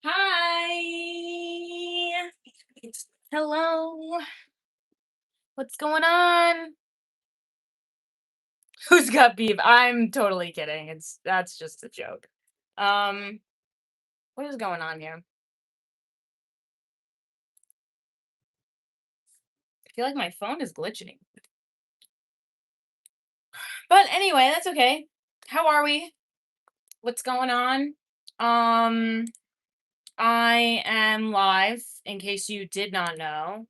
Hi. Hello. What's going on? Who's got beef? I'm totally kidding. That's just a joke. Um, what is going on here? I feel like my phone is glitching. But anyway, that's okay. How are we? What's going on? Um, I am live in case you did not know.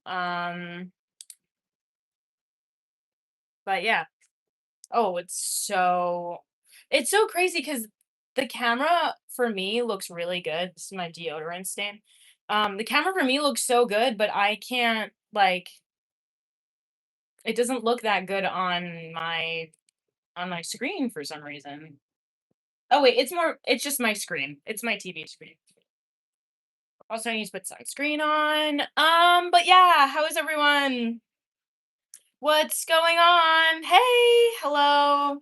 But yeah. Oh, it's so crazy because the camera for me looks really good. This is my deodorant stain. The camera for me looks so good, but I can't like it doesn't look that good on my screen for some reason. Oh wait, it's just my screen. It's my TV screen. Also, I need to put sunscreen on. But yeah, how is everyone? What's going on? Hey, hello.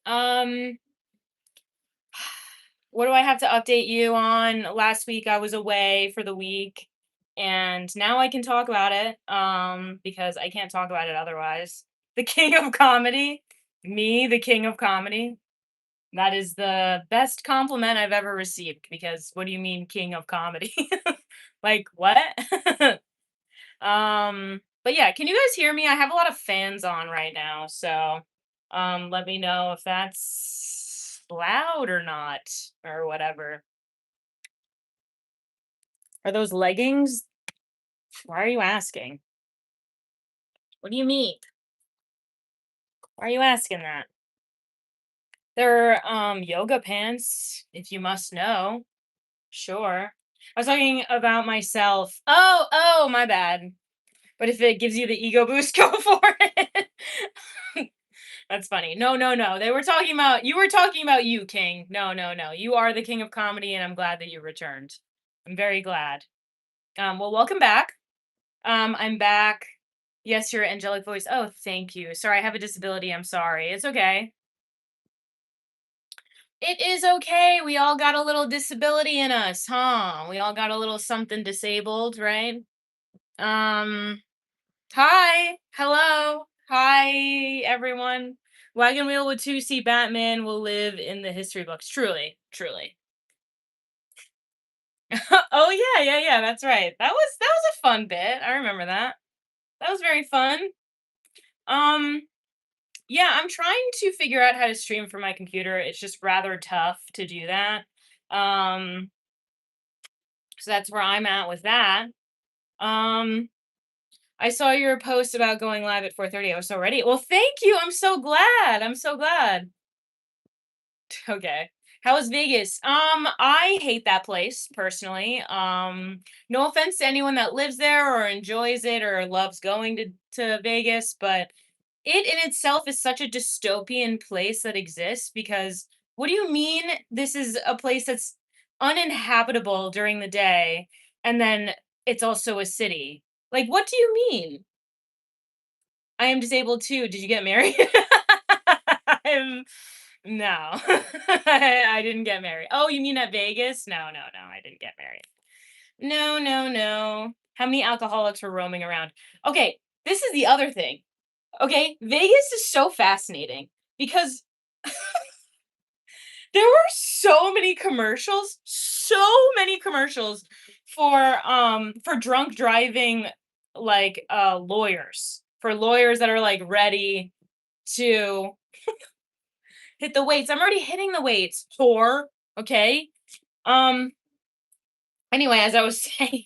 Um, What do I have to update you on? Last week I was away for the week and now I can talk about it because I can't talk about it otherwise. The king of comedy, me, the king of comedy. That is the best compliment I've ever received because what do you mean king of comedy? Like what? But yeah, can you guys hear me? I have a lot of fans on right now, so let me know if that's loud or not or whatever. Are those leggings? Why are you asking? What do you mean? Why are you asking that? They're yoga pants, if you must know. Sure. I was talking about myself. Oh, my bad. But if it gives you the ego boost, go for it. That's funny. No, no, no. You were talking about you, King. No, no, no. You are the king of comedy, and I'm glad that you returned. I'm very glad. Well, welcome back. I'm back. Yes, your angelic voice. Oh, thank you. Sorry, I have a disability. I'm sorry. It's okay. It is okay. We all got a little disability in us, huh? We all got a little something disabled, right? Um, Hi. Hello. Hi, everyone. Wagon Wheel with 2C Batman will live in the history books. Truly, truly. Oh yeah. That's right. That was a fun bit. I remember that. That was very fun. Um, yeah, I'm trying to figure out how to stream from my computer. It's just rather tough to do that. Um, so that's where I'm at with that. Um, I saw your post about going live at 4:30. I was so ready. Well, thank you. I'm so glad. I'm so glad. Okay. How was Vegas? I hate that place personally. No offense to anyone that lives there or enjoys it or loves going to Vegas, but it in itself is such a dystopian place that exists because what do you mean this is a place that's uninhabitable during the day and then it's also a city? Like what do you mean? I am disabled too. Did you get married? I'm no. I didn't get married. Oh, you mean at Vegas? No, no, no. I didn't get married. No, no, no. How many alcoholics were roaming around? Okay, this is the other thing. Okay, Vegas is so fascinating because there were so many commercials for drunk driving like lawyers. For lawyers that are like ready to hit the weights. I'm already hitting the weights, whore. Okay. Um. Anyway, as I was saying,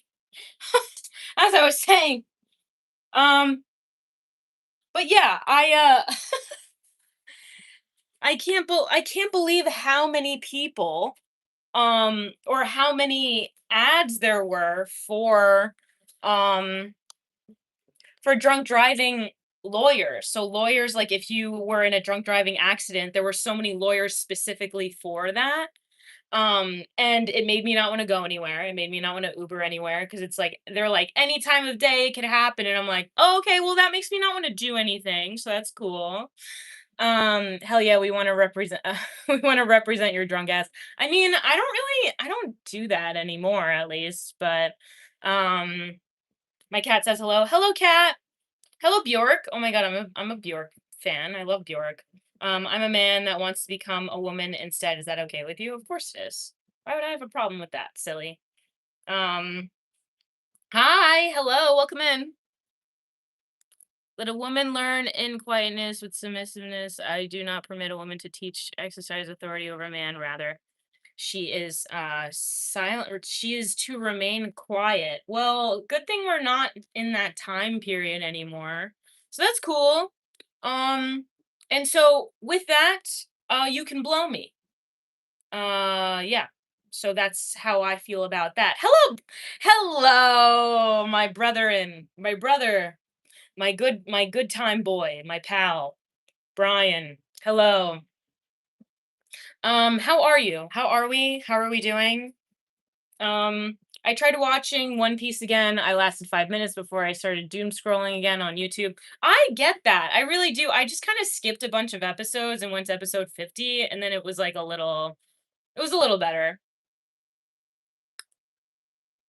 as I was saying, um. But yeah, I can't believe how many people, or how many ads there were um, for drunk driving lawyers. So lawyers, like if you were in a drunk driving accident, there were so many lawyers specifically for that. And it made me not want to go anywhere. It made me not want to Uber anywhere because it's like they're like any time of day it could happen, and I'm like, oh, okay, well that makes me not want to do anything, so that's cool. Hell yeah, we wanna represent we wanna represent your drunk ass. I mean, I don't do that anymore at least, but, um, my cat says hello. Hello, cat. Hello, Bjork. Oh my god, I'm a Bjork fan. I love Bjork. I'm a man that wants to become a woman instead. Is that okay with you? Of course it is. Why would I have a problem with that, silly? Um, hi, hello, welcome in. Let a woman learn in quietness with submissiveness. I do not permit a woman to teach, exercise authority over a man. Rather, she is silent, or she is to remain quiet. Well, good thing we're not in that time period anymore. So that's cool. Um, and so with that, you can blow me. Yeah. So that's how I feel about that. Hello, hello, my brother and my brother, my good time boy, my pal, Brian. Hello. How are you? How are we? How are we doing? I tried watching One Piece again. I lasted 5 minutes before I started doom scrolling again on YouTube. I get that. I really do. I just kind of skipped a bunch of episodes and went to episode 50, and then it was like it was a little better.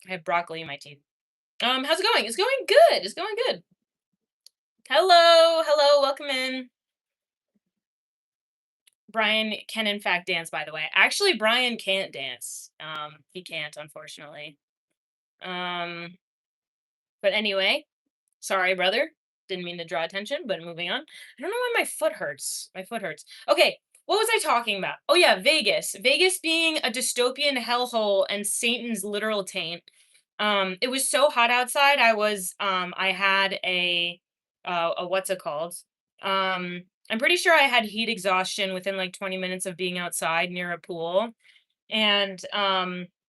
I have broccoli in my teeth. How's it going? It's going good. It's going good. Hello, hello, welcome in. Brian can in fact dance, by the way. Actually, Brian can't dance. He can't, unfortunately. Um, but anyway, sorry, brother. Didn't mean to draw attention, but moving on. I don't know why my foot hurts. My foot hurts. Okay, what was I talking about? Oh yeah, Vegas. Vegas being a dystopian hellhole and Satan's literal taint. It was so hot outside. I had a what's it called? I'm pretty sure I had heat exhaustion within like 20 minutes of being outside near a pool, and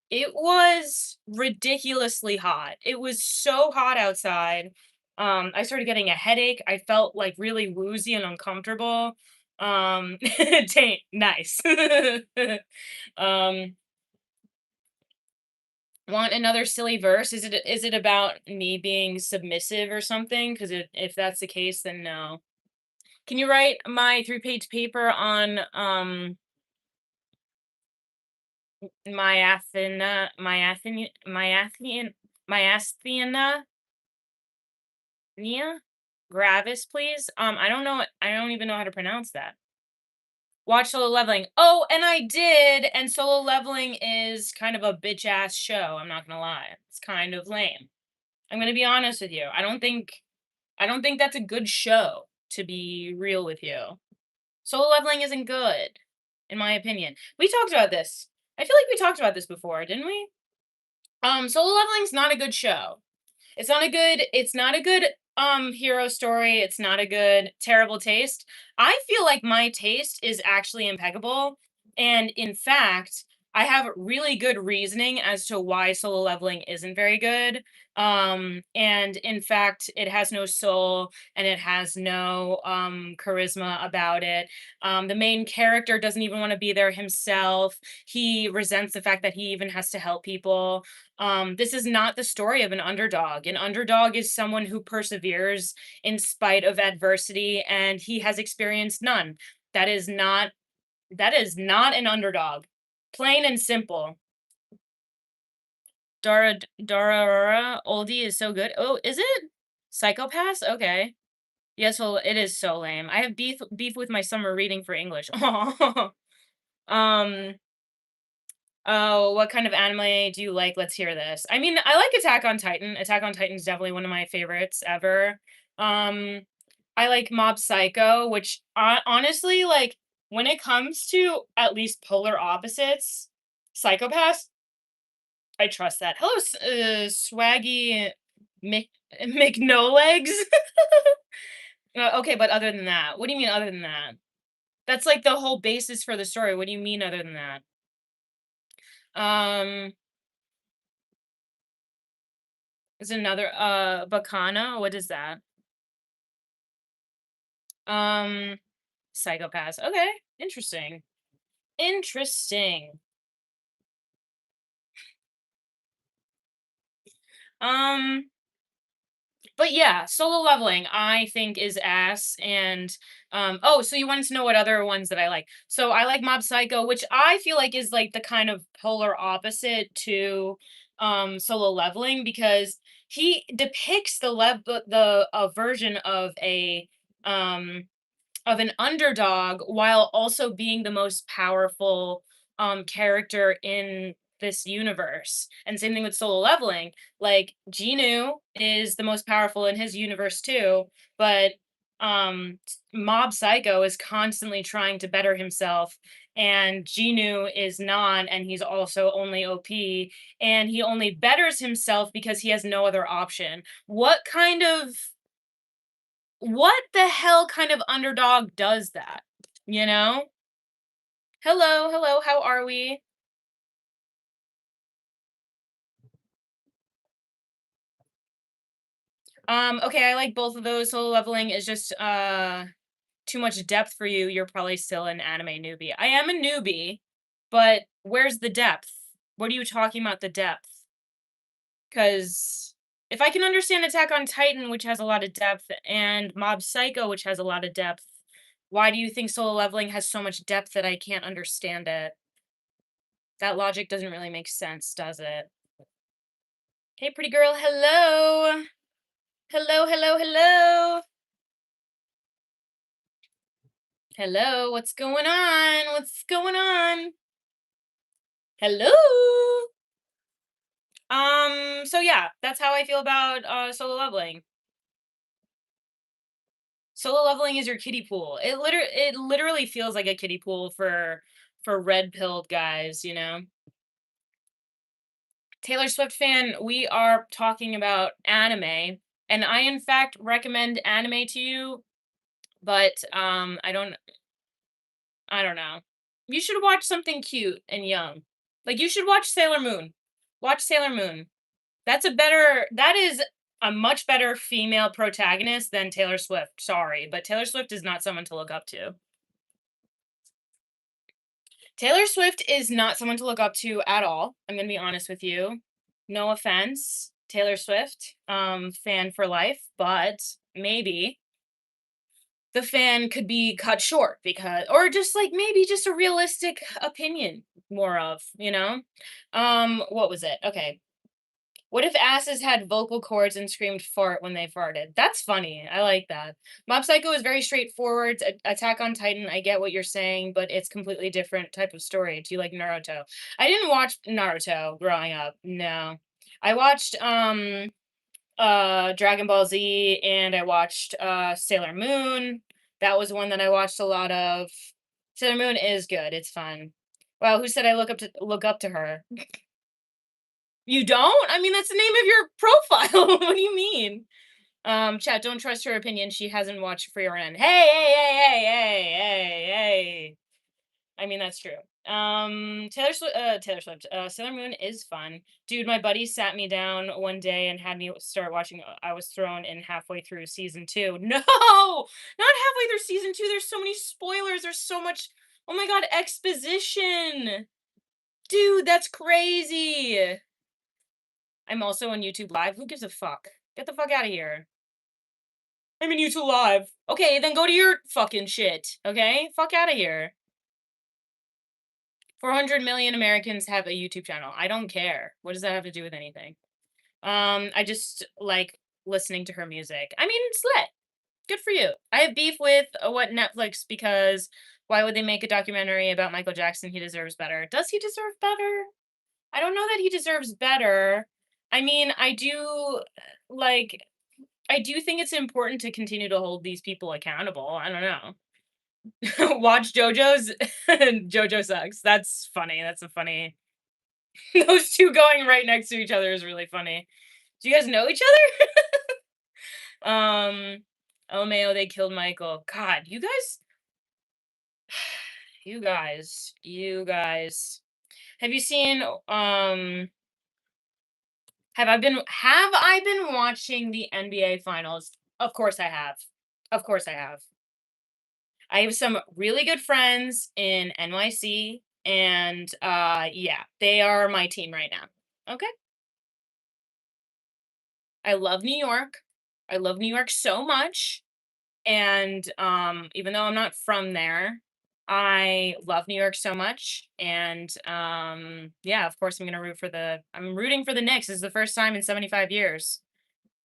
it was ridiculously hot. It was so hot outside. I started getting a headache. I felt like really woozy and uncomfortable. Taint, nice. um Want another silly verse? Is it about me being submissive or something? Because if that's the case, then no. Can you write my 3-page paper on myasthenia gravis, please? I don't even know how to pronounce that. Watch Solo Leveling. Oh, and I did, and Solo Leveling is kind of a bitch ass show. I'm not gonna lie. It's kind of lame. I'm gonna be honest with you. I don't think that's a good show, to be real with you. Solo Leveling isn't good, in my opinion. We talked about this. I feel like we talked about this before, didn't we? Solo Leveling's not a good show. It's not a good hero story. It's not a good terrible taste. I feel like my taste is actually impeccable, and in fact, I have really good reasoning as to why Solo Leveling isn't very good. And in fact, it has no soul and it has no charisma about it. The main character doesn't even want to be there himself. He resents the fact that he even has to help people. This is not the story of an underdog. An underdog is someone who perseveres in spite of adversity, and he has experienced none. That is not that is not an underdog. Plain and simple. Dara oldie is so good. Oh, is it? Psychopaths? Okay. Yes, well, it is so lame. I have beef with my summer reading for English. um Oh, what kind of anime do you like? Let's hear this. I mean, I like Attack on Titan. Attack on Titan is definitely one of my favorites ever. Um, I like Mob Psycho, which honestly, like when it comes to at least polar opposites, Psychopaths, I trust that. Hello, Swaggy Mc McNolegs. Okay, but other than that, what do you mean other than that? That's like the whole basis for the story. What do you mean other than that? Um, is another Bacana? What is that? Um, Psychopaths. Okay, interesting. Interesting. Um, But yeah, Solo Leveling I think is ass, and, oh, so you wanted to know what other ones that I like. So I like Mob Psycho, which I feel like is, like, the kind of polar opposite to, Solo Leveling because he depicts the version um of an underdog while also being the most powerful character in this universe. And same thing with Solo Leveling. Like Genu is the most powerful in his universe too, but Mob Psycho is constantly trying to better himself and Genu is not and he's also only OP and he only betters himself because he has no other option. What the hell kind of underdog does that? You know? Hello, hello, how are we? Okay, I like both of those. Solo leveling is just too much depth for you. You're probably still an anime newbie. I am a newbie, but where's the depth? What are you talking about the depth? Cuz if I can understand Attack on Titan, which has a lot of depth, and Mob Psycho, which has a lot of depth, why do you think solo leveling has so much depth that I can't understand it? That logic doesn't really make sense, does it? Hey, pretty girl. Hello. Hello, hello, hello. Hello. What's going on? What's going on? Hello. So yeah, that's how I feel about solo leveling. Solo leveling is your kiddie pool. It literally feels like a kiddie pool for red pilled guys, you know. Taylor Swift fan, we are talking about anime, and I in fact recommend anime to you, but I don't know. You should watch something cute and young. Like you should watch Sailor Moon. Watch Sailor Moon. That is a much better female protagonist than Taylor Swift. Sorry, but Taylor Swift is not someone to look up to. Taylor Swift is not someone to look up to at all. I'm going to be honest with you. No offense, Taylor Swift, fan for life, but maybe the fan could be cut short because or just like maybe just a realistic opinion more of, you know? What was it? Okay. What if asses had vocal cords and screamed fart when they farted? That's funny. I like that. Mob Psycho is very straightforward. Attack on Titan, I get what you're saying, but it's completely different type of story. Do you like Naruto? I didn't watch Naruto growing up. No. I watched Dragon Ball Z and I watched Sailor Moon. That was one that I watched a lot of. Sailor Moon is good. It's fun. Wow, who said I look up to her? You don't? I mean, that's the name of your profile. What do you mean? Chat, don't trust her opinion. She hasn't watched Free or Hey, hey, hey, hey, hey, hey, hey. I mean, that's true. Taylor Swift. Sailor Moon is fun, dude. My buddy sat me down one day and had me start watching. I was thrown in halfway through season two. No, not halfway through season two. There's so many spoilers. There's so much. Oh my god, exposition, dude. That's crazy. I'm also on YouTube Live. Who gives a fuck? Get the fuck out of here. I'm in YouTube Live. Okay, then go to your fucking shit. Okay, fuck out of here. 400 million Americans have a YouTube channel. I don't care. What does that have to do with anything? I just like listening to her music. I mean, it's lit. Good for you. I have beef with what Netflix because why would they make a documentary about Michael Jackson? He deserves better. Does he deserve better? I don't know that he deserves better. I mean, like I do think it's important to continue to hold these people accountable. I don't know. Watch JoJo's JoJo sucks. That's funny. That's a funny. Those two going right next to each other is really funny. Do you guys know each other? Oh Mayo, they killed Michael. God, you guys. Have you seen have I been watching the NBA finals? Of course I have. Of course I have. I have some really good friends in NYC and yeah, they are my team right now. Okay. I love New York. I love New York so much, and, even though I'm not from there, I love New York so much, and, yeah, of course, I'm rooting for the Knicks. This is the first time in 75 years.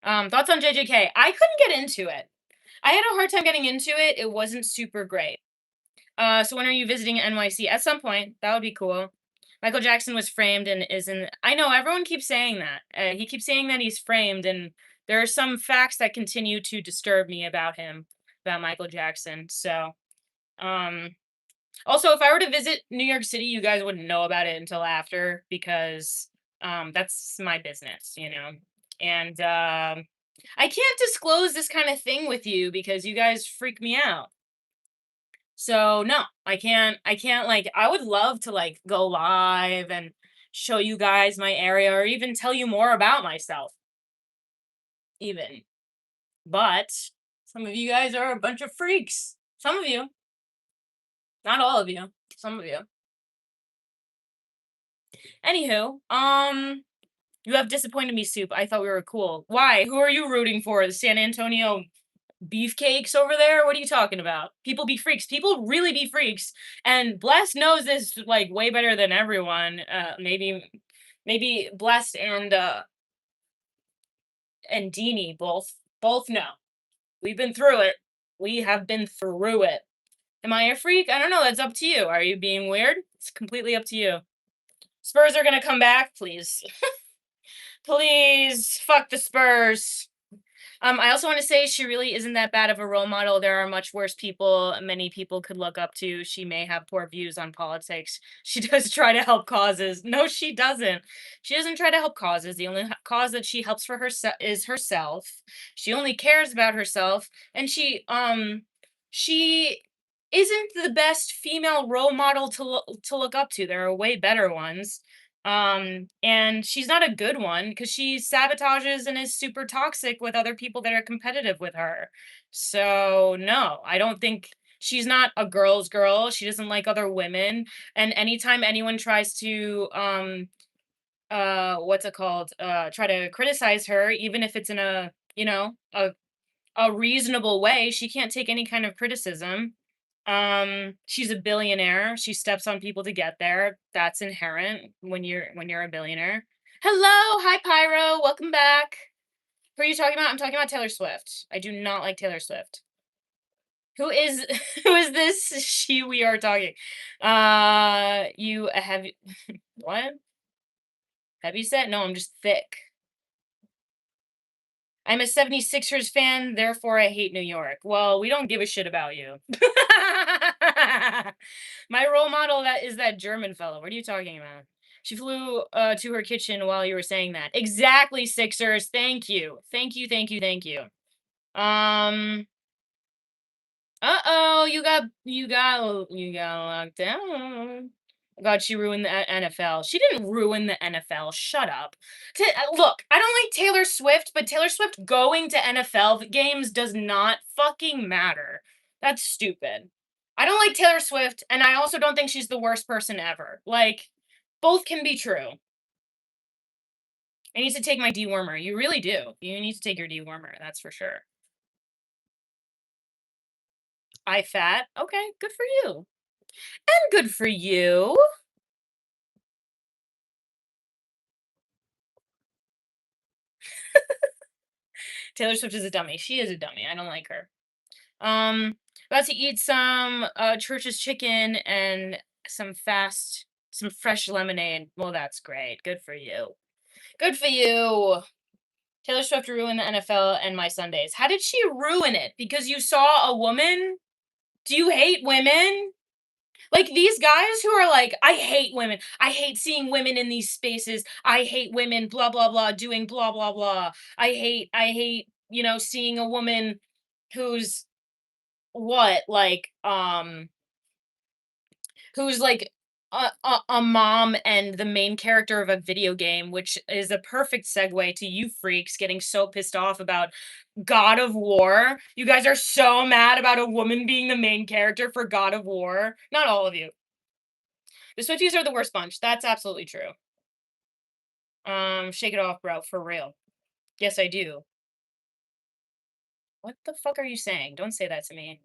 Thoughts on JJK? I couldn't get into it. I had a hard time getting into it. It wasn't super great. So when are you visiting NYC? At some point, that would be cool. Michael Jackson was framed and is in. I know everyone keeps saying that. He keeps saying that he's framed, and there are some facts that continue to disturb me about him, about Michael Jackson. So, um, also, if I were to visit New York City, you guys wouldn't know about it until after because that's my business, you know. And I can't disclose this kind of thing with you because you guys freak me out. So no, I can't like I would love to like go live and show you guys my area or even tell you more about myself even. But some of you guys are a bunch of freaks. Some of you, not all of you. Some of you. Anywho, you have disappointed me, Soup. I thought we were cool. Why? Who are you rooting for? The San Antonio beefcakes over there? What are you talking about? People be freaks. People really be freaks. And Blessed knows this like way better than everyone. Maybe Blessed and Deanie both know. We've been through it. We have been through it. Am I a freak? I don't know. That's up to you. Are you being weird? It's completely up to you. Spurs are gonna come back, please. Please. Fuck the Spurs. I also want to say she really isn't that bad of a role model. There are much worse people many people could look up to. She may have poor views on politics. She does try to help causes. No, she doesn't. She doesn't try to help causes. The only cause that she helps for herself is herself. She only cares about herself, and she isn't the best female role model to look up to. There are way better ones. And she's not a good one because she sabotages and is super toxic with other people that are competitive with her. So no, I don't think she's not a girl's girl. She doesn't like other women. And anytime anyone tries to what's it called? Try to criticize her, even if it's in a, a reasonable way, she can't take any kind of criticism. She's a billionaire. She steps on people to get there. That's inherent when you're a billionaire. Hello, hi Pyro, welcome back. Who are you talking about? I'm talking about Taylor Swift. I do not like Taylor Swift. Who is who is this she we are talking? You have what? Heavy set? No, I'm just thick. I'm a 76ers fan, therefore I hate New York. Well, we don't give a shit about you. My role model that is that German fellow. What are you talking about? She flew to her kitchen while you were saying that. Exactly, Sixers. Thank you. Thank you, thank you, thank you. Um Uh-oh, you got locked down. God, she ruined the NFL. She didn't ruin the NFL. Shut up. Look, I don't like Taylor Swift, but Taylor Swift going to NFL games does not fucking matter. That's stupid. I don't like Taylor Swift, and I also don't think she's the worst person ever. Like, both can be true. I need to take my dewormer. You really do. You need to take your dewormer, that's for sure. I fat. Okay, good for you. And good for you. Taylor Swift is a dummy. She is a dummy. I don't like her. Um, About to eat some Church's chicken and some fresh lemonade. Well, that's great. Good for you. Good for you. Taylor Swift ruined the NFL and my Sundays. How did she ruin it? Because you saw a woman? Do you hate women? Like these guys who are like, I hate women. I hate seeing women in these spaces. I hate women, blah, blah, blah, doing blah, blah, blah. I hate, seeing a woman who's what, who's like a mom and the main character of a video game, which is a perfect segue to you freaks getting so pissed off about God of War. You guys are so mad about a woman being the main character for God of War. Not all of you. The Swifties are the worst bunch. That's absolutely true. Shake it off, bro, for real. Yes, I do. What the fuck are you saying? Don't say that to me.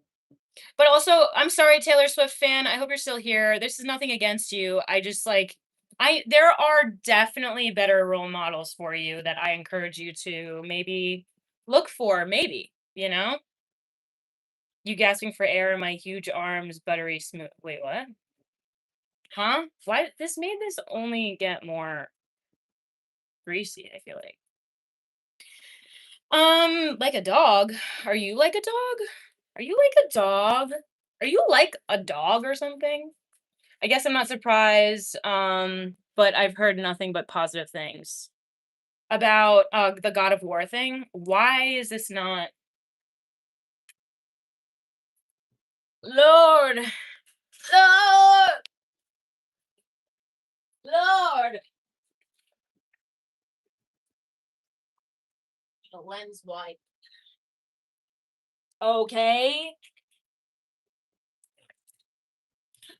But also, I'm sorry, Taylor Swift fan. I hope you're still here. This is nothing against you. I just like I there are definitely better role models for you that I encourage you to maybe look for, maybe, you know? You gasping for air in my huge arms, buttery smooth. Wait, what? Huh? Why this made this only get more greasy, I feel like. Like a dog. Are you like a dog? Are you like a dog? Are you like a dog or something? I guess I'm not surprised, but I've heard nothing but positive things about, the God of War thing. Why is this not Lord! Lord! Lord! The lens wipe. Okay.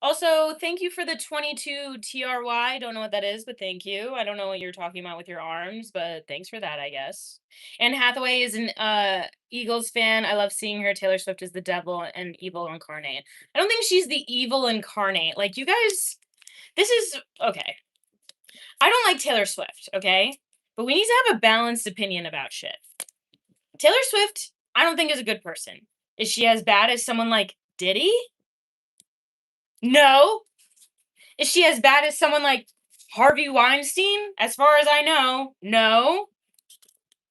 Also, thank you for the 22 TRY. Don't know what that is, but thank you. I don't know what you're talking about with your arms, but thanks for that, I guess. Anne Hathaway is an Eagles fan. I love seeing her. Taylor Swift is the devil and evil incarnate. I don't think she's the evil incarnate. Like you guys, this is okay. I don't like Taylor Swift, okay? But we need to have a balanced opinion about shit. Taylor Swift, I don't think is a good person. Is she as bad as someone like Diddy? No. Is she as bad as someone like Harvey Weinstein? As far as I know, no.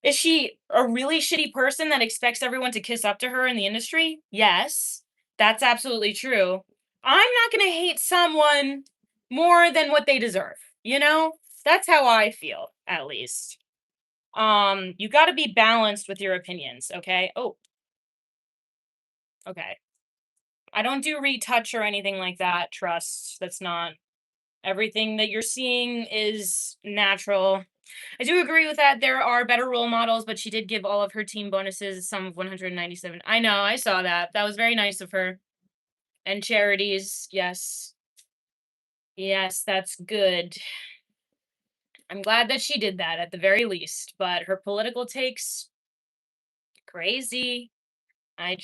Is she a really shitty person that expects everyone to kiss up to her in the industry? Yes, that's absolutely true. I'm not going to hate someone more than what they deserve, you know? That's how I feel, at least. You got to be balanced with your opinions, okay? Oh, okay. I don't do retouch or anything like that. Trust. That's not everything that you're seeing is natural. I do agree with that. There are better role models, but she did give all of her team bonuses, some of 197. I know, I saw that. That was very nice of her. And charities, yes. Yes, that's good. I'm glad that she did that at the very least, but her political takes crazy. I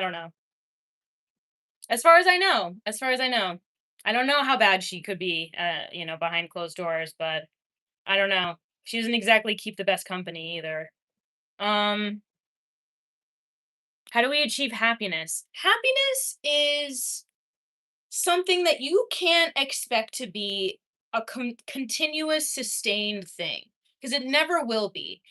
don't know. As far as I know. I don't know how bad she could be behind closed doors, but I don't know. She doesn't exactly keep the best company either. Um, how do we achieve happiness? Happiness is something that you can't expect to be a continuous, sustained thing because it never will be.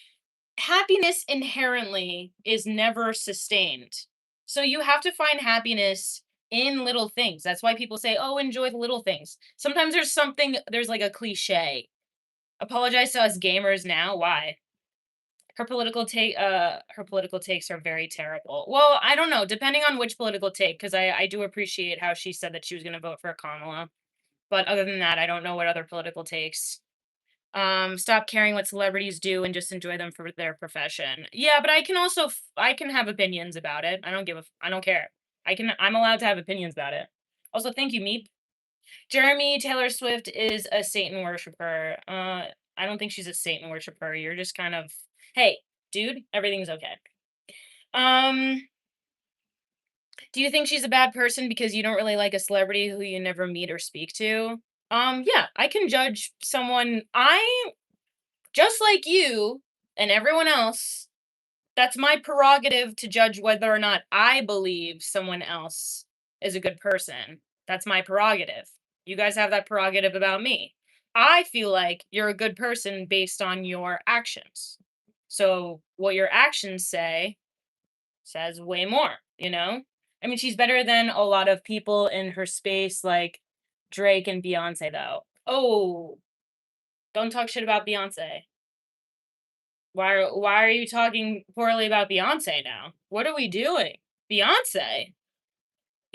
Happiness inherently is never sustained. So you have to find happiness in little things. That's why people say, "Oh, enjoy the little things." Sometimes there's like a cliche. Apologize to us gamers now. Why? Her political takes are very terrible. Well, I don't know, depending on which political take, because I do appreciate how she said that she was gonna vote for Kamala. But other than that, I don't know what other political takes. Stop caring what celebrities do and just enjoy them for their profession. Yeah, but I can have opinions about it. I don't care. I'm allowed to have opinions about it. Also, thank you, Meep. Jeremy Taylor Swift is a Satan worshiper. I don't think she's a Satan worshiper. You're just kind of, hey, dude, everything's okay. Um, do you think she's a bad person because you don't really like a celebrity who you never meet or speak to? Yeah, I can judge someone. I just like you and everyone else. That's my prerogative to judge whether or not I believe someone else is a good person. That's my prerogative. You guys have that prerogative about me. I feel like you're a good person based on your actions. So, what your actions say says way more, you know? I mean, she's better than a lot of people in her space, like Drake and Beyonce, though. Oh, don't talk shit about Beyonce. Why are you talking poorly about Beyonce now? What are we doing? Beyonce?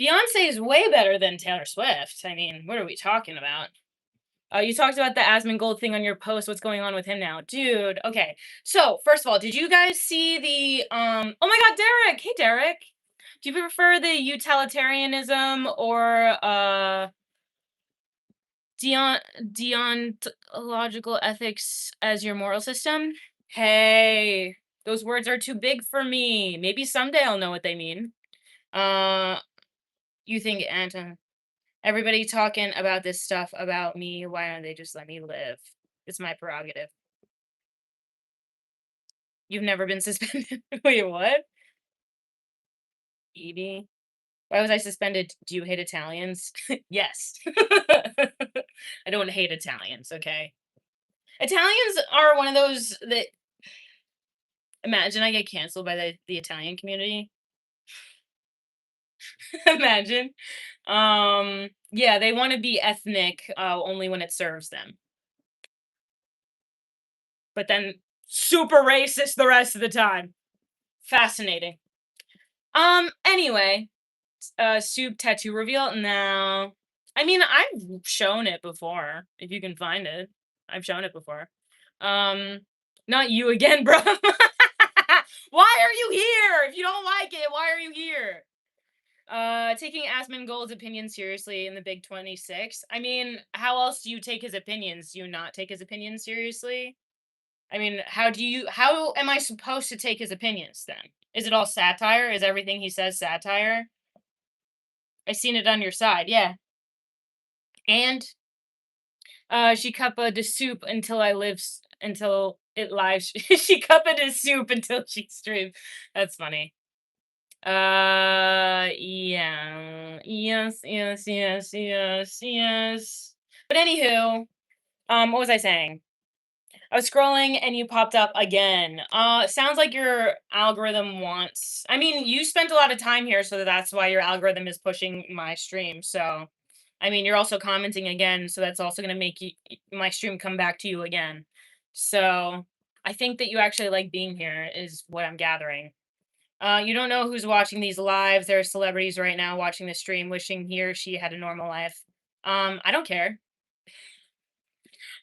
Beyonce is way better than Taylor Swift. I mean, what are we talking about? You talked about the Asmongold thing on your post. What's going on with him now? Dude, okay. So, first of all, did you guys see the oh my god, Derek. Hey Derek. Do you prefer the utilitarianism or deon deontological ethics as your moral system? Hey. Those words are too big for me. Maybe someday I'll know what they mean. Uh, you think, Anton? Everybody talking about this stuff about me. Why don't they just let me live? It's my prerogative. You've never been suspended. Wait, what? Evie? Why was I suspended? Do you hate Italians? Yes. I don't hate Italians, okay? Italians are one of those that imagine I get canceled by the Italian community. Imagine. Yeah, they want to be ethnic only when it serves them. But then super racist the rest of the time. Fascinating. Anyway, soup tattoo reveal? No. I mean, I've shown it before, if you can find it. I've shown it before. Um, not you again, bro. Why are you here? If you don't like it, why are you here? Taking Asmongold's opinion seriously in the Big 26. I mean, how else do you take his opinions? Do you not take his opinions seriously? I mean, how am I supposed to take his opinions then? Is it all satire? Is everything he says satire? I seen it on your side, yeah. And she cuppa de soup until until it live. She cuppa de soup until she streamed. That's funny. Yeah. Yes. But anywho, what was I saying? I was scrolling and you popped up again. Sounds like your algorithm wants. I mean, you spent a lot of time here, so that's why your algorithm is pushing my stream. So, I mean, you're also commenting again, so that's also gonna make my stream come back to you again. So, I think that you actually like being here, is what I'm gathering. You don't know who's watching these lives. There are celebrities right now watching the stream, wishing he or she had a normal life. I don't care.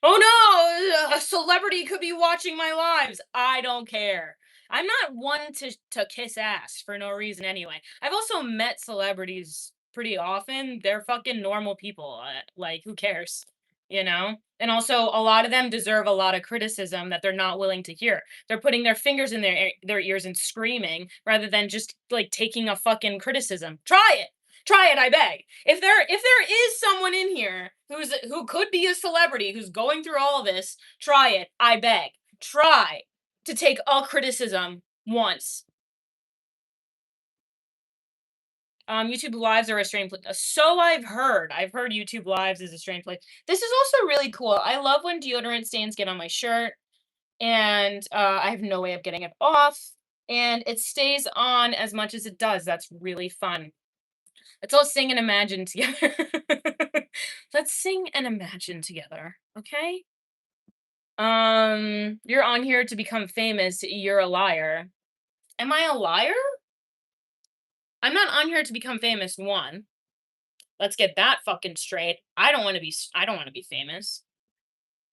Oh no, a celebrity could be watching my lives. I don't care. I'm not one to kiss ass for no reason anyway. I've also met celebrities pretty often. They're fucking normal people. Like who cares? You know? And also a lot of them deserve a lot of criticism that they're not willing to hear. They're putting their fingers in their ears and screaming rather than just like taking a fucking criticism. Try it. Try it, I beg. If there is someone in here who could be a celebrity who's going through all of this, try it, I beg. Try to take all criticism once. YouTube lives are a strange place. So I've heard. I've heard YouTube lives is a strange place. This is also really cool. I love when deodorant stains get on my shirt, and I have no way of getting it off, and it stays on as much as it does. That's really fun. Let's all sing and imagine together. Let's sing and imagine together, okay? You're on here to become famous. You're a liar. Am I a liar? I'm not on here to become famous. One, let's get that fucking straight. I don't want to be famous.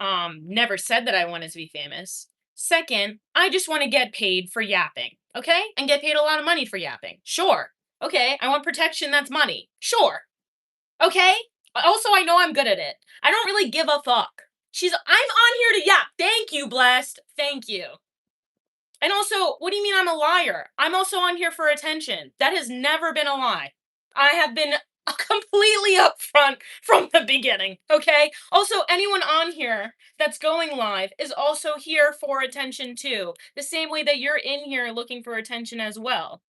Never said that I wanted to be famous. Second, I just want to get paid for yapping, okay? And get paid a lot of money for yapping. Sure. Okay, I want protection that's money. Sure. Okay? Also, I know I'm good at it. I don't really give a fuck. I'm on here to yap. Thank you, Blessed. Thank you. And also, what do you mean I'm a liar? I'm also on here for attention. That has never been a lie. I have been completely upfront from the beginning, okay? Also, anyone on here that's going live is also here for attention too. The same way that you're in here looking for attention as well.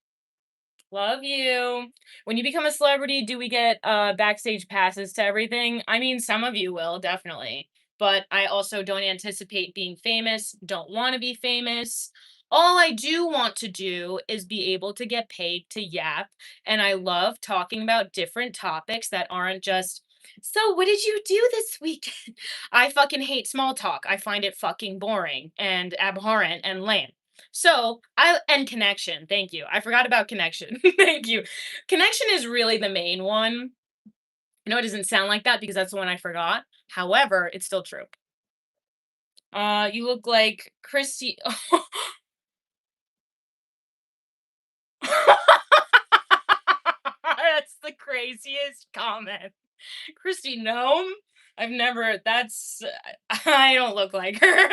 Love you. When you become a celebrity, do we get backstage passes to everything? I mean, some of you will, definitely. But I also don't anticipate being famous, don't want to be famous. All I do want to do is be able to get paid to yap. And I love talking about different topics that aren't just, so what did you do this weekend? I fucking hate small talk. I find it fucking boring and abhorrent and lame. So, I and connection, thank you. I forgot about connection. Thank you. Connection is really the main one. I know it doesn't sound like that because that's the one I forgot. However, it's still true. You look like Christy. That's the craziest comment. Christy Gnome? I've never, that's, I don't look like her.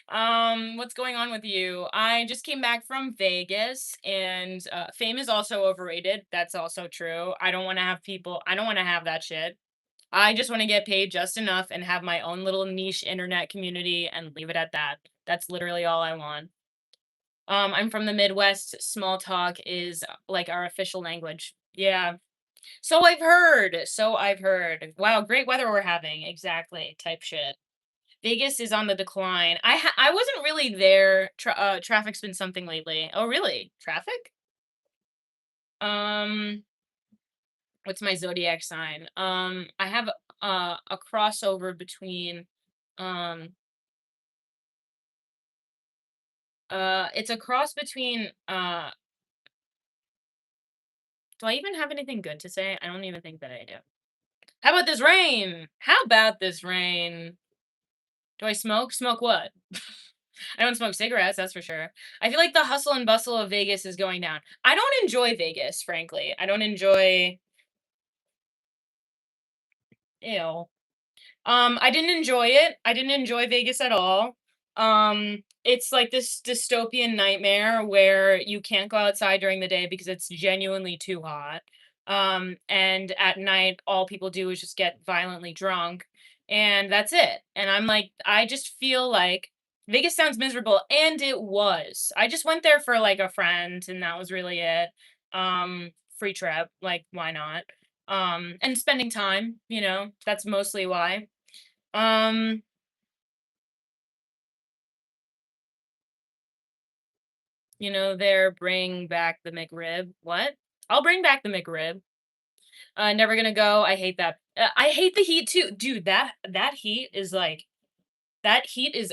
What's going on with you? I just came back from Vegas and fame is also overrated. That's also true. I don't want to have that shit. I just want to get paid just enough and have my own little niche internet community and leave it at that. That's literally all I want. I'm from the Midwest. Small talk is like our official language. Yeah. So I've heard. So I've heard. Wow, great weather we're having. Exactly. Type shit. Vegas is on the decline. I wasn't really there. Traffic's been something lately. Oh, really? Traffic? Um, what's my zodiac sign? I have a crossover between um it's a cross between do I even have anything good to say? I don't even think that I do. How about this rain? How about this rain? Do I smoke? Smoke what? I don't smoke cigarettes, that's for sure. I feel like the hustle and bustle of Vegas is going down. I don't enjoy Vegas, frankly. I don't enjoy ew. I didn't enjoy it. I didn't enjoy Vegas at all. It's like this dystopian nightmare where you can't go outside during the day because it's genuinely too hot. And at night, all people do is just get violently drunk, and that's it. And I'm like, I just feel like Vegas sounds miserable, and it was. I just went there for like a friend, and that was really it. Free trip, like why not? And spending time, that's mostly why. Um, there, bring back the McRib. What? I'll bring back the McRib. Never gonna go. I hate that. I hate the heat too, dude. That heat is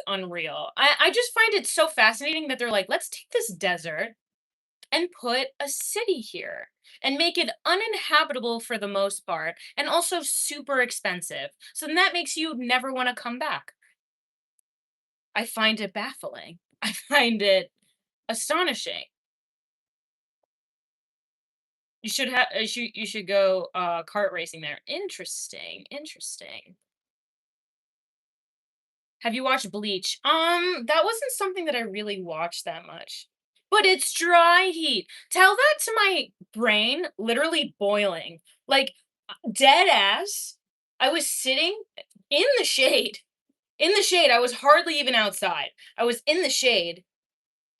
unreal. I just find it so fascinating that they're like, let's take this desert and put a city here and make it uninhabitable for the most part, and also super expensive. So then that makes you never want to come back. I find it baffling. I find it astonishing. You should go kart racing there. Interesting. Interesting. Have you watched Bleach? That wasn't something that I really watched that much. But it's dry heat. Tell that to my brain literally boiling. Like dead ass. I was sitting in the shade. In the shade. I was hardly even outside. I was in the shade.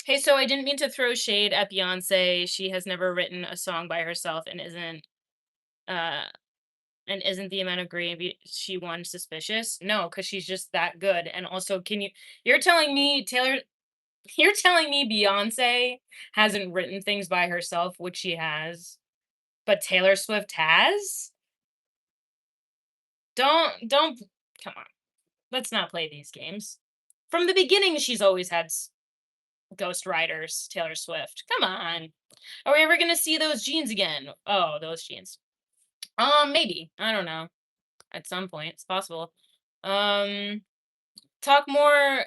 Hey, so I didn't mean to throw shade at Beyonce. She has never written a song by herself uh and isn't the amount of gravy she won suspicious? No, because she's just that good. And also, you're telling me you're telling me Beyonce hasn't written things by herself, which she has, but Taylor Swift has? Don't come on. Let's not play these games. From the beginning, she's always had ghost writers, Taylor Swift. Come on. Are we ever gonna see those jeans again? Oh, those jeans. Maybe. I don't know. At some point, it's possible. Um, talk more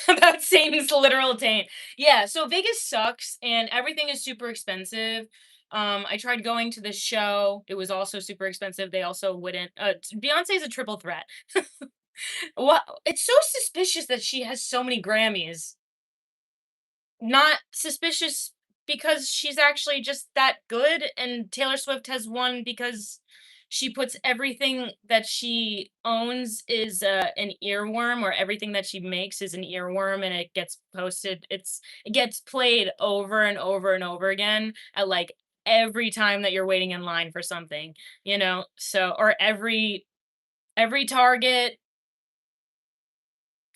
about Satan's literal taint. Yeah, so Vegas sucks and everything is super expensive. I tried going to this show. It was also super expensive. They also wouldn't Beyonce's a triple threat. What it's so suspicious that she has so many Grammys. Not suspicious because she's actually just that good, and Taylor Swift has won because she puts everything that she owns is, an earworm, or everything that she makes is an earworm, and it gets played over and over and over again at, like, every time that you're waiting in line for something, So or every Target,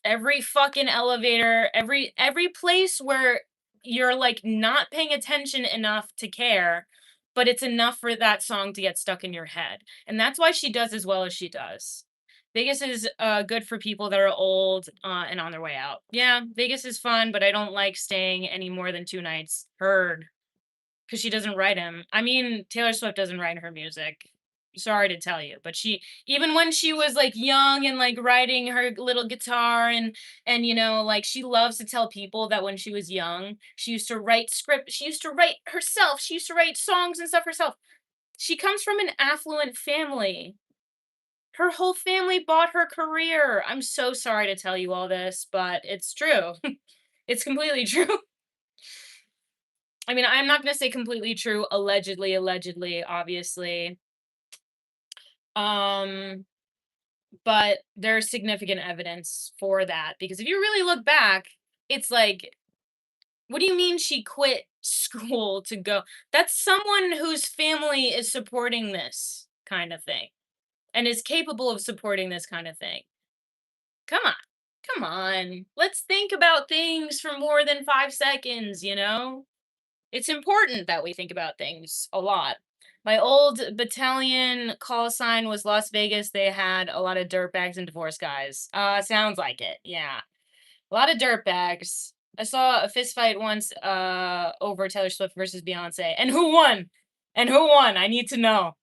every fucking elevator, every place where you're like not paying attention enough to care, but it's enough for that song to get stuck in your head. And that's why she does as well as she does. Vegas is good for people that are old and on their way out. Yeah, Vegas is fun, but I don't like staying any more than 2 nights. Heard. Because she doesn't write him. I mean, Taylor Swift doesn't write her music. Sorry to tell you, but she even when she was like young and like writing her little guitar and like she loves to tell people that when she was young, she used to write script, she used to write herself, she used to write songs and stuff herself. She comes from an affluent family. Her whole family bought her career. I'm so sorry to tell you all this, but it's true. It's completely true. I mean, I'm not gonna say completely true, allegedly, obviously. Um, but there's significant evidence for that because if you really look back, it's like, what do you mean she quit school to go? That's someone whose family is supporting this kind of thing and is capable of supporting this kind of thing. Come on. Come on. Let's think about things for more than 5 seconds, you know? It's important that we think about things a lot. My old battalion call sign was Las Vegas. They had a lot of dirtbags and divorce guys. Sounds like it. Yeah. A lot of dirtbags. I saw a fist fight once over Taylor Swift versus Beyonce. And who won? And who won? I need to know.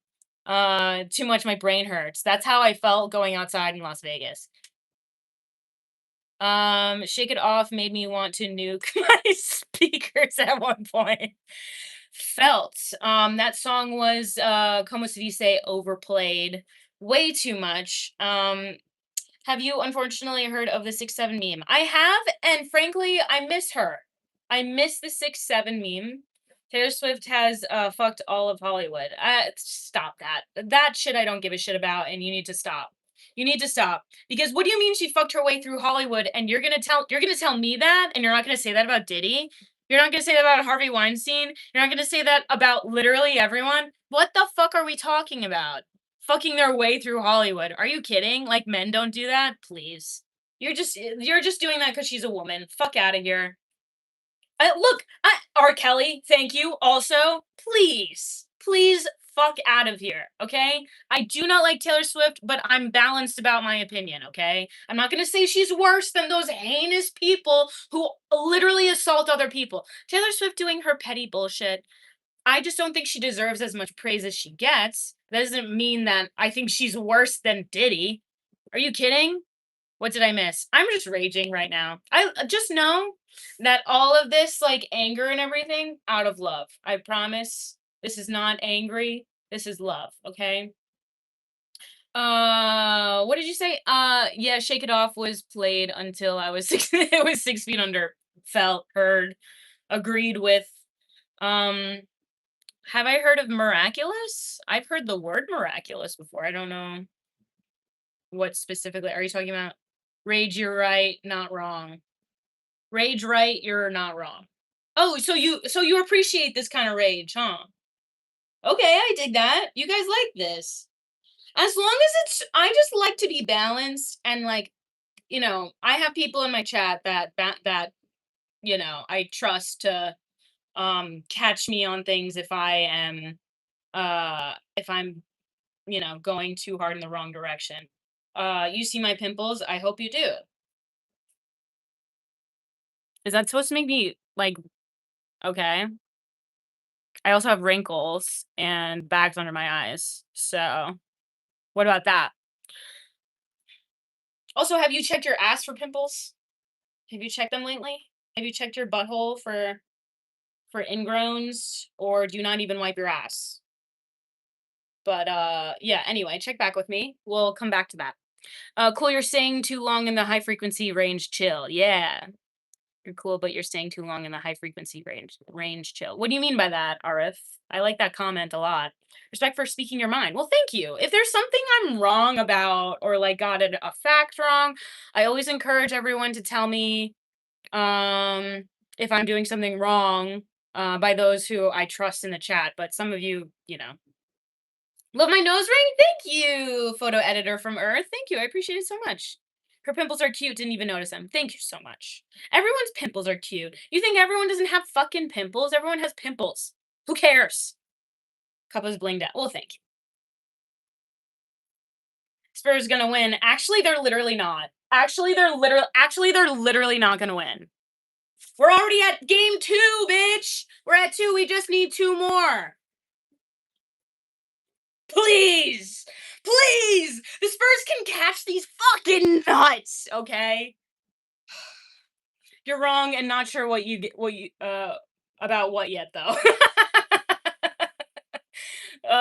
Too much my brain hurts. That's how I felt going outside in Las Vegas. Shake It Off made me want to nuke my speakers at one point. Felt. That song was como se dice overplayed way too much. Have you unfortunately heard of the 6 7 meme? I have, and frankly, I miss her. I miss the 6 7 meme. Taylor Swift has fucked all of Hollywood. Stop that. That shit I don't give a shit about, and you need to stop. You need to stop. Because what do you mean she fucked her way through Hollywood and you're gonna tell me that and you're not gonna say that about Diddy? You're not gonna say that about Harvey Weinstein? You're not gonna say that about literally everyone? What the fuck are we talking about? Fucking their way through Hollywood. Are you kidding? Like men don't do that? Please. You're just doing that because she's a woman. Fuck out of here. Look, R. Kelly, thank you. Also, please fuck out of here, okay? I do not like Taylor Swift, but I'm balanced about my opinion, okay? I'm not gonna say she's worse than those heinous people who literally assault other people. Taylor Swift doing her petty bullshit. I just don't think she deserves as much praise as she gets. That doesn't mean that I think she's worse than Diddy. Are you kidding? What did I miss? I'm just raging right now. I just know that all of this, like anger and everything, out of love. I promise. This is not angry. This is love. Okay. What did you say? Yeah, Shake It Off was played until I was six. It was 6 feet under. Felt, heard, agreed with. Um, have I heard of miraculous? I've heard the word miraculous before. I don't know what specifically are you talking about. Rage, you're right, not wrong. Rage right, you're not wrong. Oh, so you appreciate this kind of rage, huh? Okay, I dig that. You guys like this. As long as it's I just like to be balanced and like, I have people in my chat that I trust to catch me on things if I'm, going too hard in the wrong direction. You see my pimples? I hope you do. Is that supposed to make me like okay? I also have wrinkles and bags under my eyes. So, what about that? Also, have you checked your ass for pimples? Have you checked them lately? Have you checked your butthole for ingrowns or do you not even wipe your ass? But yeah, anyway, check back with me. We'll come back to that. Cool, you're staying too long in the high frequency range chill. Yeah. You're cool, but you're staying too long in the high frequency range chill. What do you mean by that, Arif? I like that comment a lot. Respect for speaking your mind. Well, thank you. If there's something I'm wrong about or like got a fact wrong, I always encourage everyone to tell me um if I'm doing something wrong by those who I trust in the chat. But some of you, love my nose ring? Thank you, photo editor from Earth. Thank you. I appreciate it so much. Her pimples are cute. Didn't even notice them. Thank you so much. Everyone's pimples are cute. You think everyone doesn't have fucking pimples? Everyone has pimples. Who cares? Cup is blinged out. Well, thank you. Spurs gonna win. Actually, they're literally not. Actually, they're literally not gonna win. We're already at game 2, bitch. We're at 2. We just need 2 more. Please, please. The Spurs can catch these fucking nuts, okay? You're wrong and not sure about what yet though.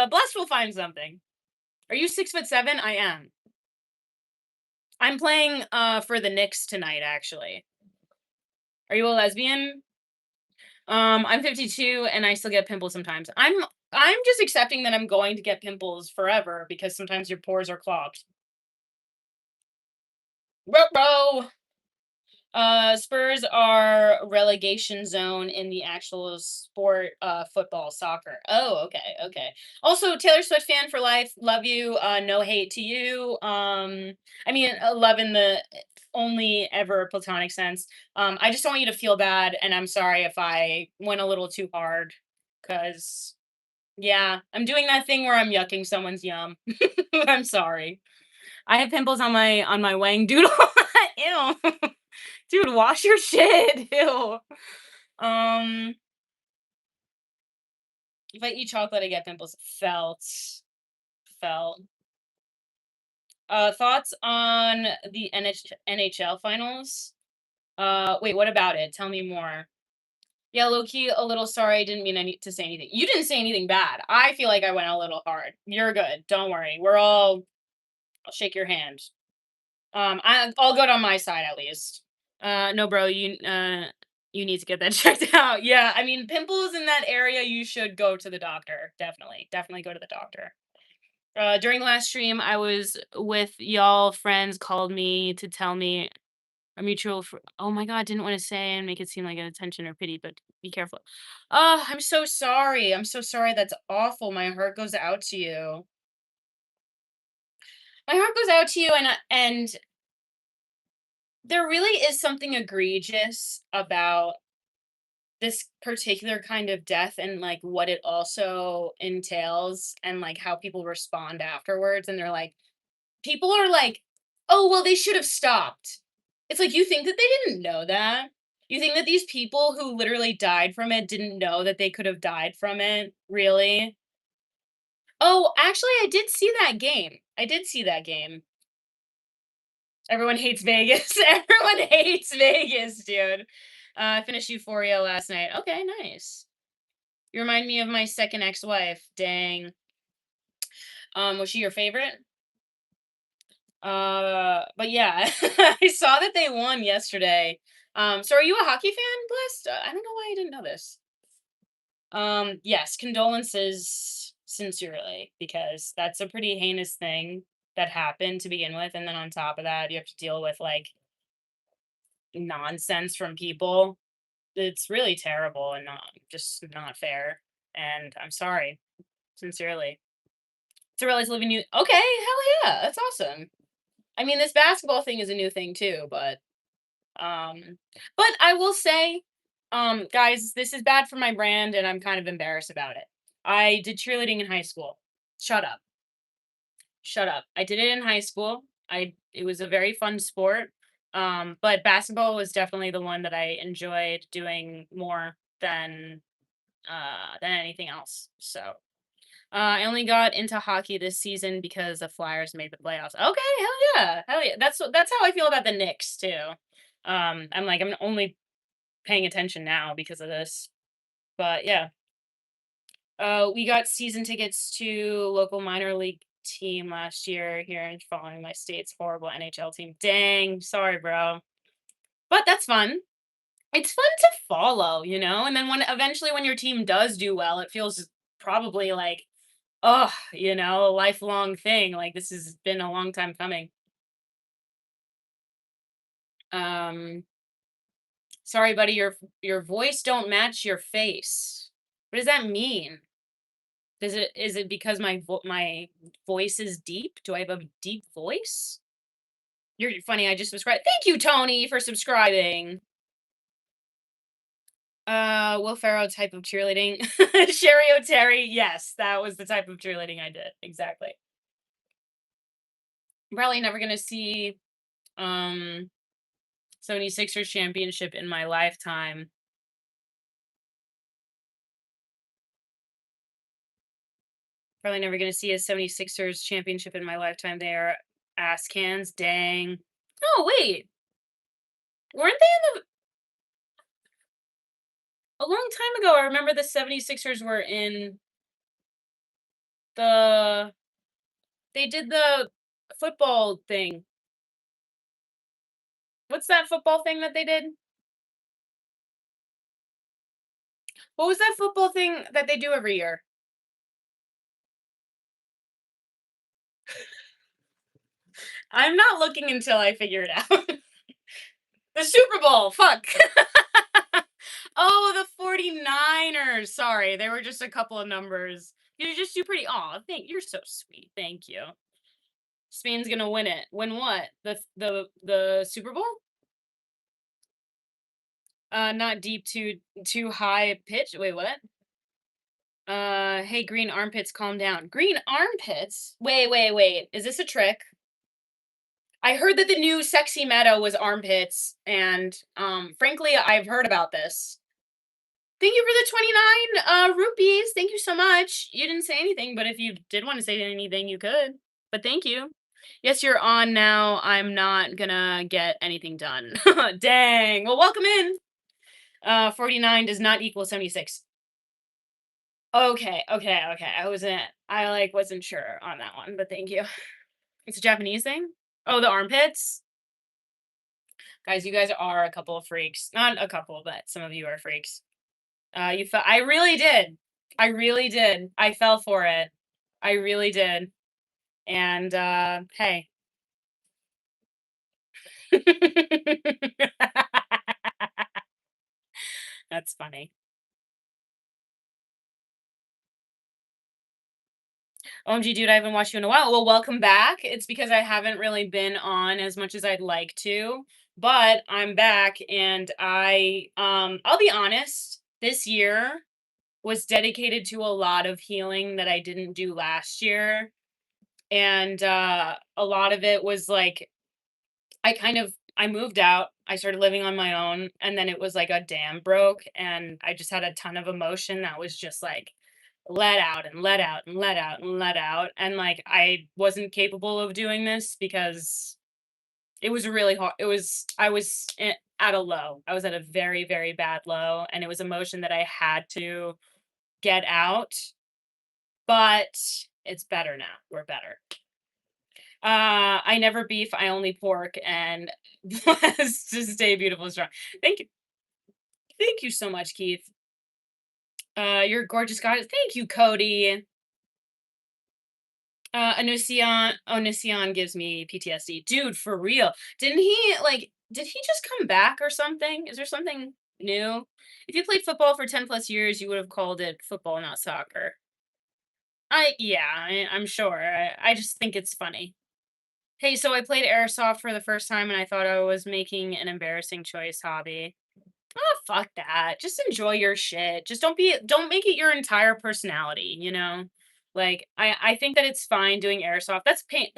Blessed will find something. Are you 6'7"? I am. I'm playing for the Knicks tonight, actually. Are you a lesbian? I'm 52 and I still get pimples sometimes. I'm just accepting that I'm going to get pimples forever because sometimes your pores are clogged. Ruh-roh. Spurs are relegation zone in the actual sport, football, soccer. Oh, okay, okay. Also, Taylor Swift fan for life. Love you. No hate to you. I mean, love in the only ever platonic sense. I just don't want you to feel bad, and I'm sorry if I went a little too hard, cause yeah, I'm doing that thing where I'm yucking someone's yum. I'm sorry. I have pimples on my wang doodle. Ew. Dude, wash your shit. Ew. Um, if I eat chocolate, I get pimples. Felt. Thoughts on the NHL finals? Wait, what about it? Tell me more. Yeah, low key, a little sorry. I didn't mean to say anything. You didn't say anything bad. I feel like I went a little hard. You're good. Don't worry. I'll shake your hand. All good on my side at least. No, bro, you need to get that checked out. Yeah, I mean, pimples in that area, you should go to the doctor. Definitely, definitely go to the doctor. During the last stream, I was with y'all friends called me to tell me a mutual. Oh my god, didn't want to say and make it seem like an attention or pity, but be careful. Oh, I'm so sorry. I'm so sorry. That's awful. My heart goes out to you. My heart goes out to you, and there really is something egregious about this particular kind of death and like what it also entails and like how people respond afterwards and they're like people are like, "Oh, well they should have stopped." It's like you think that they didn't know that? You think that these people who literally died from it didn't know that they could have died from it? Really? Oh, actually I did see that game. I did see that game. Everyone hates Vegas. Everyone hates Vegas, dude. I finished Euphoria last night. Okay, nice. You remind me of my second ex-wife. Dang. Was she your favorite? But yeah, I saw that they won yesterday. So are you a hockey fan, Blessed? I don't know why I didn't know this. Yes, condolences sincerely, because that's a pretty heinous thing that happened to begin with, and then on top of that, you have to deal with like nonsense from people. It's really terrible and not fair. And I'm sorry, sincerely. To realize living new. Okay, hell yeah, that's awesome. I mean, this basketball thing is a new thing too, um, but I will say, guys, this is bad for my brand, and I'm kind of embarrassed about it. I did cheerleading in high school. Shut up, shut up. I did it in high school. It was a very fun sport. But basketball was definitely the one that I enjoyed doing more than anything else. So I only got into hockey this season because the Flyers made the playoffs. Okay, hell yeah. That's how I feel about the Knicks too. I'm like I'm only paying attention now because of this. But yeah, we got season tickets to local minor league team last year here in following my state's horrible NHL team. Dang, sorry, bro. But that's fun. It's fun to follow, you know. And then when your team does do well, it feels probably like oh, a lifelong thing, like, this has been a long time coming. Um, Sorry, buddy, your voice don't match your face. What does that mean? Is it because my voice is deep? Do I have a deep voice? You're funny, I just subscribed. Thank you, Tony, for subscribing. Will Ferrell type of cheerleading. Sherry O'Terry, yes, that was the type of cheerleading I did, exactly. I'm probably never gonna see, um 76ers championship in my lifetime. Probably never gonna see a 76ers championship in my lifetime. They are ass cans. Dang. Oh, wait. Weren't they in a long time ago? I remember the 76ers were in the they did the football thing. What's that football thing that they did? What was that football thing that they do every year? I'm not looking until I figure it out. The Super Bowl, fuck. Oh, the 49ers. Sorry, they were just a couple of numbers. You just do pretty aw, thank you're so sweet, thank you. Spain's gonna win it. Win what? The Super Bowl? Not deep, too high pitch? Wait, what? Hey, green armpits, calm down. Green armpits? Wait, wait, wait. Is this a trick? I heard that the new sexy meta was armpits, and frankly, I've heard about this. Thank you for the 29 rupees. Thank you so much. You didn't say anything, but if you did want to say anything, you could. But thank you. Yes, you're on now. I'm not gonna get anything done. Dang. Well, welcome in. 49 does not equal 76. Okay, okay, okay. I like wasn't sure on that one, but thank you. It's a Japanese thing? Oh, the armpits? Guys, you guys are a couple of freaks. Not a couple, but some of you are freaks. You fell. I really did. I really did. I fell for it. I really did. And hey. That's funny. OMG, dude, I haven't watched you in a while. Well, welcome back. It's because I haven't really been on as much as I'd like to, but I'm back and I'll be honest, this year was dedicated to a lot of healing that I didn't do last year. And a lot of it was like I moved out, I started living on my own, and then it was like a dam broke, and I just had a ton of emotion that was just like let out and let out and let out and let out. And like I wasn't capable of doing this because it was really hard. I was at a low. I was at a very, very bad low, and it was emotion that I had to get out. But it's better now. We're better. I never beef, I only pork, and blessed to stay beautiful and strong. Thank you. Thank you so much, Keith. You're a gorgeous goddess. Thank you, Cody. Onision gives me PTSD. Dude, for real. Did he just come back or something? Is there something new? If you played football for 10 plus years, you would have called it football, not soccer. I'm sure. I just think it's funny. Hey, so I played airsoft for the first time and I thought I was making an embarrassing choice hobby. Oh, fuck that. Just enjoy your shit. Just don't make it your entire personality, you know? Like I think that it's fine doing airsoft. That's paint,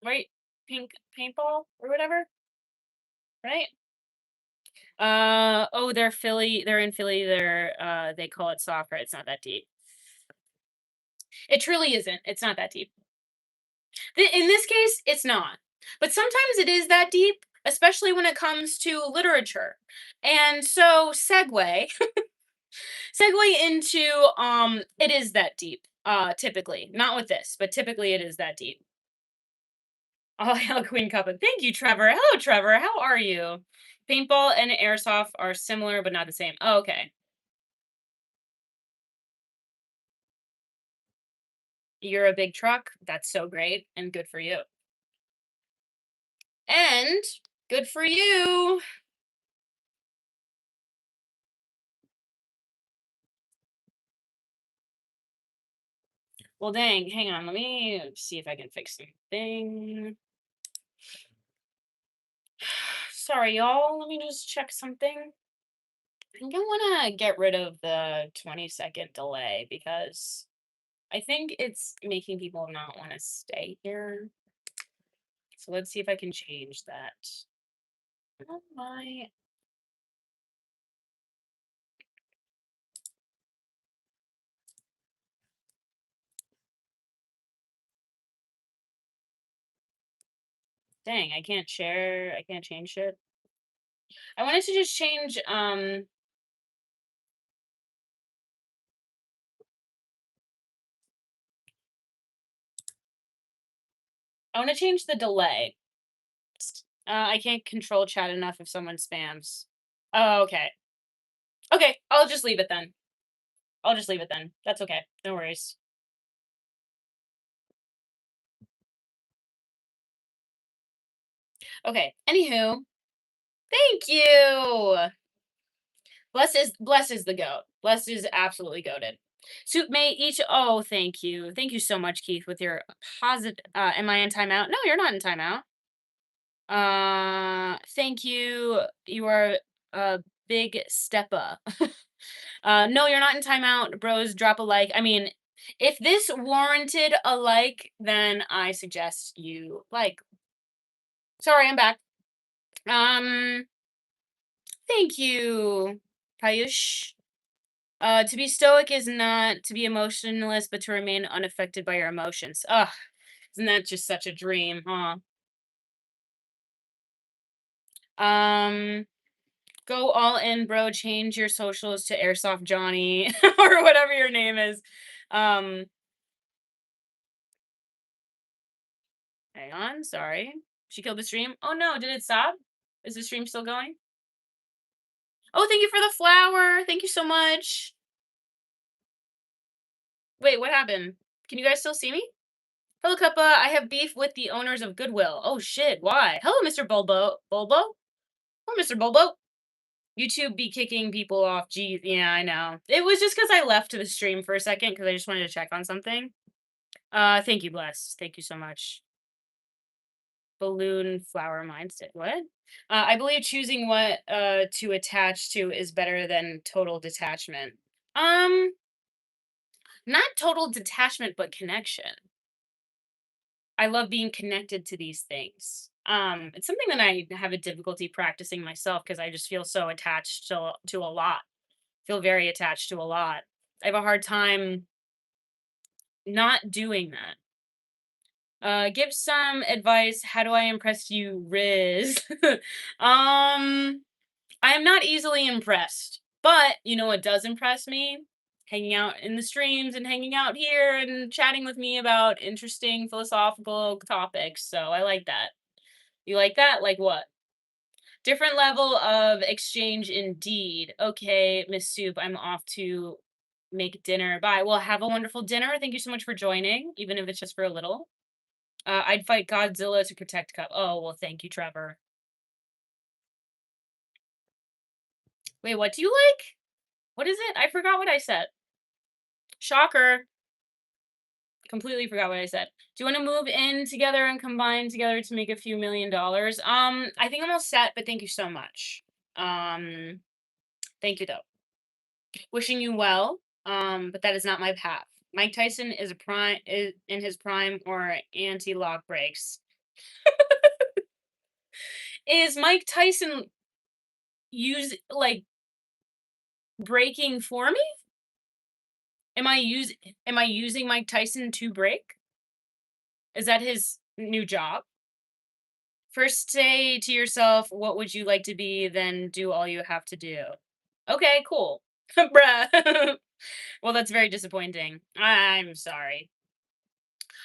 right? Paintball or whatever, right? Oh, they're in Philly. They call it soccer. It's not that deep. It truly isn't. It's not that deep. In this case, it's not. But sometimes it is that deep, especially when it comes to literature. And so, segue into it is that deep. Typically, not with this, but typically it is that deep. Oh, hail Queen Cup. Thank you, Trevor. Hello, Trevor. How are you? Paintball and airsoft are similar but not the same. Oh, okay. You're a big truck. That's so great and good for you. And good for you. Well, dang, hang on. Let me see if I can fix something. Sorry, y'all. Let me just check something. I think I want to get rid of the 20-second delay because I think it's making people not want to stay here. So let's see if I can change that. Oh my. Dang, I can't share. I can't change shit. I wanted to just change I wanna change the delay. I can't control chat enough if someone spams. Oh, okay. Okay, I'll just leave it then. I'll just leave it then. That's okay. No worries. Okay. Anywho, thank you. Bless is the goat. Bless is absolutely goated. Soup may each. Oh, thank you. Thank you so much, Keith, with your positive. Am I in timeout? No, you're not in timeout. Thank you. You are a big stepper. No, you're not in timeout, bros. Drop a like. I mean, if this warranted a like, then I suggest you like. Sorry, I'm back. Um, thank you, Payush. To be stoic is not to be emotionless, but to remain unaffected by your emotions. Ugh, isn't that just such a dream, huh? Um, Go all in, bro. Change your socials to Airsoft Johnny or whatever your name is. Um, Hang on, sorry. She killed the stream. Oh no, did it stop? Is the stream still going? Oh, thank you for the flower. Thank you so much. Wait, what happened? Can you guys still see me? Hello, Cuppa. I have beef with the owners of Goodwill. Oh shit, why? Hello, Mr. Bulbo. Bulbo? Oh, Mr. Bulbo. YouTube be kicking people off. Geez, yeah, I know. It was just because I left the stream for a second because I just wanted to check on something. Thank you, Bless. Thank you so much. Balloon flower mindset. What? I believe choosing what to attach to is better than total detachment. Um, Not total detachment, but connection. I love being connected to these things. It's something that I have a difficulty practicing myself because I just feel so attached to a lot. Feel very attached to a lot. I have a hard time not doing that. Give some advice. How do I impress you, Riz? um, I am not easily impressed, but you know what does impress me? Hanging out in the streams and hanging out here and chatting with me about interesting philosophical topics. So I like that. You like that? Like what? Different level of exchange indeed. Okay, Miss Soup, I'm off to make dinner. Bye. Well, have a wonderful dinner. Thank you so much for joining, even if it's just for a little. I'd fight Godzilla to protect Cup. Oh, well, thank you, Trevor. Wait, what do you like? What is it? I forgot what I said. Shocker. Completely forgot what I said. Do you want to move in together and combine together to make a few $1,000,000? I think I'm all set, but thank you so much. Thank you though. Wishing you well. But that is not my path. Mike Tyson is in his prime or anti-lock breaks. Is Mike Tyson like breaking for me? Am I using Mike Tyson to break? Is that his new job? First say to yourself, what would you like to be, then do all you have to do. Okay, cool. Bruh. Well, that's very disappointing. I'm sorry.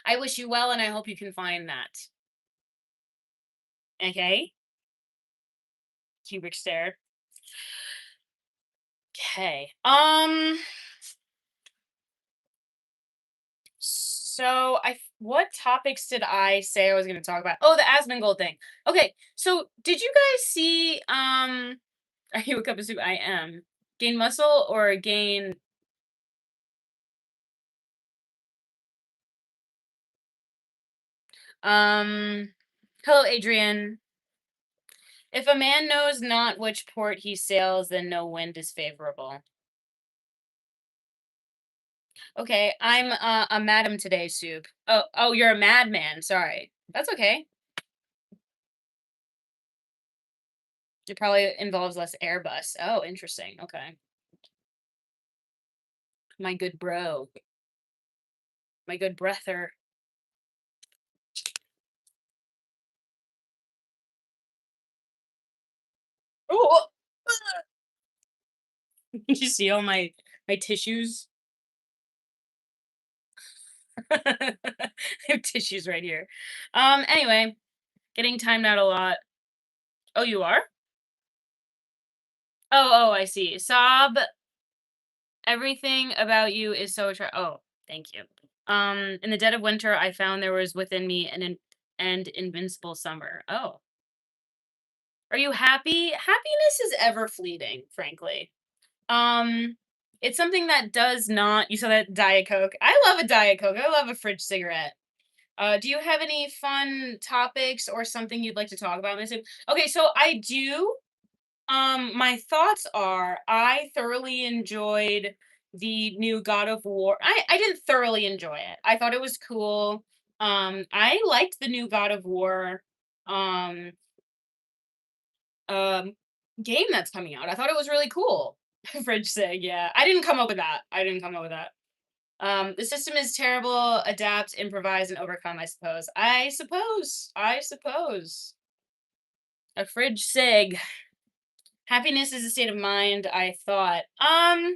I wish you well and I hope you can find that. Okay? Cubic stare. Okay. So what topics did I say I was going to talk about? Oh, the Asmongold thing. Okay. So, did you guys see are you a cup of soup? I am. Gain muscle or gain hello Adrian. If a man knows not which port he sails, then no wind is favorable. Okay, I'm a madam today, soup. Oh, you're a madman. Sorry. That's okay. It probably involves less Airbus. Oh, interesting. Okay. My good bro. My good breather. Oh, you see all my tissues? I have tissues right here. Anyway, getting timed out a lot. Oh, you are? Oh, I see. Sob, everything about you is so oh, thank you. In the dead of winter, I found there was within me and invincible summer. Oh, are you happy? Happiness is ever fleeting, frankly. Um, it's something that does not. You saw that Diet Coke. I love a Diet Coke. I love a fridge cigarette. Do you have any fun topics or something you'd like to talk about, Missy? Okay, so I do. My thoughts are I thoroughly enjoyed the new God of War. I didn't thoroughly enjoy it. I thought it was cool. I liked the new God of War um um game that's coming out. I thought it was really cool. Fridge Sig, yeah. I didn't come up with that. I didn't come up with that. The system is terrible. Adapt, improvise, and overcome, I suppose. I suppose. A fridge sig. Happiness is a state of mind, I thought. I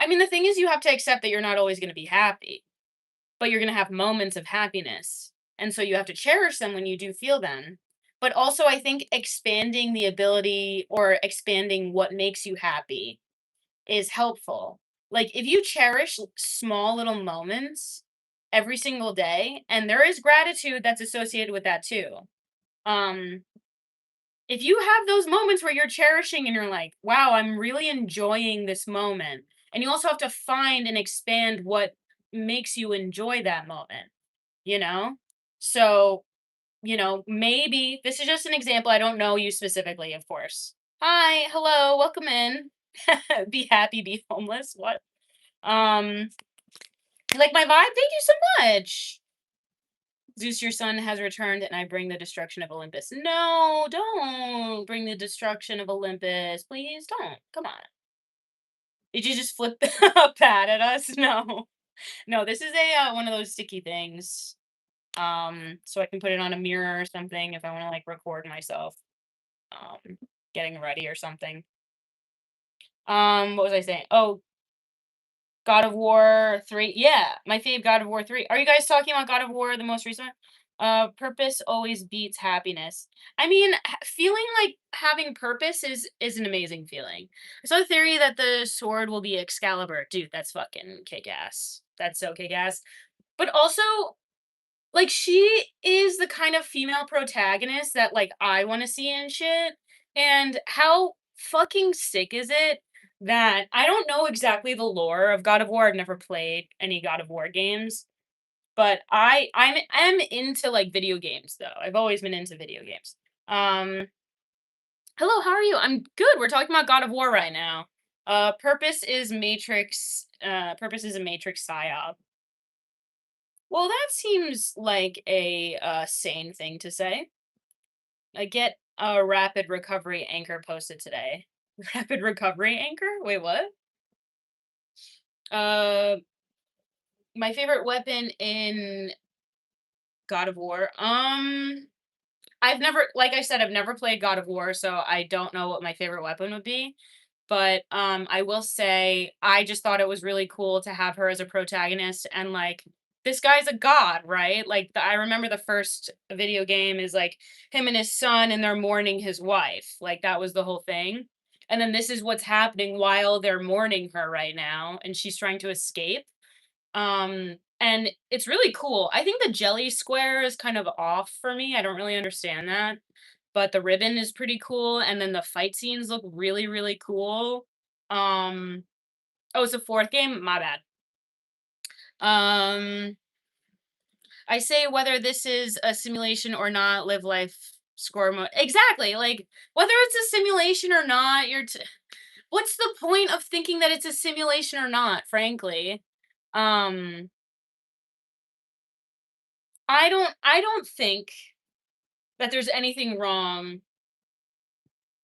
mean, the thing is, you have to accept that you're not always going to be happy, but you're going to have moments of happiness. And so you have to cherish them when you do feel them. But also, I think expanding the ability or expanding what makes you happy is helpful. Like, if you cherish small little moments every single day, and there is gratitude that's associated with that too. Um, if you have those moments where you're cherishing and you're like, wow, I'm really enjoying this moment. And you also have to find and expand what makes you enjoy that moment, you know? So, maybe this is just an example. I don't know you specifically, of course. Hi, hello, welcome in. Be happy, be homeless. What? Um, you like my vibe? Thank you so much. Zeus, your son, has returned, and I bring the destruction of Olympus. No, don't bring the destruction of Olympus. Please don't. Come on. Did you just flip a pad at us? No. No, this is a one of those sticky things. So I can put it on a mirror or something if I want to like record myself getting ready or something. What was I saying? Oh, God of War 3. Yeah, my fave God of War 3. Are you guys talking about God of War, the most recent? Purpose always beats happiness. I mean, feeling like having purpose is an amazing feeling. I saw the theory that the sword will be Excalibur. Dude, that's fucking kick ass. That's so kick ass. But also, like, she is the kind of female protagonist that, like, I wanna see in shit, and how fucking sick is it that I don't know exactly the lore of God of War, I've never played any God of War games, but I'm into, like, video games, though, I've always been into video games. Um, hello, how are you? I'm good, we're talking about God of War right now. Purpose is a Matrix psyop. Well, that seems like a sane thing to say. I get a rapid recovery anchor posted today. Rapid recovery anchor? Wait, what? Uh, my favorite weapon in God of War. I've never, like I said, I've never played God of War, so I don't know what my favorite weapon would be. But I will say I just thought it was really cool to have her as a protagonist and like this guy's a god, right? Like I remember the first video game is like him and his son and they're mourning his wife. Like that was the whole thing. And then this is what's happening while they're mourning her right now and she's trying to escape. And it's really cool. I think the jelly square is kind of off for me. I don't really understand that. But the ribbon is pretty cool, and then the fight scenes look really, really cool. Um, oh, it's a fourth game? My bad. Um, I say whether this is a simulation or not, live life score mode. Exactly. Like whether it's a simulation or not, what's the point of thinking that it's a simulation or not, frankly? Um, I don't think that there's anything wrong.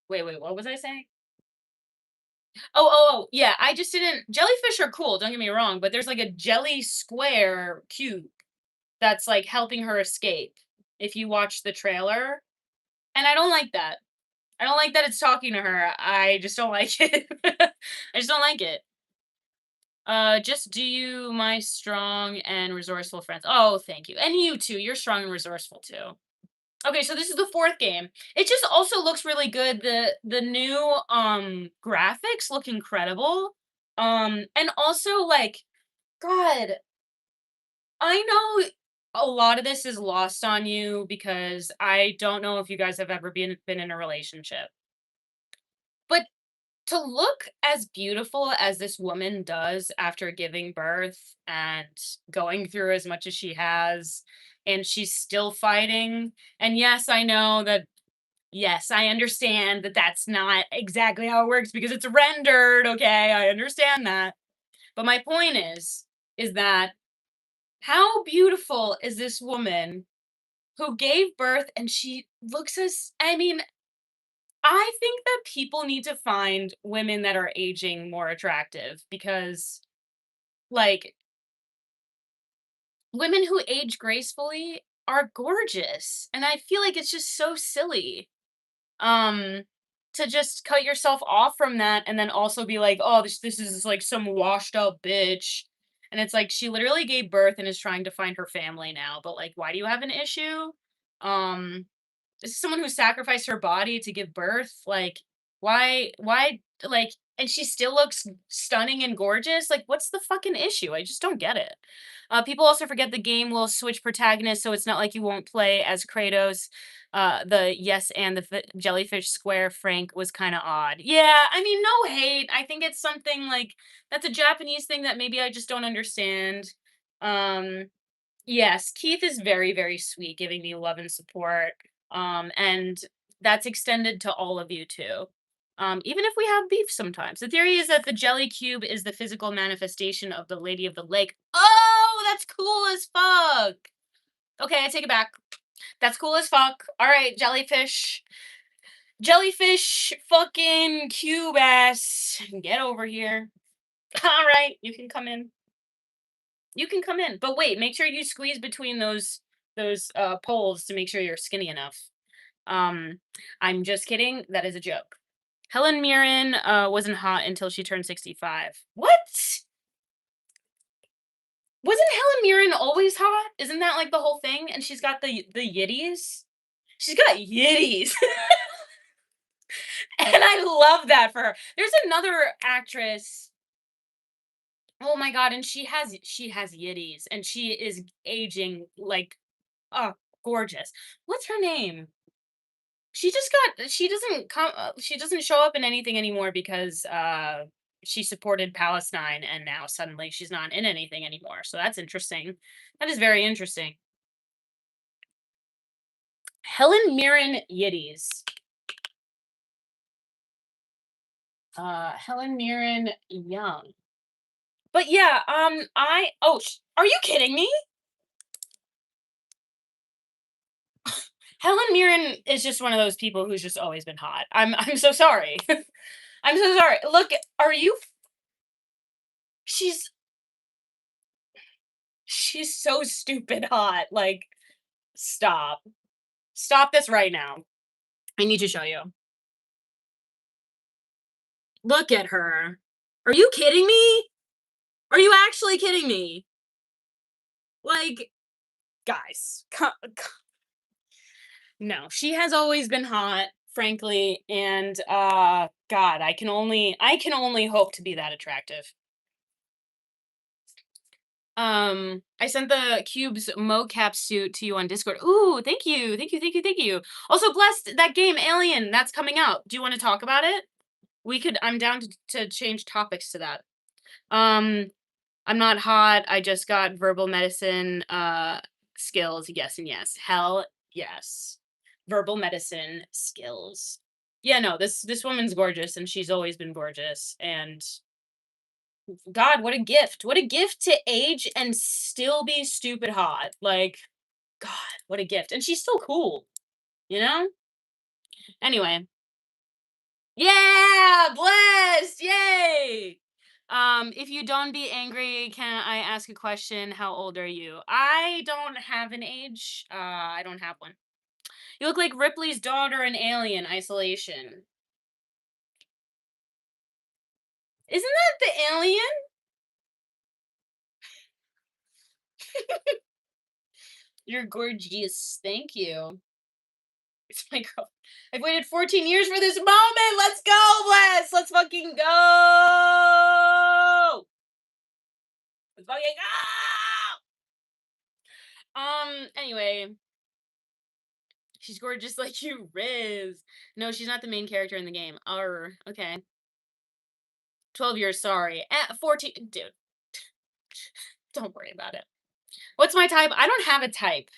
Wait, what was I saying? Oh, yeah, I just didn't jellyfish are cool, don't get me wrong, but there's, like, a jelly square cube that's, like, helping her escape, if you watch the trailer, and I don't like that. I don't like that it's talking to her, I just don't like it. I just don't like it. Just do you, my strong and resourceful friends. Oh, thank you. And you too. You're strong and resourceful too. Okay, so this is the fourth game. It just also looks really good. The new graphics look incredible. And also like God, I know a lot of this is lost on you because I don't know if you guys have ever been in a relationship. But to look as beautiful as this woman does after giving birth and going through as much as she has, and she's still fighting. And yes, I know that, yes, I understand that that's not exactly how it works because it's rendered. Okay, I understand that. But my point is that how beautiful is this woman who gave birth and she looks as, I mean, I think that people need to find women that are aging more attractive because, like, women who age gracefully are gorgeous, and I feel like it's just so silly, um, to just cut yourself off from that and then also be like, "Oh, this is, like, some washed up bitch," and it's like, she literally gave birth and is trying to find her family now, but, like, why do you have an issue? Um This is someone who sacrificed her body to give birth. Like, why, like, and she still looks stunning and gorgeous. Like, what's the fucking issue? I just don't get it. People also forget the game will switch protagonists, so it's not like you won't play as Kratos. The yes and the jellyfish square Frank was kind of odd. Yeah, I mean, no hate. I think it's something like that's a Japanese thing that maybe I just don't understand. Um, Yes, Keith is very, very sweet, giving me love and support. And that's extended to all of you too. Even if we have beef sometimes. The theory is that the jelly cube is the physical manifestation of the Lady of the Lake. Oh, that's cool as fuck. Okay, I take it back. That's cool as fuck. All right, jellyfish. Jellyfish fucking cube ass. Get over here. All right, you can come in. You can come in, but wait, make sure you squeeze between those poles to make sure you're skinny enough. Um, I'm just kidding. That is a joke. Helen Mirren wasn't hot until she turned 65. What? Wasn't Helen Mirren always hot? Isn't that like the whole thing? And she's got the yitties. She's got yitties. And I love that for her. There's another actress. Oh my god, and she has yitties and she is aging like, oh, gorgeous. What's her name? She doesn't show up in anything anymore because she supported Palestine and now suddenly she's not in anything anymore. So that's interesting. That is very interesting. Helen Mirren Yiddies. Helen Mirren Young. But yeah, are you kidding me? Helen Mirren is just one of those people who's just always been hot. I'm so sorry. I'm so sorry. Look, are you she's she's so stupid hot. Like, stop. Stop this right now. I need to show you. Look at her. Are you kidding me? Are you actually kidding me? Like, guys, no, she has always been hot, frankly, and God, I can only hope to be that attractive. I sent the Cube's mocap suit to you on Discord. Ooh, thank you. Thank you. Thank you. Thank you. Also, blessed that game Alien that's coming out. Do you want to talk about it? I'm down to change topics to that. Um, I'm not hot. I just got verbal medicine skills. Yes and yes. Hell yes. Verbal medicine skills. Yeah, no, this woman's gorgeous and she's always been gorgeous and God, what a gift. What a gift to age and still be stupid hot. Like, God, what a gift. And she's still cool, you know? Anyway. Yeah, blessed. Yay. If you don't be angry, can I ask a question? How old are you? I don't have an age. I don't have one. You look like Ripley's daughter in Alien Isolation. Isn't that the alien? You're gorgeous. Thank you. It's my girl. I've waited 14 years for this moment. Let's go, Bless. Let's fucking go. Let's fucking go. Anyway, she's gorgeous like you, Riz. No, she's not the main character in the game. Okay. 12 years, sorry. 14, dude. Don't worry about it. What's my type? I don't have a type.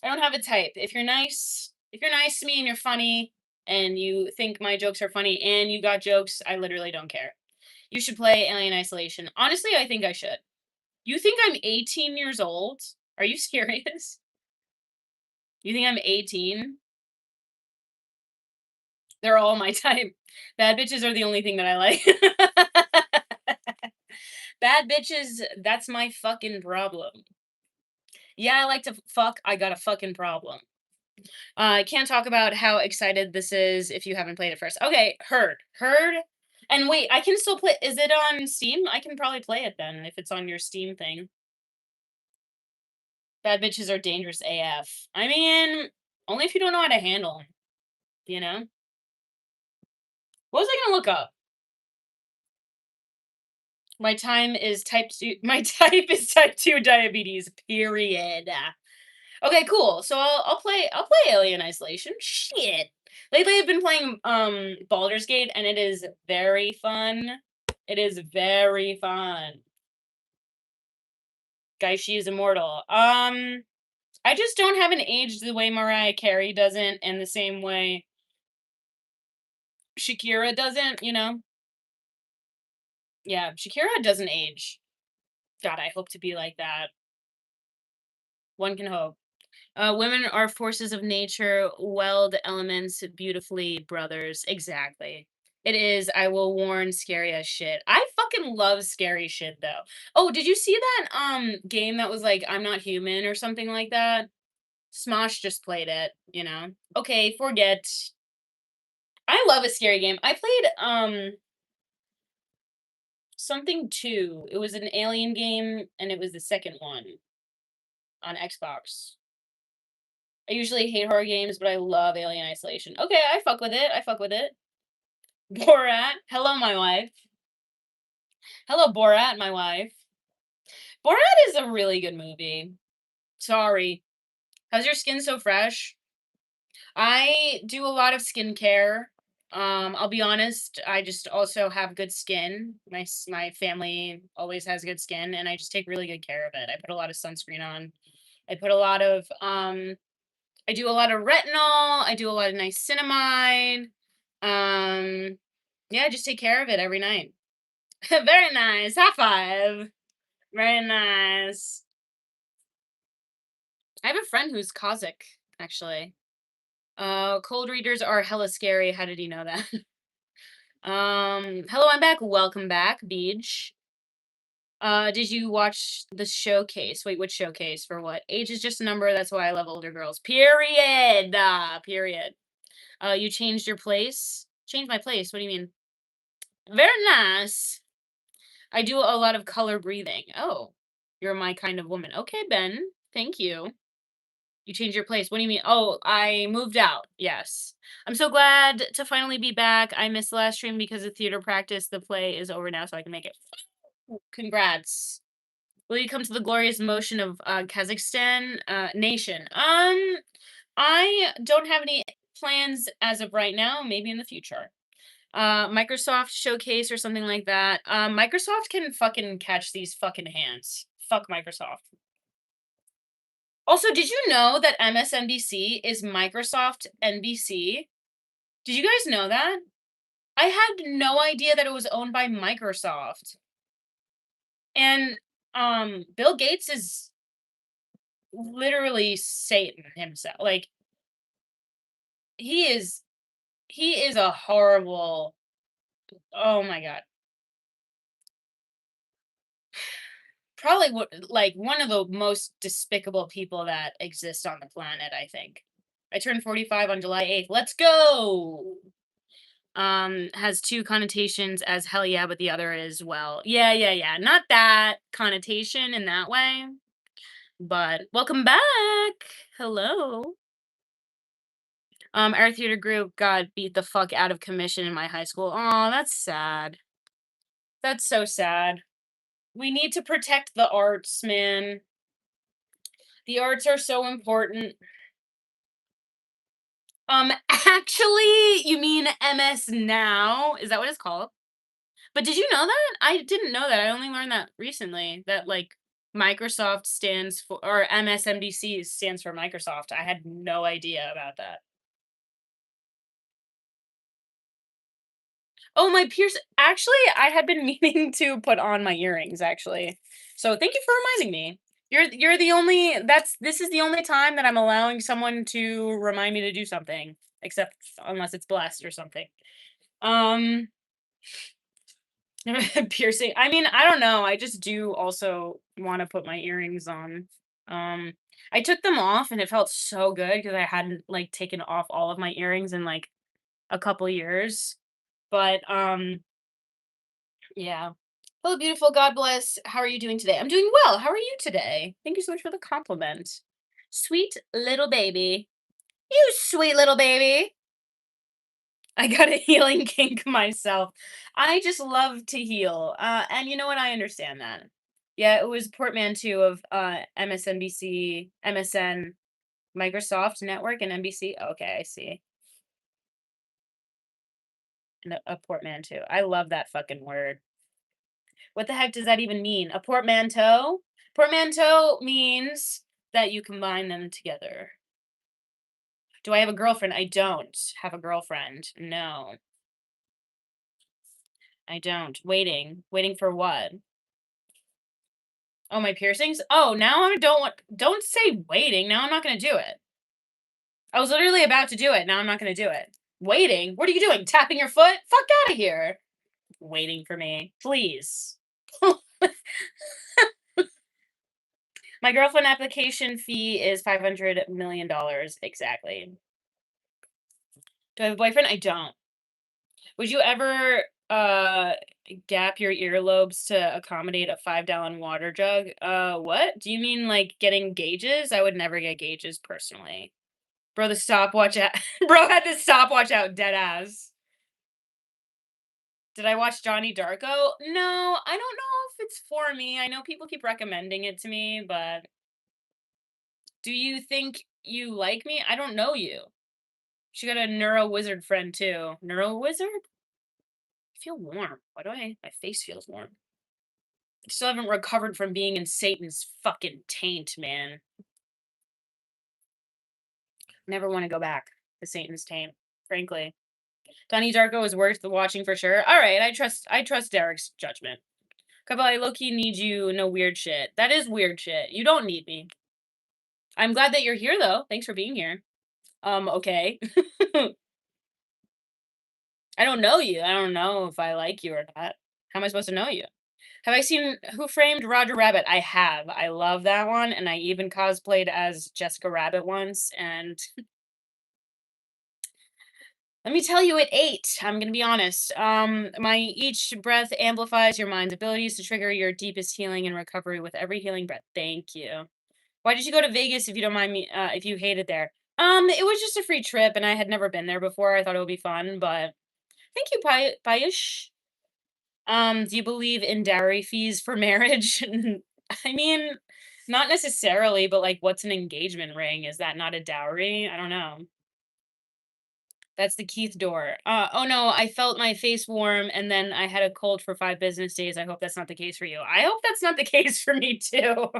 I don't have a type. If you're nice to me and you're funny and you think my jokes are funny and you got jokes, I literally don't care. You should play Alien Isolation. Honestly, I think I should. You think I'm 18 years old? Are you serious? You think I'm 18? They're all my type. Bad bitches are the only thing that I like. Bad bitches, that's my fucking problem. Yeah, I like to fuck. I got a fucking problem. I can't talk about how excited this is if you haven't played it first. Okay, heard. And wait, I can still play. Is it on Steam? I can probably play it then if it's on your Steam thing. Bad bitches are dangerous AF. I mean, only if you don't know how to handle them. You know. What was I gonna look up? My time is type 2. My type is type 2 diabetes. Period. Okay, cool. So I'll play Alien Isolation. Shit. Lately I've been playing Baldur's Gate and it is very fun. It is very fun. Guys, she is immortal. I just don't have an age the way Mariah Carey doesn't and the same way Shakira doesn't, you know? Yeah, Shakira doesn't age. God, I hope to be like that. One can hope. Women are forces of nature, weld elements beautifully, brothers. Exactly. It is. I will warn scary as shit. I fucking love scary shit though. Oh, did you see that game that was like I'm Not Human or something like that? Smosh just played it, you know. Okay, forget. I love a scary game. I played something too. It was an alien game and it was the second one on Xbox. I usually hate horror games, but I love Alien Isolation. Okay, I fuck with it. I fuck with it. Borat. Hello, my wife. Hello, Borat, my wife. Borat is a really good movie. Sorry. How's your skin so fresh? I do a lot of skincare. I'll be honest, I just also have good skin. My family always has good skin and I just take really good care of it. I put a lot of sunscreen on. I put a lot of I do a lot of retinol, I do a lot of niacinamide. Um yeah, just take care of it every night. Very nice. High five. Very nice. I have a friend who's Kazakh, actually. Cold readers are hella scary. How did you know that? Hello, I'm back. Welcome back, Beach. Did you watch the showcase? Wait, which showcase for what? Age is just a number. That's why I love older girls. Period. Period. You changed your place? Changed my place. What do you mean? Very nice. I do a lot of color breathing. Oh, you're my kind of woman. Okay, Ben. Thank you. You changed your place. What do you mean? Oh, I moved out. Yes. I'm so glad to finally be back. I missed the last stream because of theater practice. The play is over now, so I can make it. Congrats. Will you come to the glorious motion of Kazakhstan nation? I don't have any plans as of right now. Maybe in the future. Microsoft showcase or something like that. Microsoft can fucking catch these fucking hands. Fuck Microsoft. Also, did you know that MSNBC is Microsoft NBC? Did you guys know that? I had no idea that it was owned by Microsoft. And Bill Gates is literally Satan himself. Like he is a horrible. Oh my god. Probably like one of the most despicable people that exist on the planet, I think. I turned 45 on July 8th. Let's go. Has two connotations as hell yeah, but the other is well. Yeah. Not that connotation in that way. But welcome back. Hello. Our theater group got beat the fuck out of commission in my high school. Oh, that's sad. That's so sad. We need to protect the arts, man. The arts are so important. Actually, you mean MS Now? Is that what it's called? But did you know that? I didn't know that. I only learned that recently. That like Microsoft stands for, or MSNBC stands for Microsoft. I had no idea about that. Oh, my pierce actually, I had been meaning to put on my earrings, actually. So, thank you for reminding me. You're the only this is the only time that I'm allowing someone to remind me to do something, except unless it's blessed or something. Um, piercing I mean, I don't know, I just do also wanna put my earrings on. Um, I took them off and it felt so good because I hadn't, like, taken off all of my earrings in, like, a couple years. But, yeah. Hello, beautiful. God bless. How are you doing today? I'm doing well. How are you today? Thank you so much for the compliment. Sweet little baby. You sweet little baby. I got a healing kink myself. I just love to heal. And you know what? I understand that. Yeah, it was portmanteau of MSNBC, MSN, Microsoft Network, and NBC. Okay, I see. And a portmanteau. I love that fucking word. What the heck does that even mean? A portmanteau? Portmanteau means that you combine them together. Do I have a girlfriend? I don't have a girlfriend. No, I don't. Waiting. Waiting for what? Oh, my piercings? Oh, now I don't say waiting. Now I'm not gonna do it. I was literally about to do it. Now I'm not gonna do it. Waiting? What are you doing? Tapping your foot? Fuck out of here. Waiting for me. Please. My girlfriend application fee is $500 million. Exactly. Do I have a boyfriend? I don't. Would you ever gap your earlobes to accommodate a $5 water jug? What? Do you mean like getting gauges? I would never get gauges personally. Bro, the stopwatch out. Bro had the stopwatch out dead ass. Did I watch Johnny Darko? No, I don't know if it's for me. I know people keep recommending it to me, but do you think you like me? I don't know you. She got a neuro wizard friend too. Neuro wizard? I feel warm. Why do my face feels warm? I still haven't recovered from being in Satan's fucking taint, man. Never want to go back to Satan's taint, frankly. Donnie Darko is worth the watching for sure. All right, I trust Derek's judgment. Kabali Loki need you no weird shit. That is weird shit. You don't need me. I'm glad that you're here though. Thanks for being here. Okay. I don't know you. I don't know if I like you or not. How am I supposed to know you? Have I seen Who Framed Roger Rabbit? I have. I love that one, and I even cosplayed as Jessica Rabbit once, and let me tell you, it ate. I'm gonna be honest. My each breath amplifies your mind's abilities to trigger your deepest healing and recovery with every healing breath. Thank you. Why did you go to Vegas if you don't mind me if you hate it there? It was just a free trip and I had never been there before. I thought it would be fun, but thank you, Payush. Do you believe in dowry fees for marriage? I mean, not necessarily, but like what's an engagement ring? Is that not a dowry? I don't know. That's the Keith door. Oh no, I felt my face warm and then I had a cold for 5 business days. I hope that's not the case for you. I hope that's not the case for me too.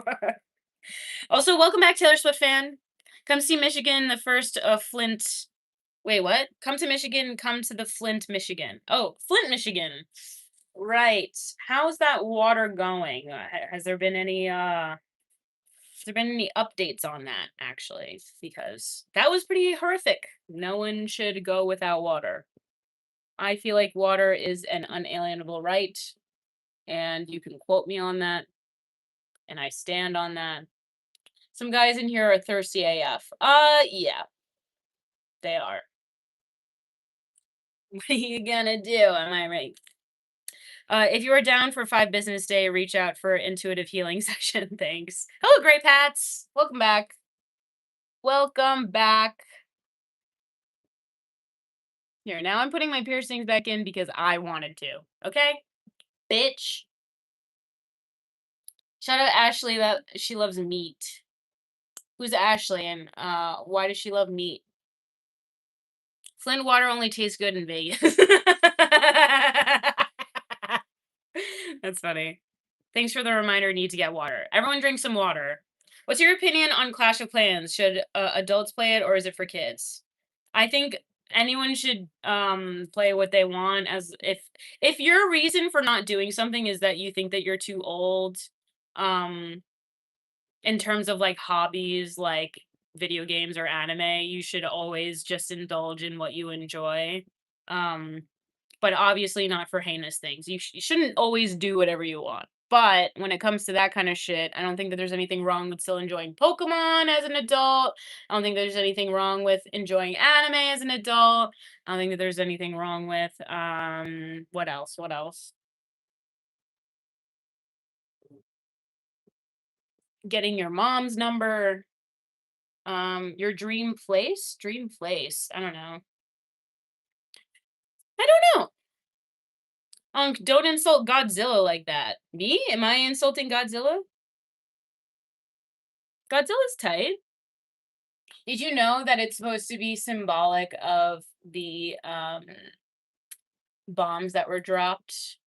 Also, welcome back, Taylor Swift fan. Come see Michigan, the first Flint. Wait, what? Come to Michigan, come to the Flint, Michigan. Oh, Flint, Michigan. Right. How's that water going? Has there been any updates on that actually? Because that was pretty horrific. No one should go without water. I feel like water is an unalienable right, and you can quote me on that, and I stand on that. Some guys in here are thirsty AF. Yeah, they are. What are you gonna do? Am I right? If you are down for 5 business day, reach out for intuitive healing session. Thanks. Hello, Great Pats. Welcome back. Welcome back. Here, now I'm putting my piercings back in because I wanted to. Okay? Bitch. Shout out Ashley that she loves meat. Who's Ashley and why does she love meat? Flint water only tastes good in Vegas. That's funny. Thanks for the reminder. Need to get water. Everyone drink some water. What's your opinion on Clash of Clans? Should adults play it or is it for kids? I think anyone should play what they want. As if your reason for not doing something is that you think that you're too old, um, in terms of like hobbies, like video games or anime, you should always just indulge in what you enjoy. Um, but obviously not for heinous things. You shouldn't always do whatever you want. But when it comes to that kind of shit, I don't think that there's anything wrong with still enjoying Pokemon as an adult. I don't think there's anything wrong with enjoying anime as an adult. I don't think that there's anything wrong with what else? What else? Getting your mom's number. Your dream place? Dream place. I don't know. I don't know. Don't insult Godzilla like that. Me? Am I insulting Godzilla? Godzilla's tight. Did you know that it's supposed to be symbolic of the bombs that were dropped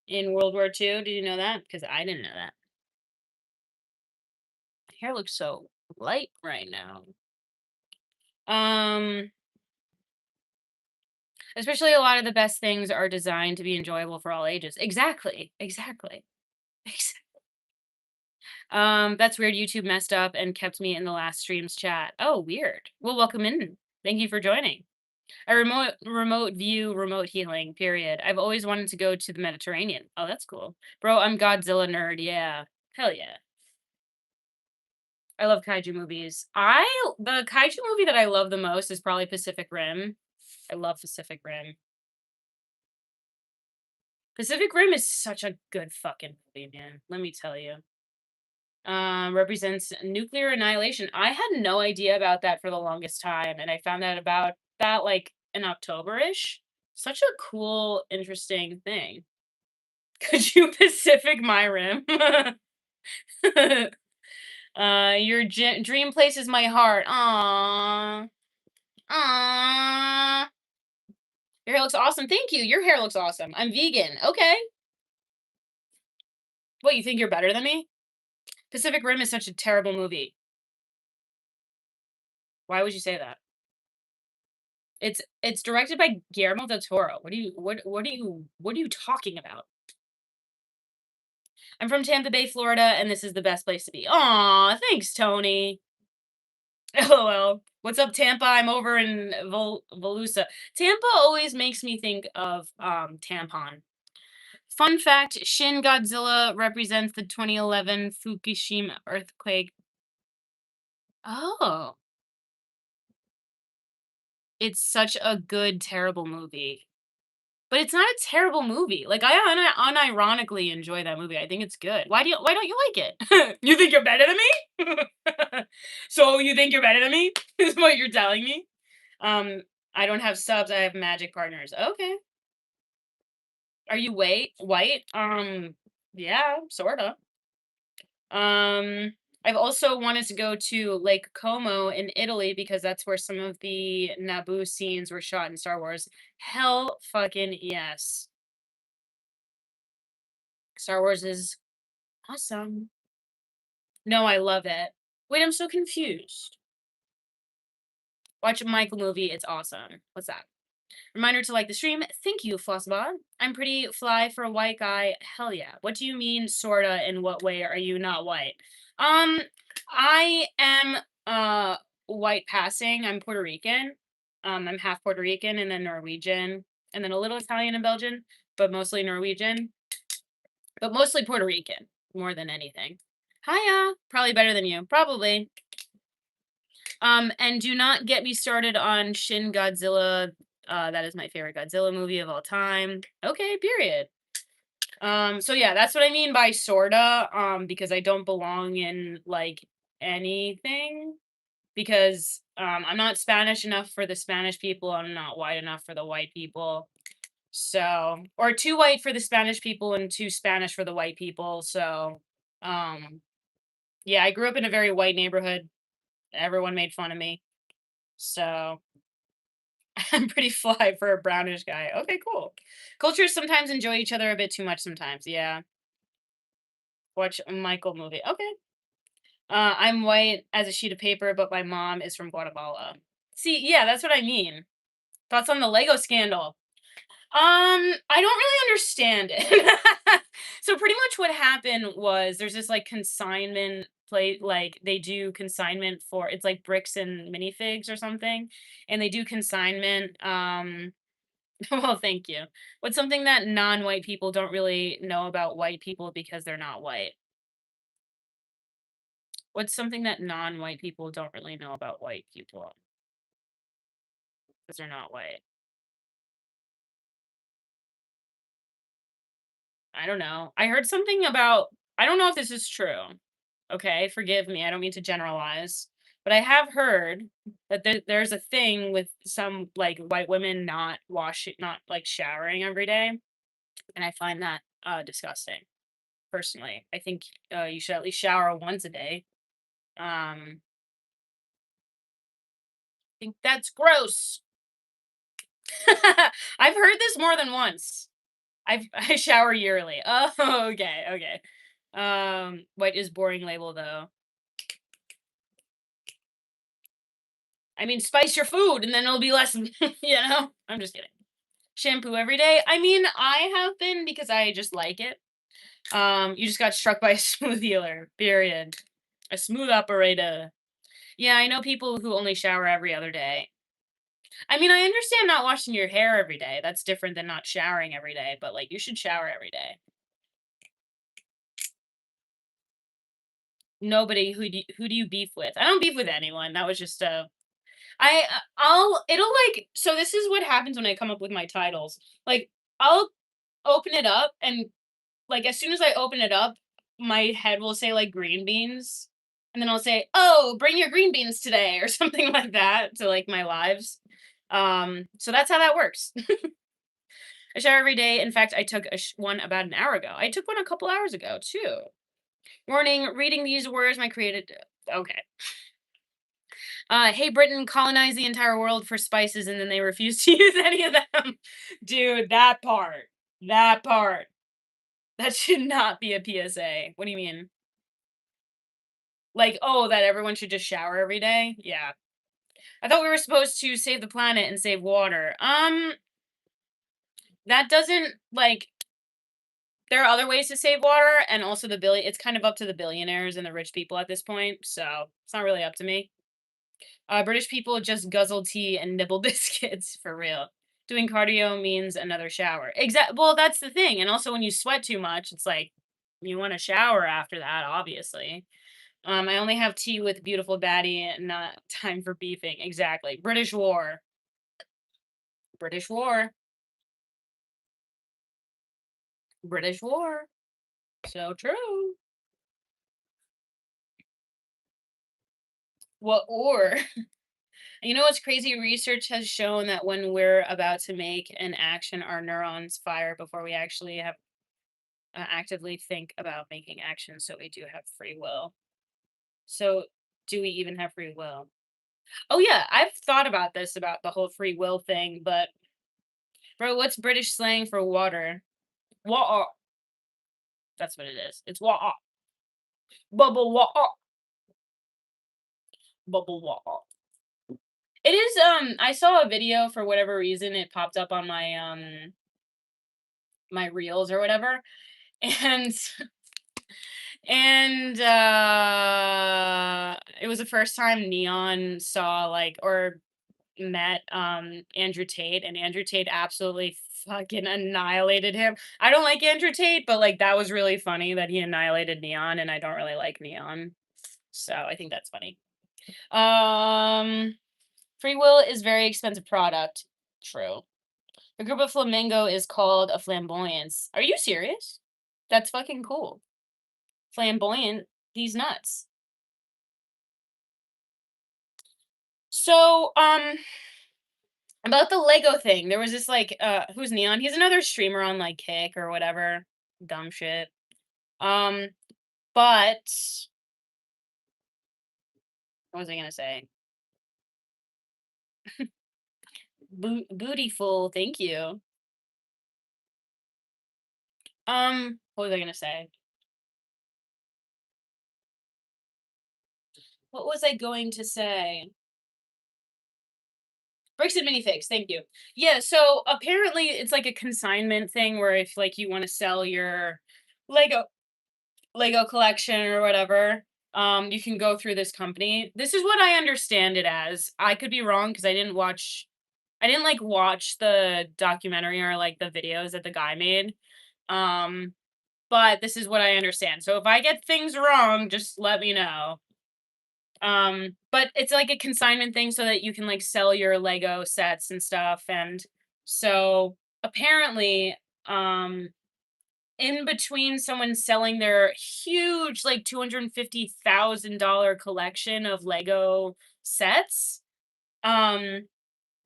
in World War II? Did you know that? Because I didn't know that. My hair looks so light right now. Especially a lot of the best things are designed to be enjoyable for all ages. Exactly. Exactly. That's weird. YouTube messed up and kept me in the last stream's chat. Oh, weird. Well, welcome in. Thank you for joining. A remote view, remote healing, period. I've always wanted to go to the Mediterranean. Oh, that's cool. Bro, I'm Godzilla nerd. Yeah. Hell yeah. I love kaiju movies. The kaiju movie that I love the most is probably Pacific Rim. I love Pacific Rim. Pacific Rim is such a good fucking movie, man. Let me tell you. Represents nuclear annihilation. I had no idea about that for the longest time, and I found out about that like in October-ish. Such a cool, interesting thing. Could you Pacific my rim? Your dream place is my heart. Aww. Aww. Your hair looks awesome. Thank you. Your hair looks awesome. I'm vegan. Okay. What, you think you're better than me? Pacific Rim is such a terrible movie. Why would you say that? It's directed by Guillermo del Toro. What are you talking about? I'm from Tampa Bay, Florida, and this is the best place to be. Aw, thanks, Tony. LOL. What's up, Tampa? I'm over in Volusia. Tampa always makes me think of tampon. Fun fact, Shin Godzilla represents the 2011 Fukushima earthquake. Oh. It's such a good, terrible movie. But it's not a terrible movie. Like, I unironically enjoy that movie. I think it's good. Why don't you like it? You think you're better than me? So you think you're better than me? Is what you're telling me? I don't have subs, I have magic partners. Okay. Are you white? Yeah, sorta. I've also wanted to go to Lake Como in Italy because that's where some of the Naboo scenes were shot in Star Wars. Hell fucking yes. Star Wars is awesome. No, I love it. Wait, I'm so confused. Watch a Michael movie, it's awesome. What's that? Reminder to like the stream. Thank you, Flossbot. I'm pretty fly for a white guy. Hell yeah. What do you mean, sorta? In what way are you not white? I am white passing. I'm Puerto Rican. I'm half Puerto Rican and then Norwegian and then a little Italian and Belgian, but mostly Norwegian. But mostly Puerto Rican more than anything. Hiya. Probably better than you. Probably. And do not get me started on Shin Godzilla That is my favorite Godzilla movie of all time. Okay, period. So yeah, that's what I mean by sorta, because I don't belong in like anything because I'm not Spanish enough for the Spanish people, I'm not white enough for the white people. So, or too white for the Spanish people and too Spanish for the white people. So, um yeah, I grew up in a very white neighborhood. Everyone made fun of me. So, I'm pretty fly for a brownish guy. Okay, cool. Cultures sometimes enjoy each other a bit too much sometimes. Yeah. Watch a Michael movie. Okay. I'm white as a sheet of paper, but my mom is from Guatemala. See, yeah, that's what I mean. Thoughts on the Lego scandal? I don't really understand it. So pretty much what happened was there's this like consignment plate, like they do consignment for it's like bricks and minifigs or something, and they do consignment. Well, thank you. What's something that non-white people don't really know about white people because they're not white? What's something that non-white people don't really know about white people because they're not white? I don't know. I heard something about I don't know if this is true. Okay, forgive me. I don't mean to generalize, but I have heard that there's a thing with some like white women not washing, not like showering every day, and I find that disgusting. Personally, I think you should at least shower once a day. Think that's gross. I've heard this more than once. I shower yearly. Oh, okay, okay. What is boring label though? I mean, spice your food and then it'll be less, I'm just kidding. Shampoo every day. I mean, I have been because I just like it. You just got struck by a smooth healer. Period. A smooth operator. Yeah, I know people who only shower every other day. I mean, I understand not washing your hair every day. That's different than not showering every day, but like you should shower every day. Nobody who do you beef with? I don't beef with anyone. That was just I'll it'll like so this is what happens when I come up with my titles. Like I'll open it up and like as soon as I open it up, my head will say like green beans. And then I'll say, "Oh, bring your green beans today," or something like that to like my lives. So that's how that works. I shower every day. In fact, I took one about an hour ago. I took one a couple hours ago too. Warning: reading these words, my created. Okay. Hey, Britain colonized the entire world for spices, and then they refused to use any of them. Dude, that part. That part. That should not be a PSA. What do you mean? Like, oh, that everyone should just shower every day? Yeah. I thought we were supposed to save the planet and save water. That doesn't like there are other ways to save water and also it's kind of up to the billionaires and the rich people at this point, so it's not really up to me. British people just guzzle tea and nibble biscuits for real. Doing cardio means another shower. Well, that's the thing. And also when you sweat too much, it's like you want to shower after that, obviously. I only have tea with beautiful baddie and not time for beefing. Exactly. British War. British War. British War. So true. What or? You know what's crazy? Research has shown that when we're about to make an action, our neurons fire before we actually have actively think about making action. So we do have free will. So do we even have free will? Oh yeah, I've thought about this about the whole free will thing, but bro, what's British slang for water? Water. That's what it is. It's water. Bubble water. Bubble water. It is I saw a video for whatever reason it popped up on my reels or whatever. And it was the first time Neon saw like or met Andrew Tate, and Andrew Tate absolutely fucking annihilated him. I don't like Andrew Tate, but like that was really funny that he annihilated Neon, and I don't really like Neon. So I think that's funny. Um Free will is very expensive product. True. The group of flamingo is called a flamboyance. Are you serious? That's fucking cool. Flamboyant, these nuts. So, about the Lego thing, there was this like who's Neon? He's another streamer on like Kick or whatever. Dumb shit. Um, but what was I gonna say? Bootyful, thank you. What was I gonna say? What was I going to say? Bricks and minifigs, thank you. Yeah, so apparently it's like a consignment thing where if like you want to sell your Lego Lego collection or whatever, you can go through this company. This is what I understand it as. I could be wrong because I didn't like watch the documentary or like the videos that the guy made. Um, but this is what I understand. So if I get things wrong, just let me know. But it's like a consignment thing so that you can like sell your Lego sets and stuff. And so apparently, um, in between someone selling their huge like $250,000 collection of Lego sets, um,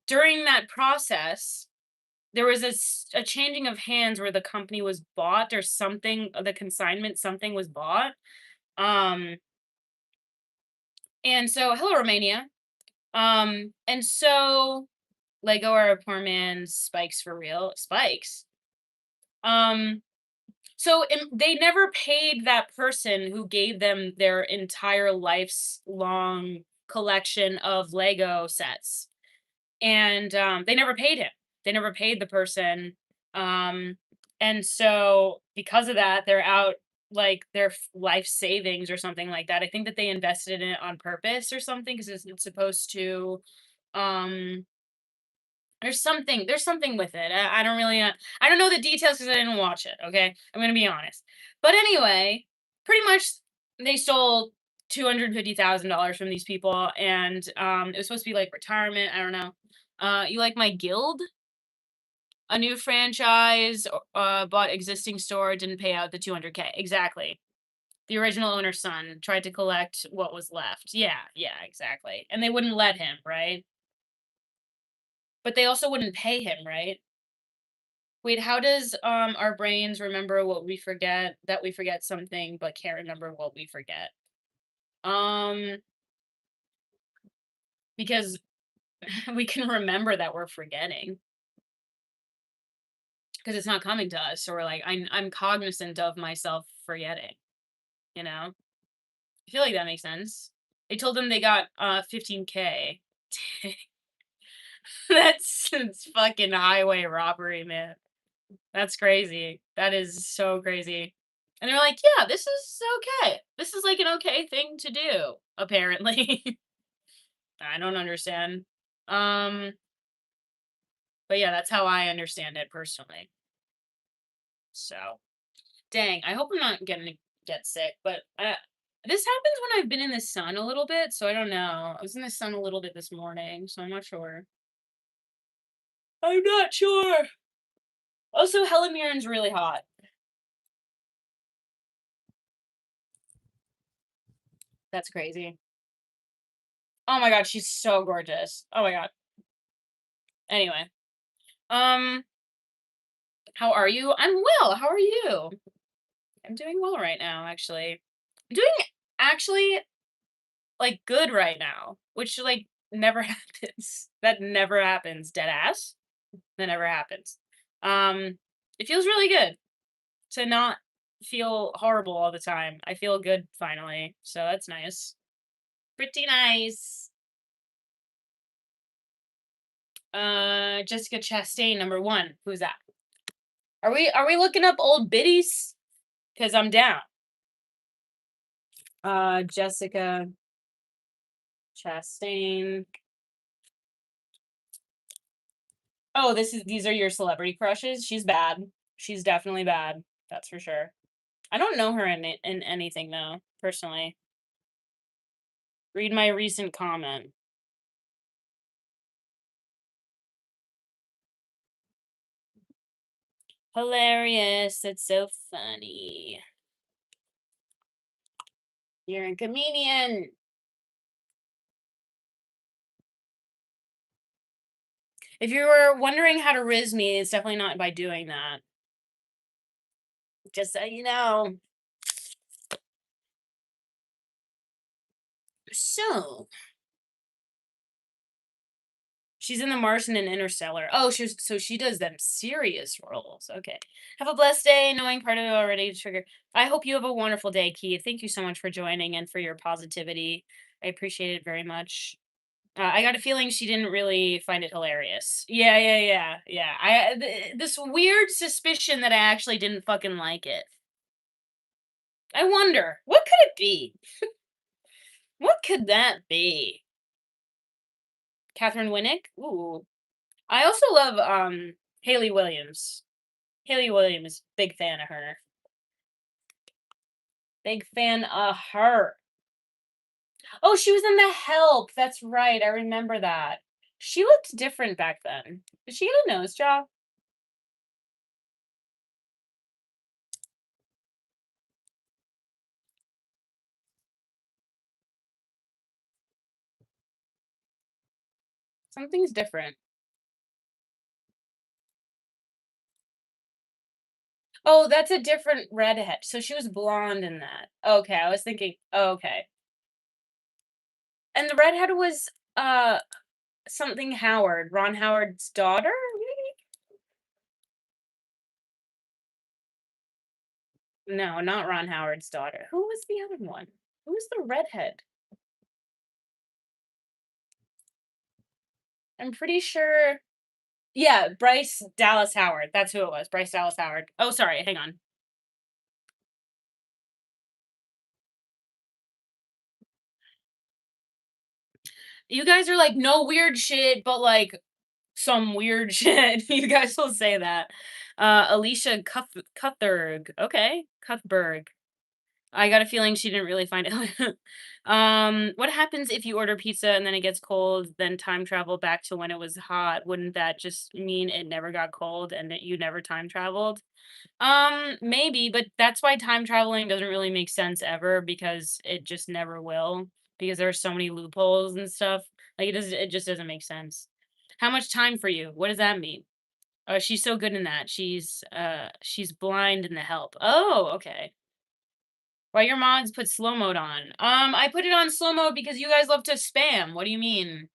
during that process, there was a changing of hands where the company was bought or something, the consignment, something was bought. Um, and so hello, Romania. And so Lego are a poor man's spikes for real. Spikes. Um, they never paid that person who gave them their entire life's long collection of Lego sets. And they never paid him. They never paid the person. Um, and so because of that, they're out like their life savings or something like that. I think that they invested in it on purpose or something because it's supposed to um there's something with it. I don't really I don't know the details because I didn't watch it. Okay, I'm gonna be honest. But anyway, pretty much they stole $250,000 from these people, and it was supposed to be like retirement. I don't know. You like my guild? A new franchise bought existing store, didn't pay out the 200K. Exactly. The original owner's son tried to collect what was left. Yeah, yeah, exactly. And they wouldn't let him, right? But they also wouldn't pay him, right? Wait, how does our brains remember what we forget, that we forget something but can't remember what we forget? Um because we can remember that we're forgetting because it's not coming to us, so we're like I'm cognizant of myself forgetting, you know? I feel like that makes sense. They told them they got 15K. It's fucking highway robbery, man. That's crazy. That is so crazy. And they're like, "Yeah, this is okay. This is like an okay thing to do, apparently." I don't understand. Um, but yeah, that's how I understand it personally. So, dang, I hope I'm not gonna get sick, but this happens when I've been in the sun a little bit, so I don't know. I was in the sun a little bit this morning, so I'm not sure. I'm not sure. Also, Helen Mirren's really hot. That's crazy. Oh my god, she's so gorgeous. Oh my god. Anyway, um, how are you? I'm well. How are you? I'm doing well right now, actually. I'm doing actually like good right now, which like never happens. That never happens. Dead ass. That never happens. Um, it feels really good to not feel horrible all the time. I feel good finally, so that's nice. Pretty nice. Jessica Chastain, number one. Who's that? Are we looking up old biddies? Because I'm down. Jessica Chastain. Oh, these are your celebrity crushes. She's bad. She's definitely bad. That's for sure. I don't know her in anything though, personally. Read my recent comment. Hilarious. It's so funny. You're a comedian. If you were wondering how to riz me, it's definitely not by doing that. Just so you know. So, she's in The Martian and Interstellar. Oh, she does them serious roles. Okay. Have a blessed day, knowing part of it already trigger. I hope you have a wonderful day, Keith. Thank you so much for joining and for your positivity. I appreciate it very much. I got a feeling she didn't really find it hilarious. Yeah, yeah, yeah, yeah. This weird suspicion that I actually didn't fucking like it. I wonder, what could it be? What could that be? Catherine Winnick? Ooh. I also love Haley Williams. Haley Williams, big fan of her. Big fan of her. Oh, she was in The Help. That's right. I remember that. She looked different back then. Did she get a nose job? Something's different. Oh, that's a different redhead. So she was blonde in that. Okay, I was thinking, oh, okay. And the redhead was something Howard, Ron Howard's daughter? No, not Ron Howard's daughter. Who was the other one? Who was the redhead? I'm pretty sure. Yeah, Bryce Dallas Howard. That's who it was. Bryce Dallas Howard. Oh, sorry. Hang on. You guys are like, no weird shit, but like some weird shit. You guys will say that. Alicia Cuthberg. Okay. Cuthberg. I got a feeling she didn't really find it. What happens if you order pizza and then it gets cold, then time travel back to when it was hot? Wouldn't that just mean it never got cold and that you never time traveled? Maybe, but that's why time traveling doesn't really make sense ever because it just never will because there are so many loopholes and stuff. Like it just doesn't make sense. How much time for you? What does that mean? Oh, she's so good in that. She's blind in The Help. Oh, okay. Why your mods put slow mode on? I put it on slow mode because you guys love to spam. What do you mean?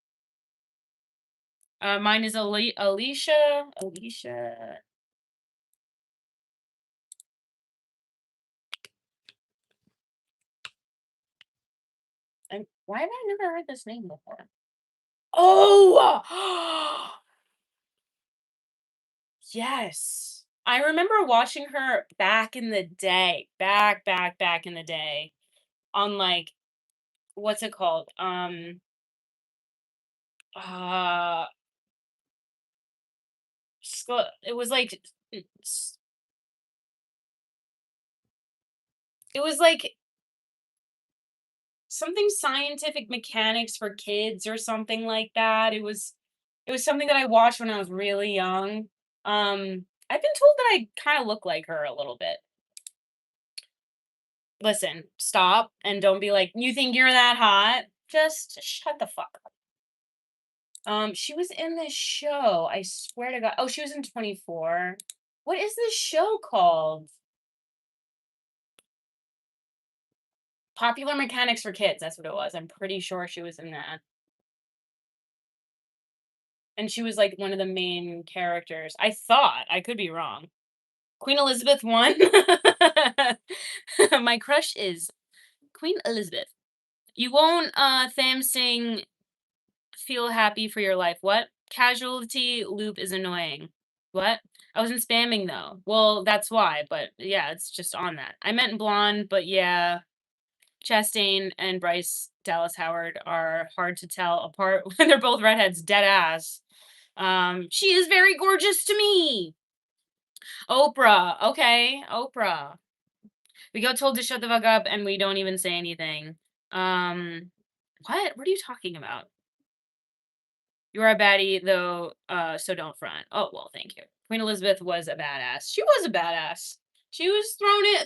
Mine is Alicia. Alicia. And why have I never heard this name before? Oh, yes. I remember watching her back in the day, back in the day on like what's it called? Uh, it was like it was like something scientific mechanics for kids or something like that. It was something that I watched when I was really young. I've been told that I kind of look like her a little bit. Listen, stop and don't be like, "You think you're that hot?" Just shut the fuck up. She was in this show. I swear to God. Oh, she was in 24. What is this show called? Popular Mechanics for Kids. That's what it was. I'm pretty sure she was in that. And she was like one of the main characters. I thought. I could be wrong. Queen Elizabeth won. My crush is Queen Elizabeth. You won't Tham sing feel happy for your life. What? Casualty loop is annoying. What? I wasn't spamming though. Well, that's why, but yeah, it's just on that. I meant blonde, but yeah, Chastain and Bryce Dallas Howard are hard to tell apart when they're both redheads, dead ass. She is very gorgeous to me. Oprah. Okay, Oprah. We got told to shut the fuck up and we don't even say anything. What? What are you talking about? You are a baddie though, so don't front. Oh, well, thank you. Queen Elizabeth was a badass. She was a badass. She was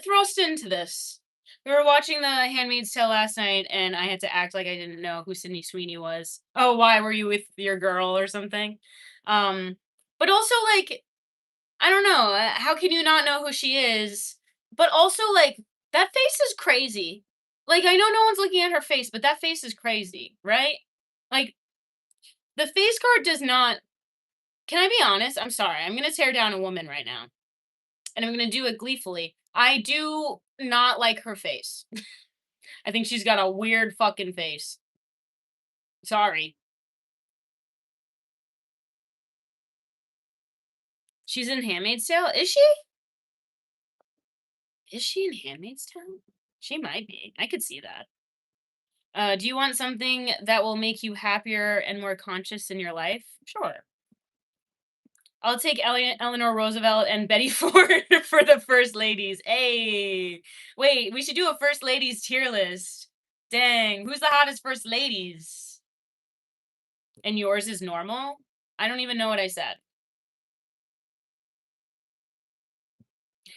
thrust into this. We were watching The Handmaid's Tale last night, and I had to act like I didn't know who Sydney Sweeney was. Oh, why were you with your girl or something? Um, but also like I don't know. How can you not know who she is? But also, like, that face is crazy. Like, I know no one's looking at her face, but that face is crazy, right? Like, the face card does not. Can I be honest? I'm sorry. I'm going to tear down a woman right now, and I'm going to do it gleefully. I do not like her face. I think she's got a weird fucking face. Sorry. She's in Handmaid's Tale? Is she? Is she in Handmaid's Tale? She might be. I could see that. Do you want something that will make you happier and more conscious in your life? Sure. I'll take Eleanor Roosevelt and Betty Ford for the first ladies. Hey, wait, we should do a first ladies tier list. Dang, who's the hottest first ladies? And yours is normal? I don't even know what I said.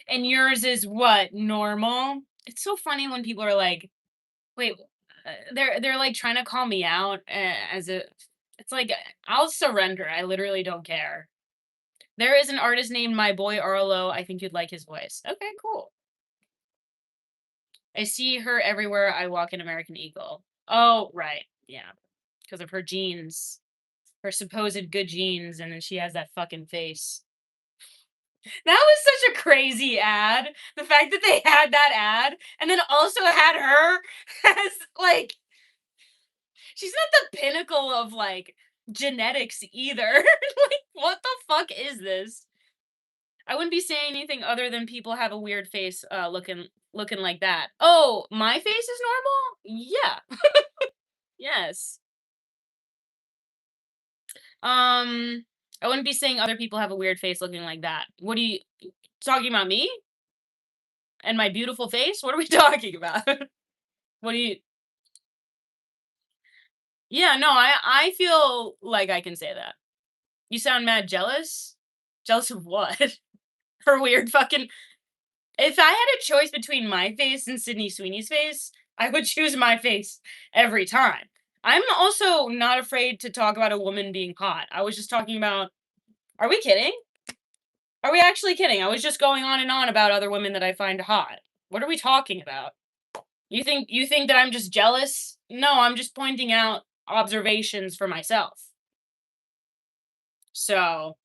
And yours is what? Normal? It's so funny when people are like, wait, they're like trying to call me out as a. It's like I'll surrender. I literally don't care. There is an artist named My Boy Arlo. I think you'd like his voice. Okay, cool. I see her everywhere I walk in American Eagle. Oh, right. Yeah. Because of her genes. Her supposed good genes, and then she has that fucking face. That was such a crazy ad. The fact that they had that ad and then also had her as like she's not the pinnacle of like genetics either. Like what the fuck is this? I wouldn't be saying anything other than people have a weird face looking like that. Oh, my face is normal? Yeah. Yes. Um I wouldn't be saying other people have a weird face looking like that. What are you talking about me and my beautiful face? What are we talking about? What do you Yeah, no, I feel like I can say that. You sound mad jealous? Jealous of what? Her weird fucking If I had a choice between my face and Sydney Sweeney's face, I would choose my face every time. I'm also not afraid to talk about a woman being hot. I was just talking about Are we kidding? Are we actually kidding? I was just going on and on about other women that I find hot. What are we talking about? You think that I'm just jealous? No, I'm just pointing out observations for myself. So,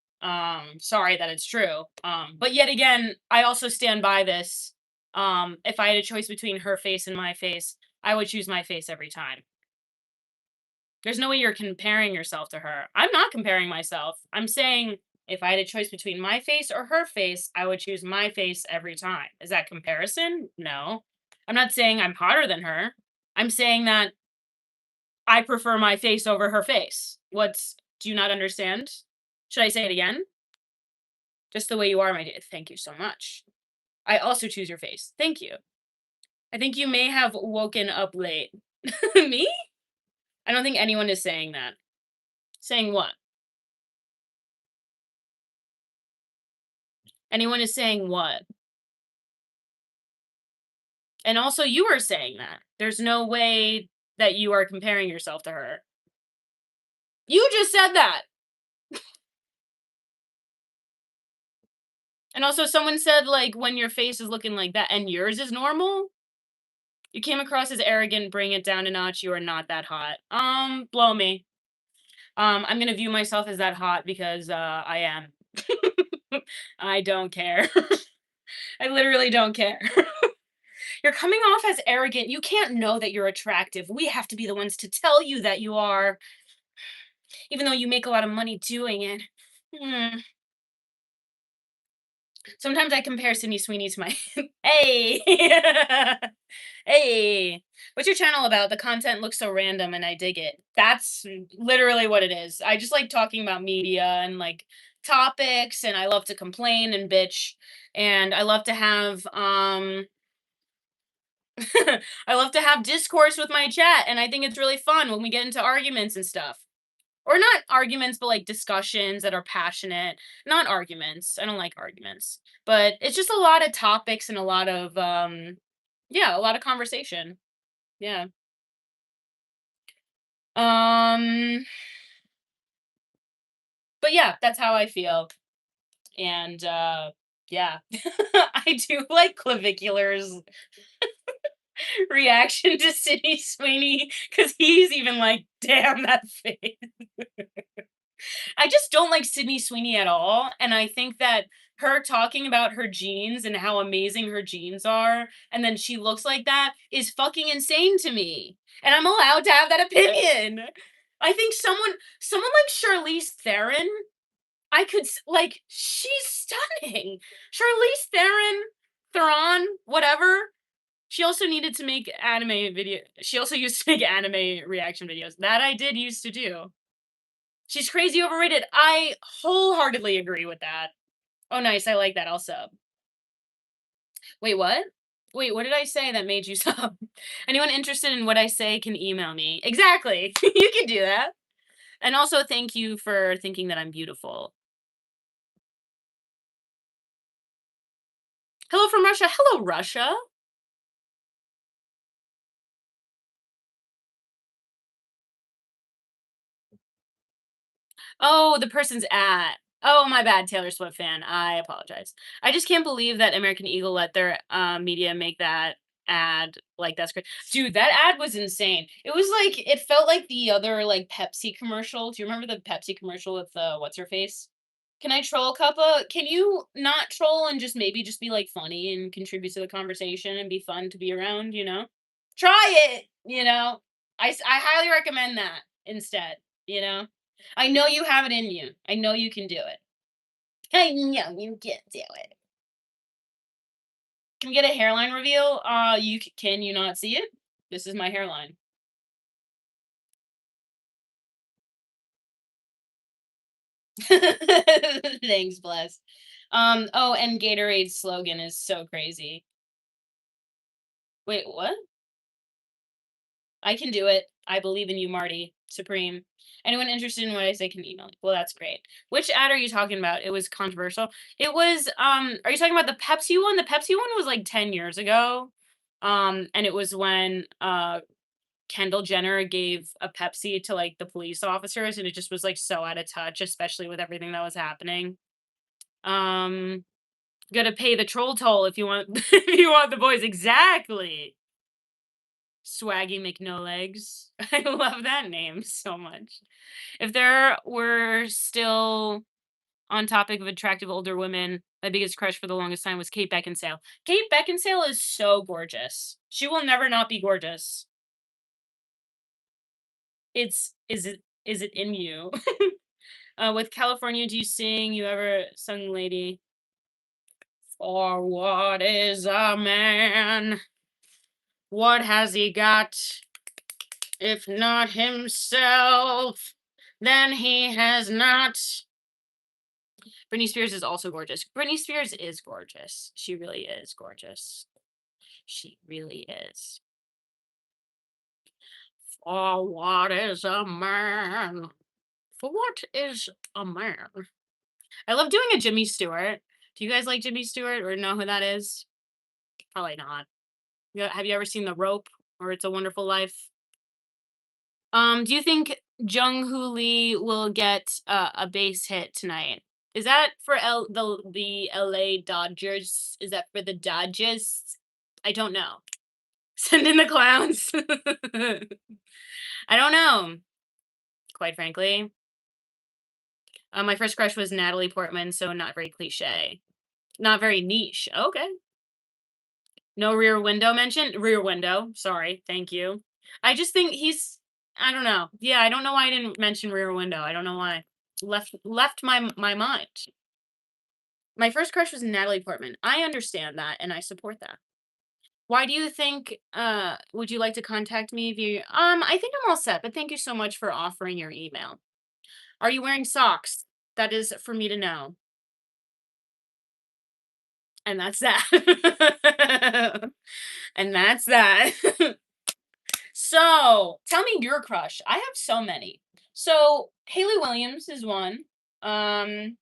sorry that it's true. But yet again, I also stand by this. If I had a choice between her face and my face, I would choose my face every time. There's no way you're comparing yourself to her. I'm not comparing myself. I'm saying if I had a choice between my face or her face, I would choose my face every time. Is that comparison? No. I'm not saying I'm hotter than her. I'm saying that I prefer my face over her face. Do you not understand? Should I say it again? Just the way you are, my dear. Thank you so much. I also choose your face. Thank you. I think you may have woken up late. Me? I don't think anyone is saying that. Saying what? Anyone is saying what? And also, you are saying that. There's no way that you are comparing yourself to her. You just said that. And also, someone said, like, when your face is looking like that and yours is normal, you came across as arrogant, bring it down a notch. You are not that hot. Blow me. I'm gonna view myself as that hot because I am. I don't care. I literally don't care. You're coming off as arrogant. You can't know that you're attractive. We have to be the ones to tell you that you are, even though you make a lot of money doing it. Hmm. Sometimes I compare Sydney Sweeney to my hey. Hey. What's your channel about? The content looks so random and I dig it. That's literally what it is. I just like talking about media and like topics and I love to complain and bitch and I love to have I love to have discourse with my chat and I think it's really fun when we get into arguments and stuff. or not arguments, but like discussions that are passionate. Not arguments. I don't like arguments. But it's just a lot of topics and a lot of yeah, a lot of conversation. Yeah. Um but yeah, that's how I feel. And yeah. I do like Clavicular's reaction to Sydney Sweeney because he's even like, damn that face. I just don't like Sydney Sweeney at all, and I think that her talking about her jeans and how amazing her jeans are, and then she looks like that is fucking insane to me, and I'm allowed to have that opinion. I think someone like Charlize Theron, I could like she's stunning. Charlize Theron, whatever. She also needed to make anime video. She also used to make anime reaction videos. That I did used to do. She's crazy overrated. I wholeheartedly agree with that. Oh, nice. I like that. I'll sub. Wait, what? Wait, what did I say that made you sub? Anyone interested in what I say can email me. Exactly. You can do that. And also, thank you for thinking that I'm beautiful. Hello from Russia. Hello, Russia. Oh, the person's at. Oh, my bad, Taylor Swift fan. I apologize. I just can't believe that American Eagle let their media make that ad. Like that's great. Dude, that ad was insane. It was like it felt like the other like Pepsi commercial. Do you remember the Pepsi commercial with what's her face? Can I troll Cuppa? Can you not troll and just maybe just be like funny and contribute to the conversation and be fun to be around, you know? Try it, you know? I highly recommend that instead, you know? I know you have it in you. I know you can do it. I know you can do it. Can we get a hairline reveal? Can you not see it? This is my hairline. Thanks, bless. Oh, and Gatorade's slogan is so crazy. Wait, what? I can do it. I believe in you, Marty. Supreme. Anyone interested in what I say can email me. Well, that's great. Which ad are you talking about? It was controversial. It was are you talking about the Pepsi one? The Pepsi one was like 10 years ago. And it was when Kendall Jenner gave a Pepsi to like the police officers and it just was like so out of touch, especially with everything that was happening. Um Gotta pay the troll toll if you want if you want the boys. Exactly. Swaggy McNolegs. I love that name so much. If there were still on topic of attractive older women, my biggest crush for the longest time was Kate Beckinsale. Kate Beckinsale is so gorgeous. She will never not be gorgeous. It's is it in you? With California, do you sing? You ever sung Lady? For what is a man? What has he got? If not himself, then he has not. Britney Spears is also gorgeous. Britney Spears is gorgeous. She really is gorgeous. She really is. For what is a man? For what is a man? I love doing a Jimmy Stewart. Do you guys like Jimmy Stewart or know who that is? Probably not. Have you ever seen The Rope or It's a Wonderful Life? Do you think Jung Hoo Lee will get a base hit tonight? Is that for the LA Dodgers? Is that for the Dodgers? I don't know. Send in the clowns. I don't know, quite frankly. My first crush was Natalie Portman, so not very cliche. Not very niche. Okay. No Rear Window mentioned? Rear Window. Sorry. Thank you. I just think he's I don't know. Yeah, I don't know why I didn't mention Rear Window. I don't know why. Left my mind. My first crush was Natalie Portman. I understand that and I support that. Why do you think would you like to contact me via I think I'm all set, but thank you so much for offering your email. Are you wearing socks? That is for me to know. And that's that. And that's that. So, tell me your crush. I have so many. So Haley Williams is one. Um,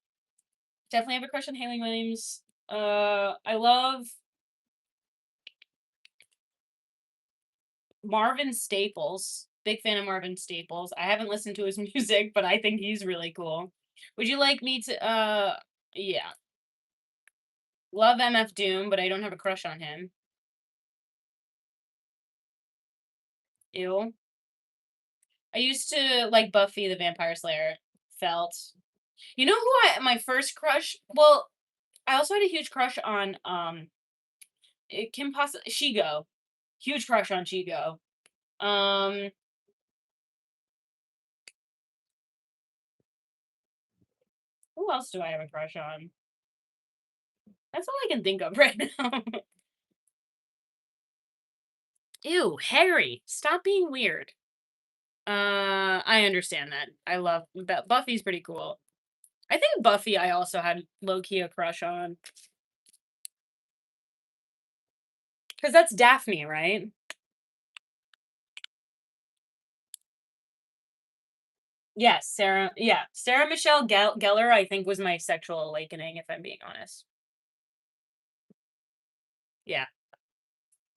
Definitely have a crush on Haley Williams. I love Marvin Staples. Big fan of Marvin Staples. I haven't listened to his music, but I think he's really cool. Would you like me to yeah. Love MF Doom, but I don't have a crush on him. Ew. I used to like Buffy the Vampire Slayer. Felt. You know who my first crush? Well, I also had a huge crush on Kim possibly Shigo. Huge crush on Shigo. Um, who else do I have a crush on? That's all I can think of right now. Ew, Harry, stop being weird. I understand that. I love Buffy's pretty cool. I think Buffy I also had low key a crush on. Because that's Daphne, right? Yes, Sarah. Yeah, Sarah Michelle Gellar. I think was my sexual awakening, if I'm being honest. Yeah,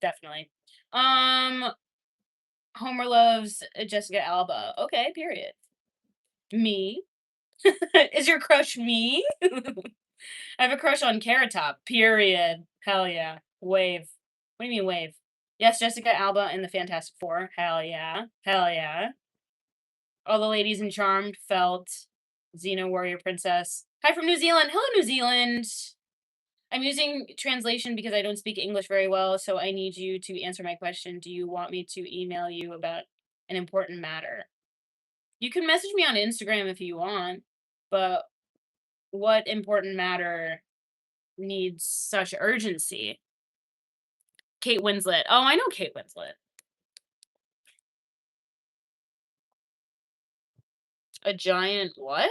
definitely. Um, Homer loves Jessica Alba. Okay, period. Me. Is your crush me? I have a crush on Carrot Top. Period. Hell yeah. Wave. What do you mean wave? Yes, Jessica Alba in the Fantastic Four. Hell yeah. Hell yeah. All the ladies in Charmed felt Xena Warrior Princess. Hi from New Zealand. Hello, New Zealand. I'm using translation because I don't speak English very well, so I need you to answer my question. Do you want me to email you about an important matter? You can message me on Instagram if you want, but what important matter needs such urgency? Kate Winslet. Oh, I know Kate Winslet. A giant what?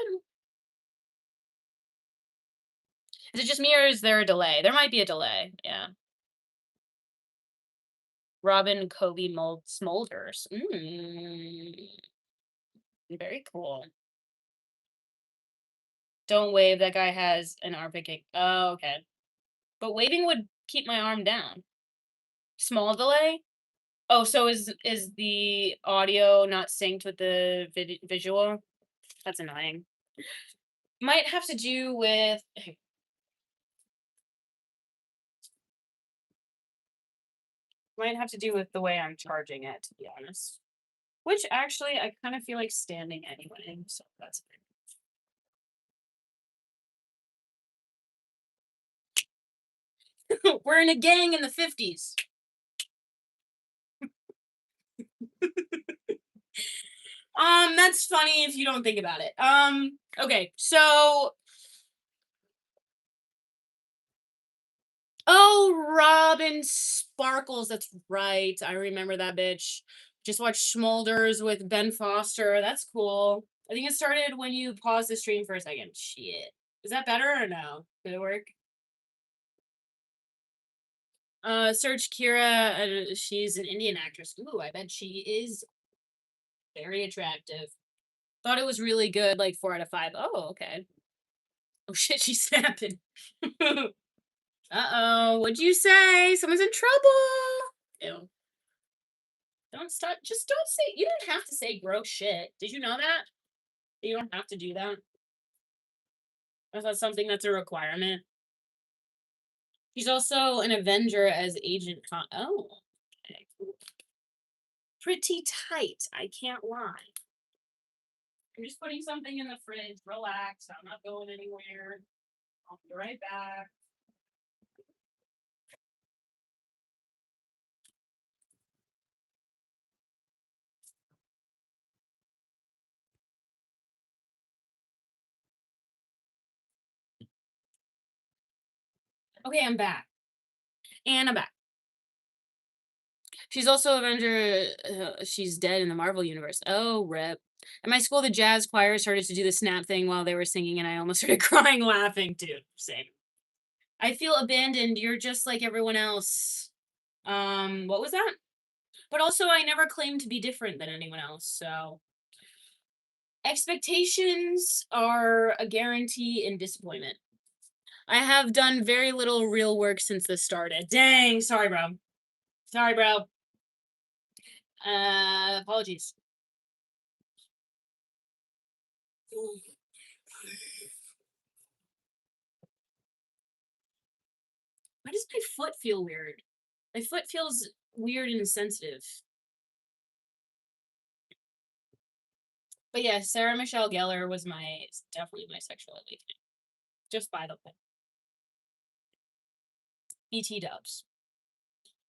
Is it just me or is there a delay? There might be a delay. Yeah. Robin Kobe Mold Smolders. Very cool. Don't wave. That guy has an armpit kick. Oh, okay. But waving would keep my arm down. Small delay. Oh, so is the audio not synced with the visual? That's annoying. Might have to do with the way I'm charging it, to be honest. Which actually I kind of feel like standing anyway, so that's we're in a gang in the 50s. That's funny if you don't think about it. Okay, so oh, Robin Sparkles, that's right. I remember that bitch. Just watched Smolders with Ben Foster. That's cool. I think it started when you paused the stream for a second. Shit. Is that better or no? Did it work? Search Kira. She's an Indian actress. Ooh, I bet she is very attractive. Thought it was really good, like 4 out of 5. Oh, okay. Oh shit, she's snapping. Uh-oh, what'd you say? Someone's in trouble. Ew. Don't stop. Just don't say. You don't have to say gross shit. Did you know that? You don't have to do that. Is that something that's a requirement? She's also an Avenger as Agent Oh, okay. Pretty tight. I can't lie. I'm just putting something in the fridge. Relax. I'm not going anywhere. I'll be right back. Okay, I'm back. And I'm back. She's also Avenger. She's dead in the Marvel universe. Oh, rip. At my school, the jazz choir started to do the snap thing while they were singing, and I almost started crying laughing too. Same. I feel abandoned. You're just like everyone else. What was that? But also, I never claimed to be different than anyone else. So Expectations are a guarantee in disappointment. I have done very little real work since this started. Dang, sorry, bro. Sorry, bro. Apologies. Why does my foot feel weird? My foot feels weird and sensitive. But yeah, Sarah Michelle Gellar was definitely my sexual awakening. Just by the way. BT dubs.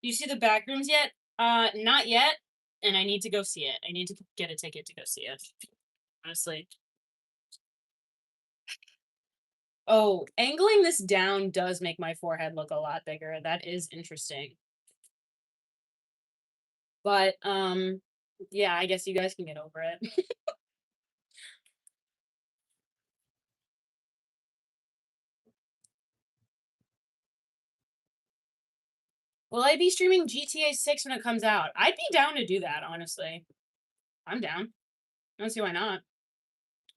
You see the Backrooms yet? Not yet. And I need to go see it. I need to get a ticket to go see it. Honestly. Oh, angling this down does make my forehead look a lot bigger. That is interesting. But yeah, I guess you guys can get over it. Will I be streaming GTA 6 when it comes out? I'd be down to do that, honestly. I'm down. I don't see why not.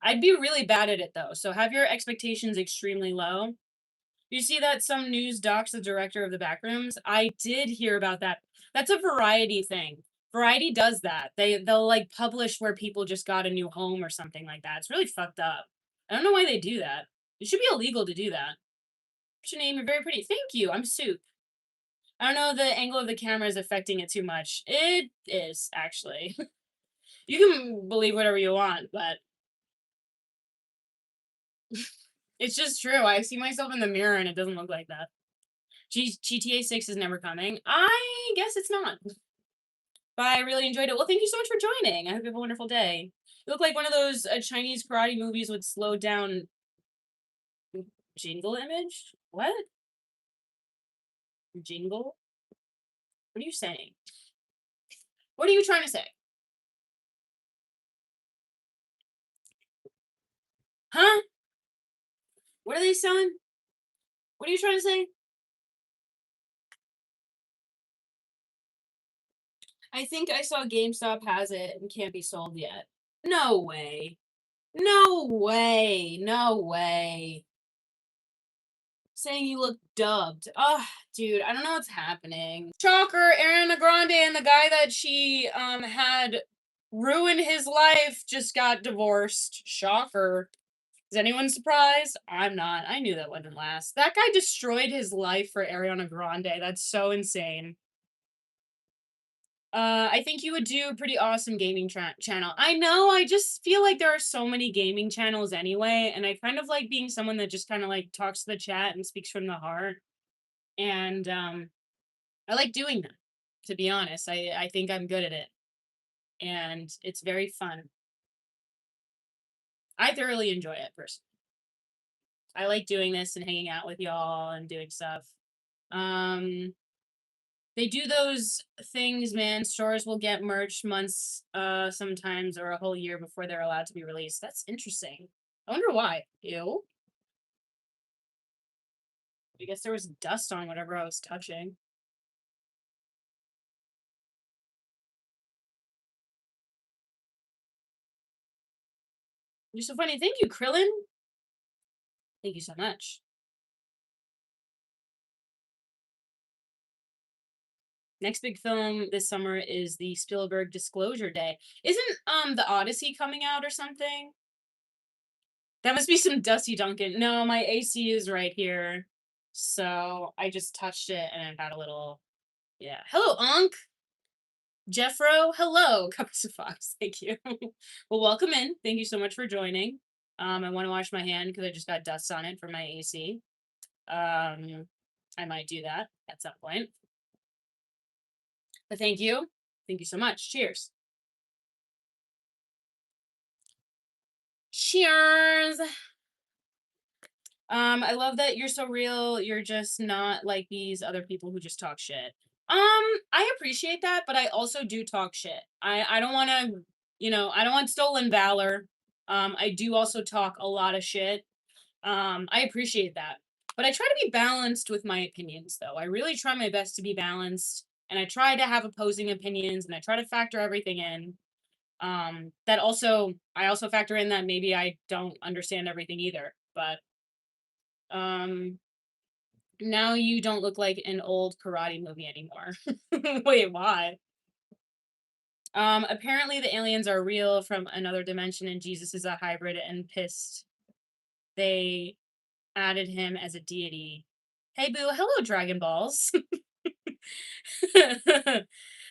I'd be really bad at it though, so have your expectations extremely low. You see that some news docs the director of the Backrooms? I did hear about that. That's a Variety thing. Variety does that. They'll like publish where people just got a new home or something like that. It's really fucked up. I don't know why they do that. It should be illegal to do that. What's your name? You're very pretty. Thank you. I'm Soup. I don't know, the angle of the camera is affecting it too much. It is, actually. You can believe whatever you want, but it's just true. I see myself in the mirror and it doesn't look like that. GTA 6 is never coming. I guess it's not. But I really enjoyed it. Well, thank you so much for joining. I hope you have a wonderful day. You look like one of those Chinese karate movies with slowed down jingle image. What? Jingle? What are you saying? What are you trying to say? Huh? What are they selling? What are you trying to say? I think I saw GameStop has it and can't be sold yet. No way. No way. No way. Saying you look dubbed. Oh, dude, I don't know what's happening. Shocker, Ariana Grande and the guy that she had ruin his life just got divorced. Shocker. Is anyone surprised? I'm not. I knew that wouldn't last. That guy destroyed his life for Ariana Grande. That's so insane. I think you would do a pretty awesome gaming channel. I know, I just feel like there are so many gaming channels anyway, and I kind of like being someone that just kind of like talks to the chat and speaks from the heart. And I like doing that, to be honest. I think I'm good at it. And it's very fun. I thoroughly enjoy it personally. I like doing this and hanging out with y'all and doing stuff. They do those things, man. Stores will get merch months, sometimes or a whole year before they're allowed to be released. That's interesting. I wonder why. Ew. I guess there was dust on whatever I was touching. You're so funny. Thank you, Krillin. Thank you so much. Next big film this summer is the Spielberg Disclosure Day. Isn't the Odyssey coming out or something? That must be some Dusty Duncan. No, my AC is right here. So I just touched it and it had a little, yeah. Hello, Unc. Jeffro, hello. Cups of Fox. Thank you. Well, welcome in. Thank you so much for joining. I want to wash my hand because I just got dust on it from my AC. I might do that at some point. But thank you. Thank you so much. Cheers. Cheers. I love that you're so real. You're just not like these other people who just talk shit. I appreciate that, but I also do talk shit. I don't want to, I don't want stolen valor. I do also talk a lot of shit. I appreciate that. But I try to be balanced with my opinions though. I really try my best to be balanced and I try to have opposing opinions and I try to factor everything in. That also I also factor in that maybe I don't understand everything either. But um now you don't look like an old karate movie anymore. Wait, why? Apparently the aliens are real from another dimension and Jesus is a hybrid and pissed they added him as a deity. Hey boo, hello Dragon Balls.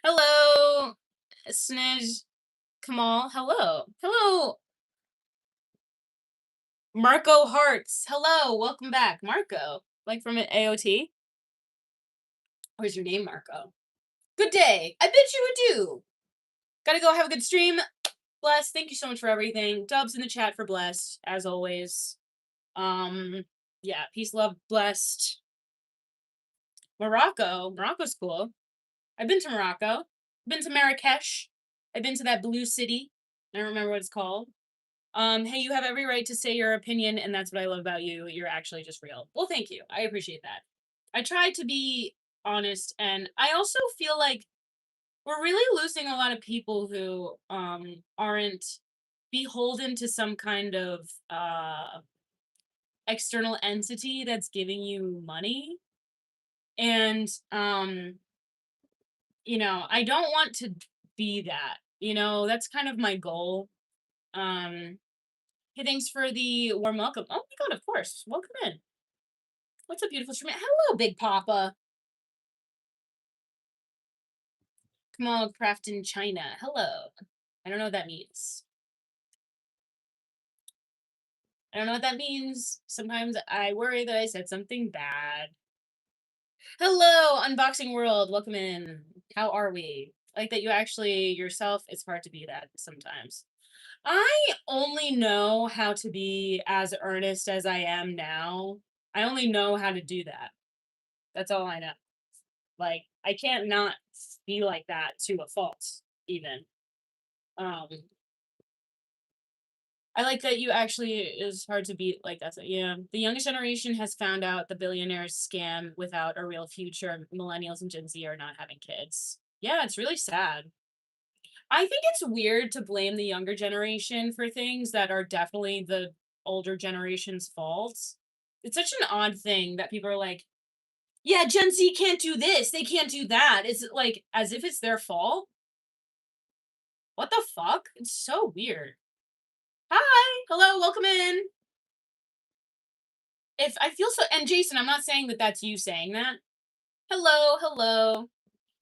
Hello Snej Kamal. Hello. Hello Marco Hearts. Hello, welcome back. Marco. Like from an AOT? Where's your name, Marco? Good day. I bid you adieu. Gotta go have a good stream. Blessed, thank you so much for everything. Dubs in the chat for Blessed, as always. Yeah, peace, love, blessed. Morocco. Morocco's cool. I've been to Morocco. Been to Marrakesh. I've been to that blue city. I don't remember what it's called. Hey, you have every right to say your opinion, and that's what I love about you. You're actually just real. Well, thank you. I appreciate that. I try to be honest, and I also feel like we're really losing a lot of people who aren't beholden to some kind of external entity that's giving you money. And I don't want to be that. That's kind of my goal. Hey, thanks for the warm welcome. Oh my god, of course. Welcome in. What's a beautiful stream? Hello, Big Papa. Come on, craft in China. Hello. I don't know what that means. I don't know what that means. Sometimes I worry that I said something bad. Hello, Unboxing World. Welcome in. How are we? Like that you actually yourself, it's hard to be that sometimes. I only know how to be as earnest as I am now. I only know how to do that. That's all I know. Like I can't not be like that to a fault, even. Um I like that you actually is hard to beat like that. Yeah. The youngest generation has found out the billionaires scam without a real future. Millennials and Gen Z are not having kids. Yeah, it's really sad. I think it's weird to blame the younger generation for things that are definitely the older generation's faults. It's such an odd thing that people are like, yeah, Gen Z can't do this, they can't do that. It's like as if it's their fault. What the fuck? It's so weird. Hi, hello, welcome in. If I feel so, and Jason, I'm not saying that that's you saying that. Hello, hello.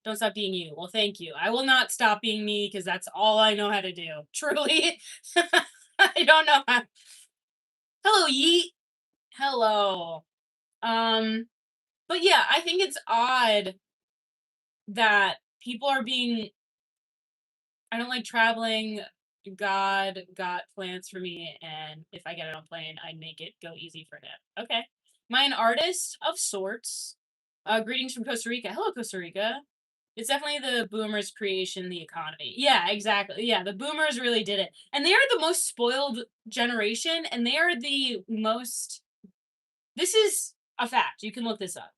Don't stop being you. Well, thank you. I will not stop being me because that's all I know how to do. Truly, I don't know how. Hello, Yeet. Hello. Um, but yeah, I think it's odd that people are being. I don't like traveling. God got plans for me, and if I get it on plane, I make it go easy for him. Okay. Am I an artist of sorts? Greetings from Costa Rica. Hello, Costa Rica. It's definitely the boomers' creation, the economy. Yeah, exactly. Yeah, the boomers really did it. And they are the most spoiled generation, and they are the most. This is a fact. You can look this up.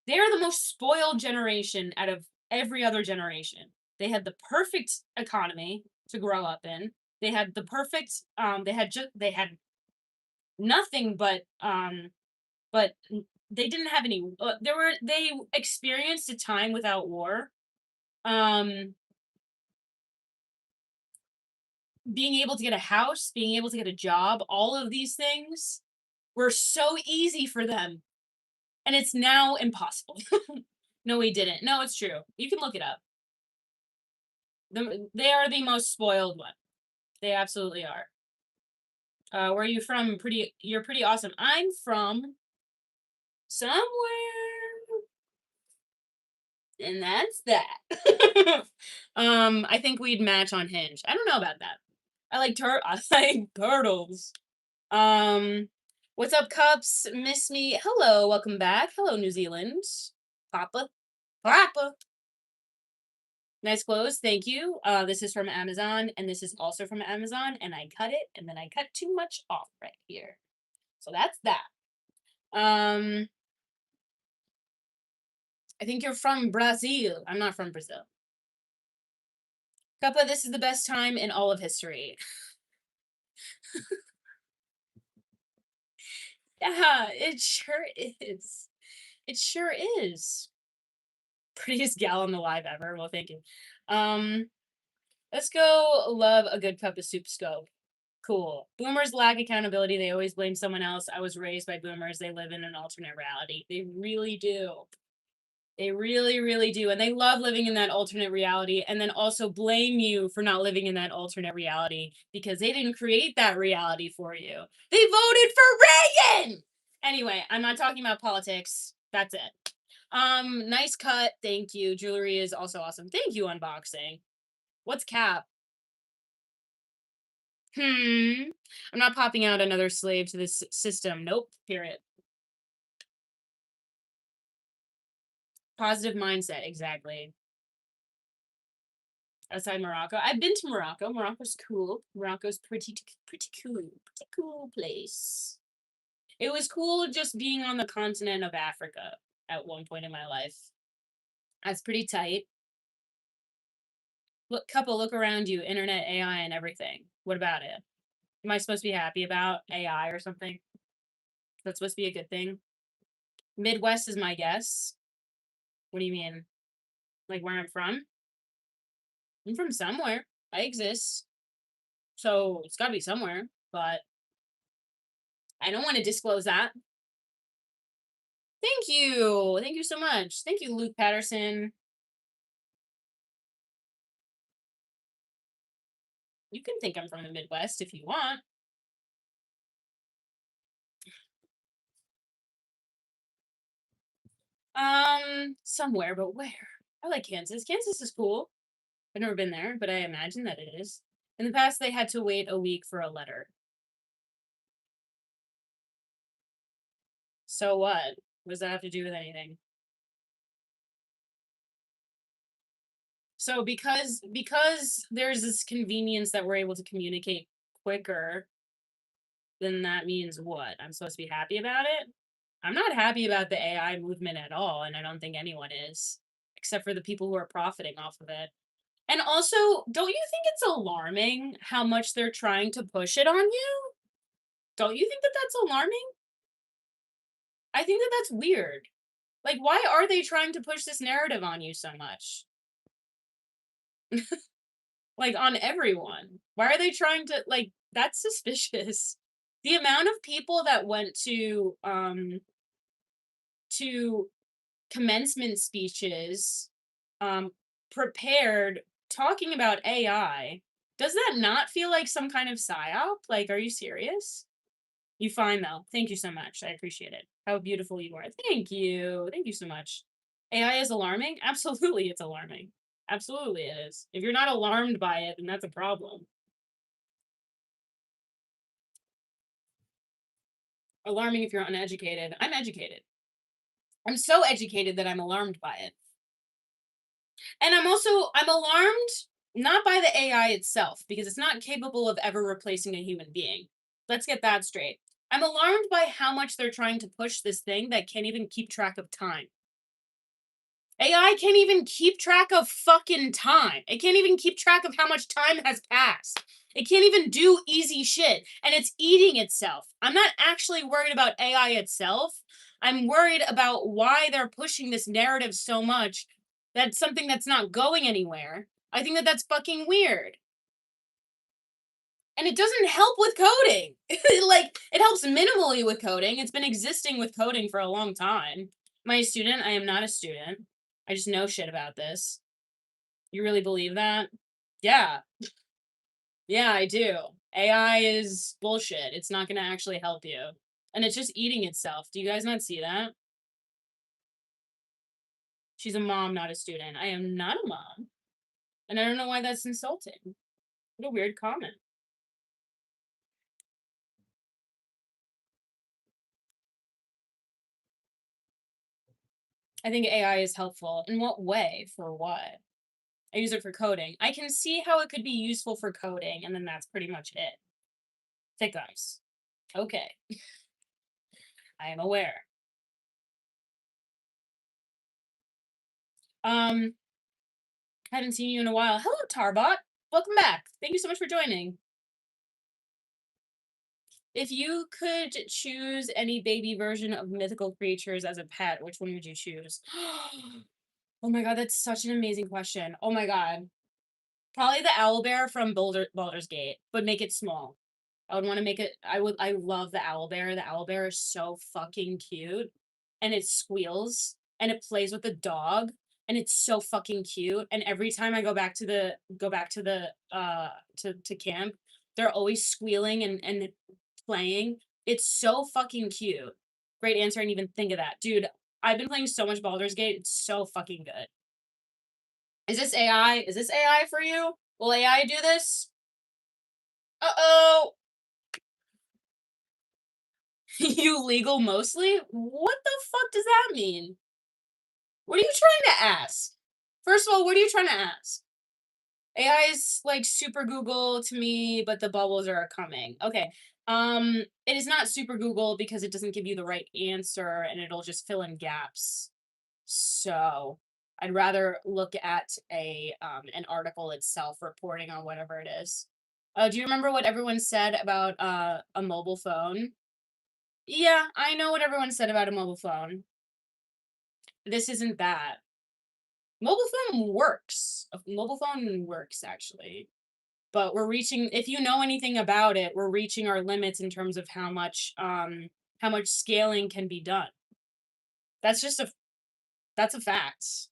They are the most spoiled generation out of every other generation. They had the perfect economy to grow up in. They had the perfect. They had nothing but they didn't have any. They experienced a time without war. Um, being able to get a house, being able to get a job, all of these things were so easy for them. And it's now impossible. No, we didn't. No, it's true. You can look it up. They are the most spoiled one. They absolutely are. Where are you from? You're pretty awesome. I'm from somewhere, and that's that. I think we'd match on Hinge. I don't know about that. I like turtles. Um, what's up, Cups? Miss me. Hello, welcome back. Hello, New Zealand. Papa. Papa. Nice clothes, thank you. This is from Amazon, and this is also from Amazon, and I cut it, and then I cut too much off right here. So that's that. I think you're from Brazil. I'm not from Brazil. Cuppa, this is the best time in all of history. Yeah, it sure is. It sure is. Prettiest gal on the live ever. Well, thank you. Um, let's go love a good cup of soup scope. Cool. Boomers lack accountability. They always blame someone else. I was raised by boomers. They live in an alternate reality. They really do. They really, really do. And they love living in that alternate reality and then also blame you for not living in that alternate reality because they didn't create that reality for you. They voted for Reagan. Anyway, I'm not talking about politics. That's it. Nice cut. Thank you. Jewelry is also awesome. Thank you, unboxing. What's cap? I'm not popping out another slave to this system. Nope. Period. Positive mindset. Exactly. Outside Morocco. I've been to Morocco. Morocco's cool. Morocco's pretty cool. Pretty cool place. It was cool just being on the continent of Africa at one point in my life. That's pretty tight. Look, couple, look around you. Internet, AI, and everything. What about it? Am I supposed to be happy about AI or something? That's supposed to be a good thing. Midwest is my guess. What do you mean? Like where I'm from? I'm from somewhere. I exist. So it's got to be somewhere, but I don't want to disclose that. Thank you. Thank you so much. Thank you, Luke Patterson. You can think I'm from the Midwest if you want. Somewhere, but where? I like Kansas. Kansas is cool. I've never been there, but I imagine that it is. In the past, they had to wait a week for a letter. So what? What does that have to do with anything? So because there's this convenience that we're able to communicate quicker, then that means what? I'm supposed to be happy about it? I'm not happy about the AI movement at all, and I don't think anyone is, except for the people who are profiting off of it. And also, don't you think it's alarming how much they're trying to push it on you? Don't you think that that's alarming? I think that that's weird. Like, why are they trying to push this narrative on you so much? Like, on everyone. Why are they trying to, like, that's suspicious. The amount of people that went to commencement speeches, um, prepared talking about AI, does that not feel like some kind of psyop? Like, are you serious? You fine though. Thank you so much. I appreciate it. How beautiful you are. Thank you. Thank you so much. AI is alarming? Absolutely, it's alarming. Absolutely, it is. If you're not alarmed by it, then that's a problem. Alarming if you're uneducated. I'm educated. I'm so educated that I'm alarmed by it. And I'm alarmed not by the AI itself because it's not capable of ever replacing a human being. Let's get that straight. I'm alarmed by how much they're trying to push this thing that can't even keep track of time. AI can't even keep track of fucking time. It can't even keep track of how much time has passed. It can't even do easy shit. And it's eating itself. I'm not actually worried about AI itself. I'm worried about why they're pushing this narrative so much. That's something that's not going anywhere. I think that that's fucking weird. And it doesn't help with coding. Like, it helps minimally with coding. It's been existing with coding for a long time. Am I a student? I am not a student. I just know shit about this. You really believe that? Yeah. Yeah, I do. AI is bullshit. It's not going to actually help you. And it's just eating itself. Do you guys not see that? She's a mom, not a student. I am not a mom. And I don't know why that's insulting. What a weird comment. I think AI is helpful. In what way? For what? I use it for coding. I can see how it could be useful for coding, and then that's pretty much it. Thick ice. Okay. I am aware. Um, haven't seen you in a while. Hello, Tarbot. welcome back. Thank you so much for joining. If you could choose any baby version of mythical creatures as a pet, which one would you choose? Oh my god, that's such an amazing question. Oh my god. Probably the owlbear from Baldur's Gate, but make it small. I would want to make it. I love the owlbear. The owlbear is so fucking cute, and it squeals and it plays with the dog, and it's so fucking cute. And every time I go back to the camp, they're always squealing and playing. It's so fucking cute. Great answer. I didn't even think of that, dude. I've been playing so much Baldur's Gate. It's so fucking good. Is this AI? Is this AI for you? Will AI do this? Uh-oh. You legal mostly? What the fuck does that mean? What are you trying to ask? First of all, what are you trying to ask? AI is like super Google to me, but the bubbles are coming. Okay. It is not super Google because it doesn't give you the right answer and it'll just fill in gaps. So I'd rather look at an article itself reporting on whatever it is. Do you remember what everyone said about a mobile phone? Yeah, I know what everyone said about a mobile phone. This isn't that. Mobile phone works. A mobile phone works actually. But we're reaching if you know anything about it, we're reaching our limits in terms of how much scaling can be done. That's just a that's a fact.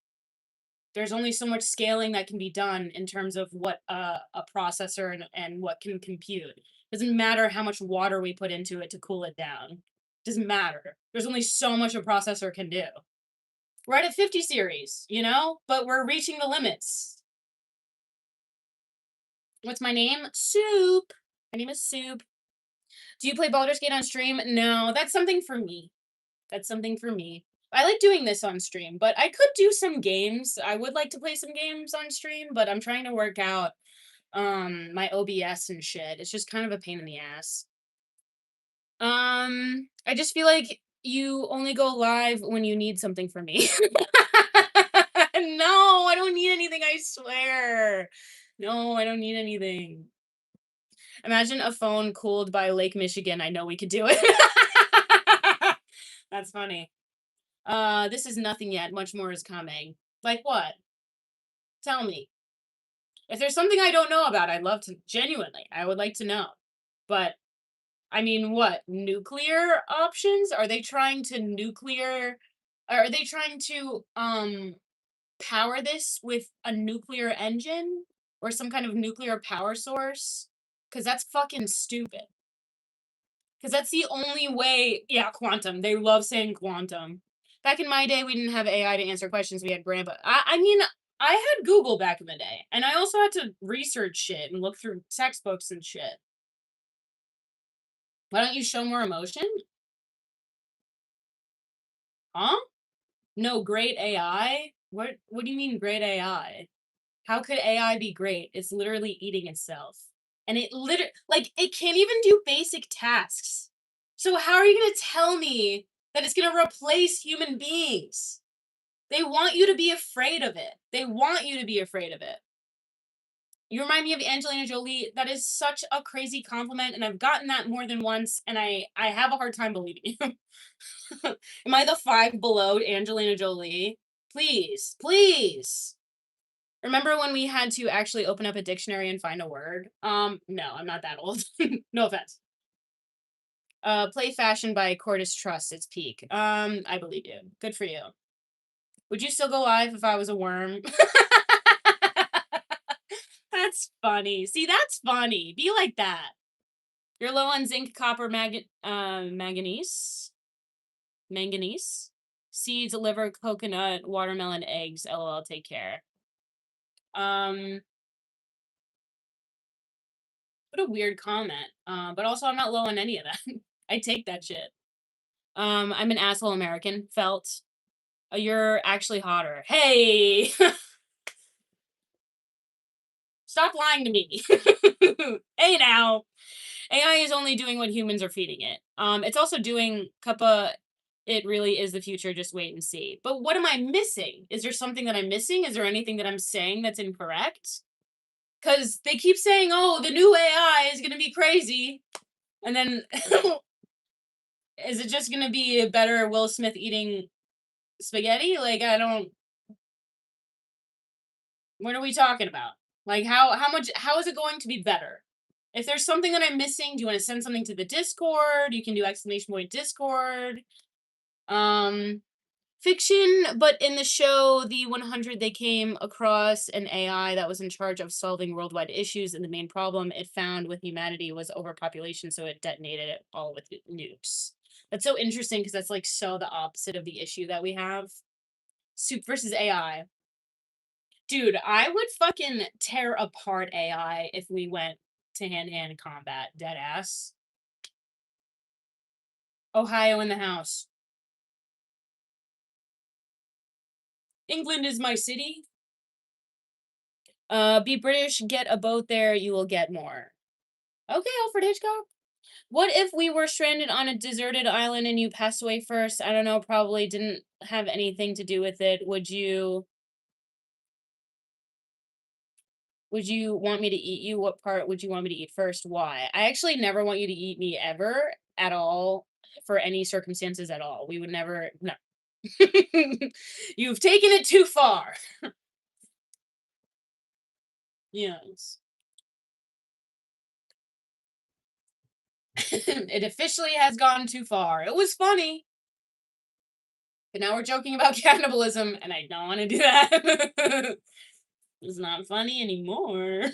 There's only so much scaling that can be done in terms of what a processor and what can compute. Doesn't matter how much water we put into it to cool it down. Doesn't matter. There's only so much a processor can do. We're at a 50 series, you know? But we're reaching the limits. What's my name? Soup. My name is Soup. Do you play Baldur's Gate on stream? No, that's something for me. That's something for me. I like doing this on stream, but I could do some games. I would like to play some games on stream, but I'm trying to work out my OBS and shit. It's just kind of a pain in the ass. I just feel like you only go live when you need something from me. No, I don't need anything, I swear. No, I don't need anything. Imagine a phone cooled by Lake Michigan. I know we could do it. That's funny. This is nothing yet. Much more is coming. Like what? Tell me. If there's something I don't know about, I'd love to genuinely. I would like to know. But I mean, what? Nuclear options? Are they trying to nuclear are they trying to power this with a nuclear engine or some kind of nuclear power source? Cuz that's fucking stupid. Cuz that's the only way, yeah, quantum. They love saying quantum. Back in my day, we didn't have AI to answer questions. We had grandpa. I mean, I had Google back in the day, and I also had to research shit and look through textbooks and shit. Why don't you show more emotion? Huh? No, great AI? What do you mean great AI? How could AI be great? It's literally eating itself. And it like it can't even do basic tasks. So how are you going to tell me that it's going to replace human beings? They want you to be afraid of it. They want you to be afraid of it. You remind me of Angelina Jolie. That is such a crazy compliment, and I've gotten that more than once, and I have a hard time believing you. Am I the Five Below Angelina Jolie? Please, please. Remember when we had to actually open up a dictionary and find a word? No, I'm not that old. No offense. Play Fashion by Cordis Trust, its peak. I believe you. Good for you. Would you still go live if I was a worm? That's funny. See, that's funny. Be like that. You're low on zinc, copper, manganese. Manganese. Seeds, liver, coconut, watermelon, eggs. LOL, take care. What a weird comment. But also I'm not low on any of that. I take that shit. I'm an asshole American. Felt. You're actually hotter. Hey! Stop lying to me. Hey now. AI is only doing what humans are feeding it. It's also doing Cuppa. It really is the future. Just wait and see. But what am I missing? Is there something that I'm missing? Is there anything that I'm saying that's incorrect? Because they keep saying, "Oh, the new AI is gonna be crazy," and then is it just gonna be a better Will Smith eating spaghetti? Like, I don't. What are we talking about? Like, how is it going to be better? If there's something that I'm missing, do you want to send something to the Discord? You can do exclamation point Discord. Um, Fiction, but in the show, the 100, they came across an AI that was in charge of solving worldwide issues, and the main problem it found with humanity was overpopulation, so it detonated it all with nukes. That's so interesting because that's like so the opposite of the issue that we have. Soup versus AI. Dude, I would fucking tear apart AI if we went to hand-to-hand combat, dead ass. Ohio in the house. England is my city. Be British, get a boat there, you will get more. Okay, Alfred Hitchcock. What if we were stranded on a deserted island and you passed away first? I don't know, probably didn't have anything to do with it. Would you want me to eat you? What part would you want me to eat first? Why? I actually never want you to eat me ever at all for any circumstances at all. We would never no. You've taken it too far. Yes. It officially has gone too far. It was funny, but now we're joking about cannibalism, and I don't want to do that. It's not funny anymore.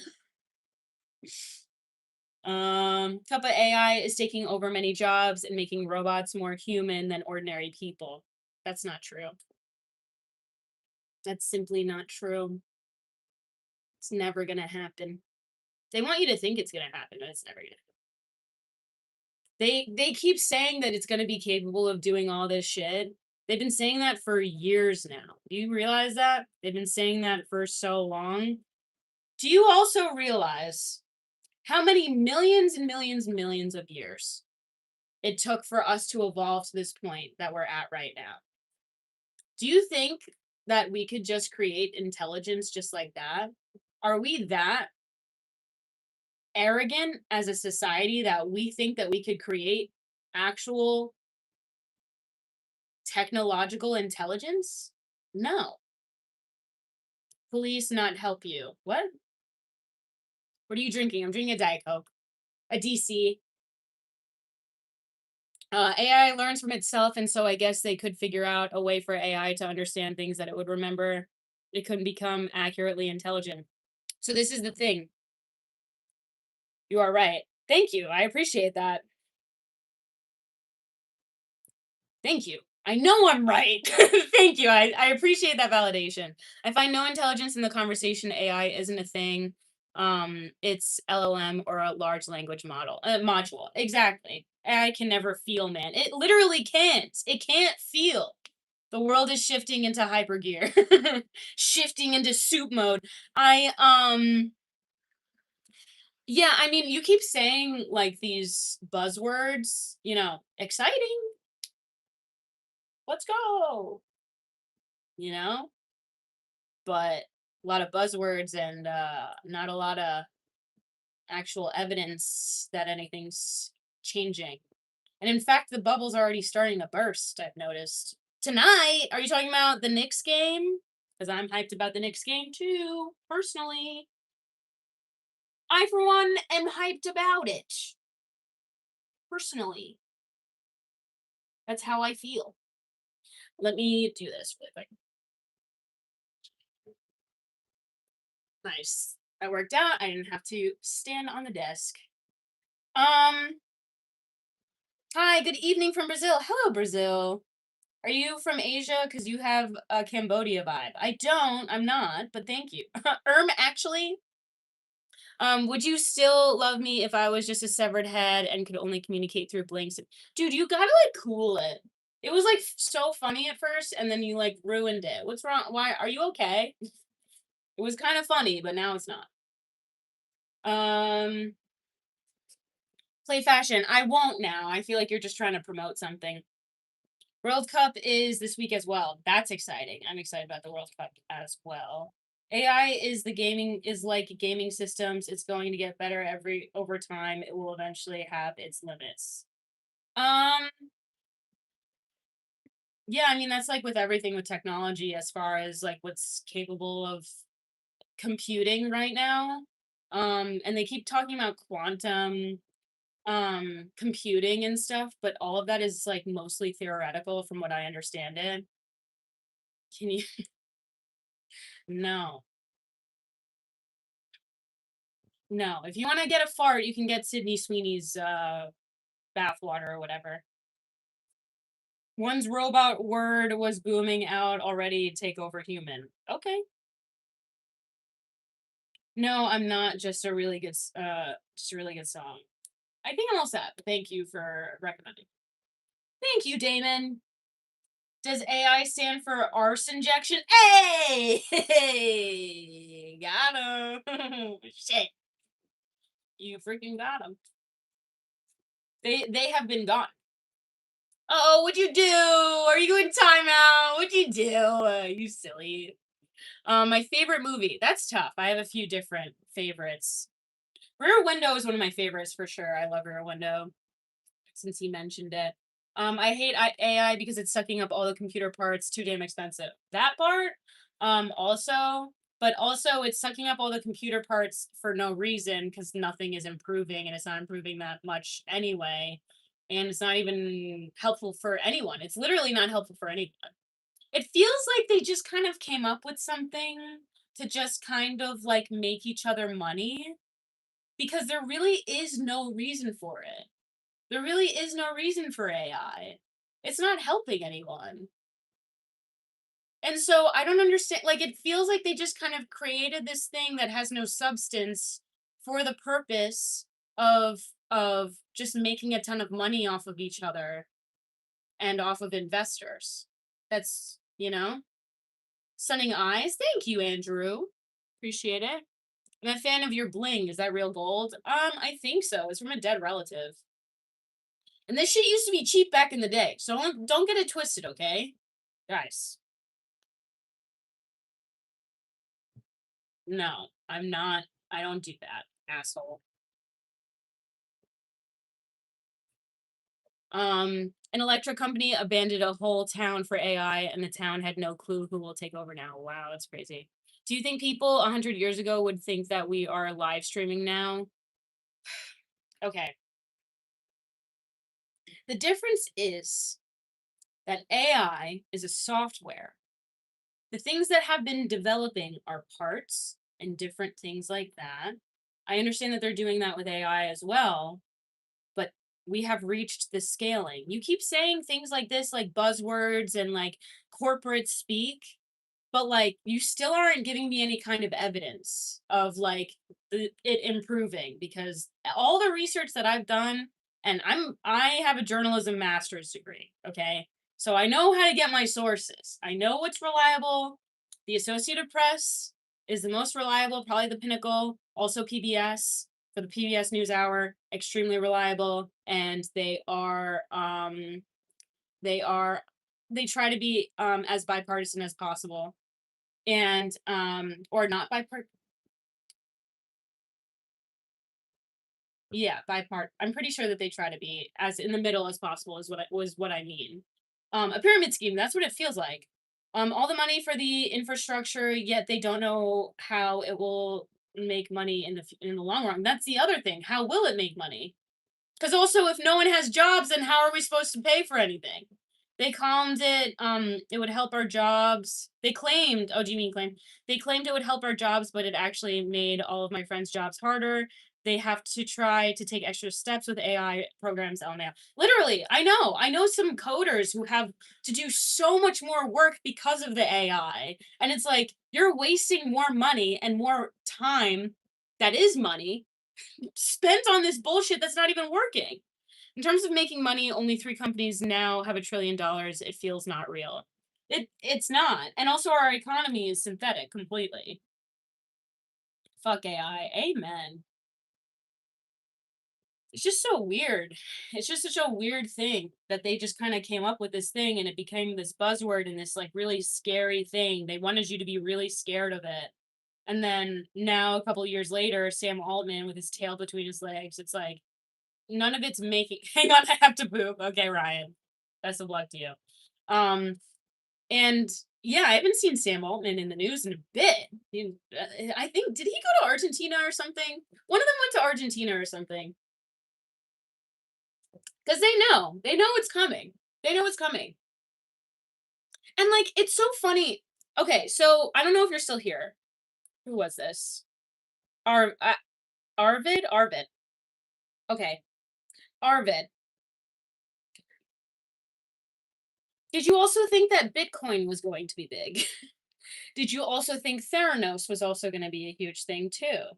Kappa AI is taking over many jobs and making robots more human than ordinary people. That's not true. That's simply not true. It's never gonna happen. They want you to think it's gonna happen, but it's never gonna happen. They keep saying that it's gonna be capable of doing all this shit. They've been saying that for years now. Do you realize that? They've been saying that for so long. Do you also realize how many millions and millions and millions of years it took for us to evolve to this point that we're at right now? Do you think that we could just create intelligence just like that? Are we that arrogant as a society that we think that we could create actual technological intelligence? No. Police not help you. What? What are you drinking? I'm drinking a Diet Coke. A DC. AI learns from itself, and so I guess they could figure out a way for AI to understand things that it would remember. It couldn't become accurately intelligent. So this is the thing. You are right. Thank you. I appreciate that. Thank you. I know I'm right. Thank you. I appreciate that validation. I find no intelligence in the conversation AI isn't a thing. It's LLM or a large language module. Exactly. AI can never feel, man. It literally can't. It can't feel. The world is shifting into hyper gear. Shifting into soup mode. Yeah, I mean, you keep saying like these buzzwords, exciting. Let's go. You know? But a lot of buzzwords and not a lot of actual evidence that anything's changing. And in fact, the bubble's already starting to burst, I've noticed. Tonight, are you talking about the Knicks game? Because I'm hyped about the Knicks game too, personally. I, for one, am hyped about it. Personally. That's how I feel. Let me do this really quick. Nice. That worked out. I didn't have to stand on the desk. Hi, good evening from Brazil. Hello, Brazil. Are you from Asia? Because you have a Cambodia vibe. I don't. I'm not, but thank you. Actually, would you still love me if I was just a severed head and could only communicate through blinks? Dude, you gotta like cool it. It was like so funny at first, and then you like ruined it. What's wrong? Why are you okay? It was kind of funny, but now it's not. Um, Play fashion. I won't now. I feel like you're just trying to promote something. World Cup is this week as well. That's exciting. I'm excited about the World Cup as well. AI is like gaming systems. It's going to get better every over time. It will eventually have its limits. Um, yeah, I mean that's like with everything with technology as far as like what's capable of computing right now. And they keep talking about quantum computing and stuff, but all of that is like mostly theoretical from what I understand it. Can you no. No. If you want to get a fart, you can get Sydney Sweeney's bathwater or whatever. One's robot word was booming out already, take over human. Okay. No, I'm not, just a really good just a really good song. I think I'm all set. Thank you for recommending. Thank you, Damon. Does AI stand for arse injection? Hey! Hey! Got him. Shit. You freaking got him. They have been gone. Oh, what'd you do? Are you in timeout? What'd you do? You silly. My favorite movie. That's tough. I have a few different favorites. Rear Window is one of my favorites for sure. I love Rear Window since he mentioned it. I hate AI because it's sucking up all the computer parts. Too damn expensive. That part. Also, but also it's sucking up all the computer parts for no reason because nothing is improving and it's not improving that much anyway. And it's not even helpful for anyone. It's literally not helpful for anyone. It feels like they just kind of came up with something to just kind of like make each other money because there really is no reason for it. There really is no reason for AI. It's not helping anyone. And so I don't understand, like it feels like they just kind of created this thing that has no substance for the purpose of just making a ton of money off of each other and off of investors. That's, Sunning eyes. Thank you, Andrew. Appreciate it. I'm a fan of your bling. Is that real gold? I think so. It's from a dead relative. And this shit used to be cheap back in the day. So don't get it twisted, okay? Guys. No, I'm not. I don't do that, asshole. An electric company abandoned a whole town for AI and the town had no clue who will take over now. Wow, that's crazy. Do you think people 100 years ago would think that we are live streaming now? Okay. The difference is that AI is a software. The things that have been developing are parts and different things like that. I understand that they're doing that with AI as well, but we have reached the scaling. You keep saying things like this, like buzzwords and like corporate speak, but like you still aren't giving me any kind of evidence of like it improving because all the research that I've done, and I have a journalism master's degree, okay? So I know how to get my sources. I know what's reliable. The Associated Press is the most reliable, probably the Pinnacle, also PBS for the PBS NewsHour, extremely reliable, and they are they try to be as bipartisan as possible and or not bipartisan. Yeah, bipart. I'm pretty sure that they try to be as in the middle as possible is what I mean. A pyramid scheme, that's what it feels like. All the money for the infrastructure, yet they don't know how it will make money in the long run. That's the other thing. How will it make money? Because also, if no one has jobs, then how are we supposed to pay for anything? They calmed it. It would help our jobs. They claimed. Oh, do you mean claim? They claimed it would help our jobs, but it actually made all of my friends' jobs harder. They have to try to take extra steps with AI programs. LMAO. Literally, I know. I know some coders who have to do so much more work because of the AI, and it's like you're wasting more money and more time. That is money spent on this bullshit that's not even working. In terms of making money, only 3 companies now have $1 trillion. It feels not real. It's not. And also our economy is synthetic completely. Fuck AI. Amen. It's just so weird. It's just such a weird thing that they just kind of came up with this thing and it became this buzzword and this like really scary thing. They wanted you to be really scared of it. And then now a couple years later, Sam Altman with his tail between his legs, it's like none of it's making hang on, I have to poop. Okay, Ryan. Best of luck to you. Um, and yeah, I haven't seen Sam Altman in the news in a bit. I think did he go to Argentina or something? One of them went to Argentina or something. Because they know it's coming. They know it's coming. And like it's so funny. Okay, so I don't know if you're still here. Who was this? Arvid. Okay, Arvid. Did you also think that Bitcoin was going to be big? Did you also think Theranos was also going to be a huge thing too?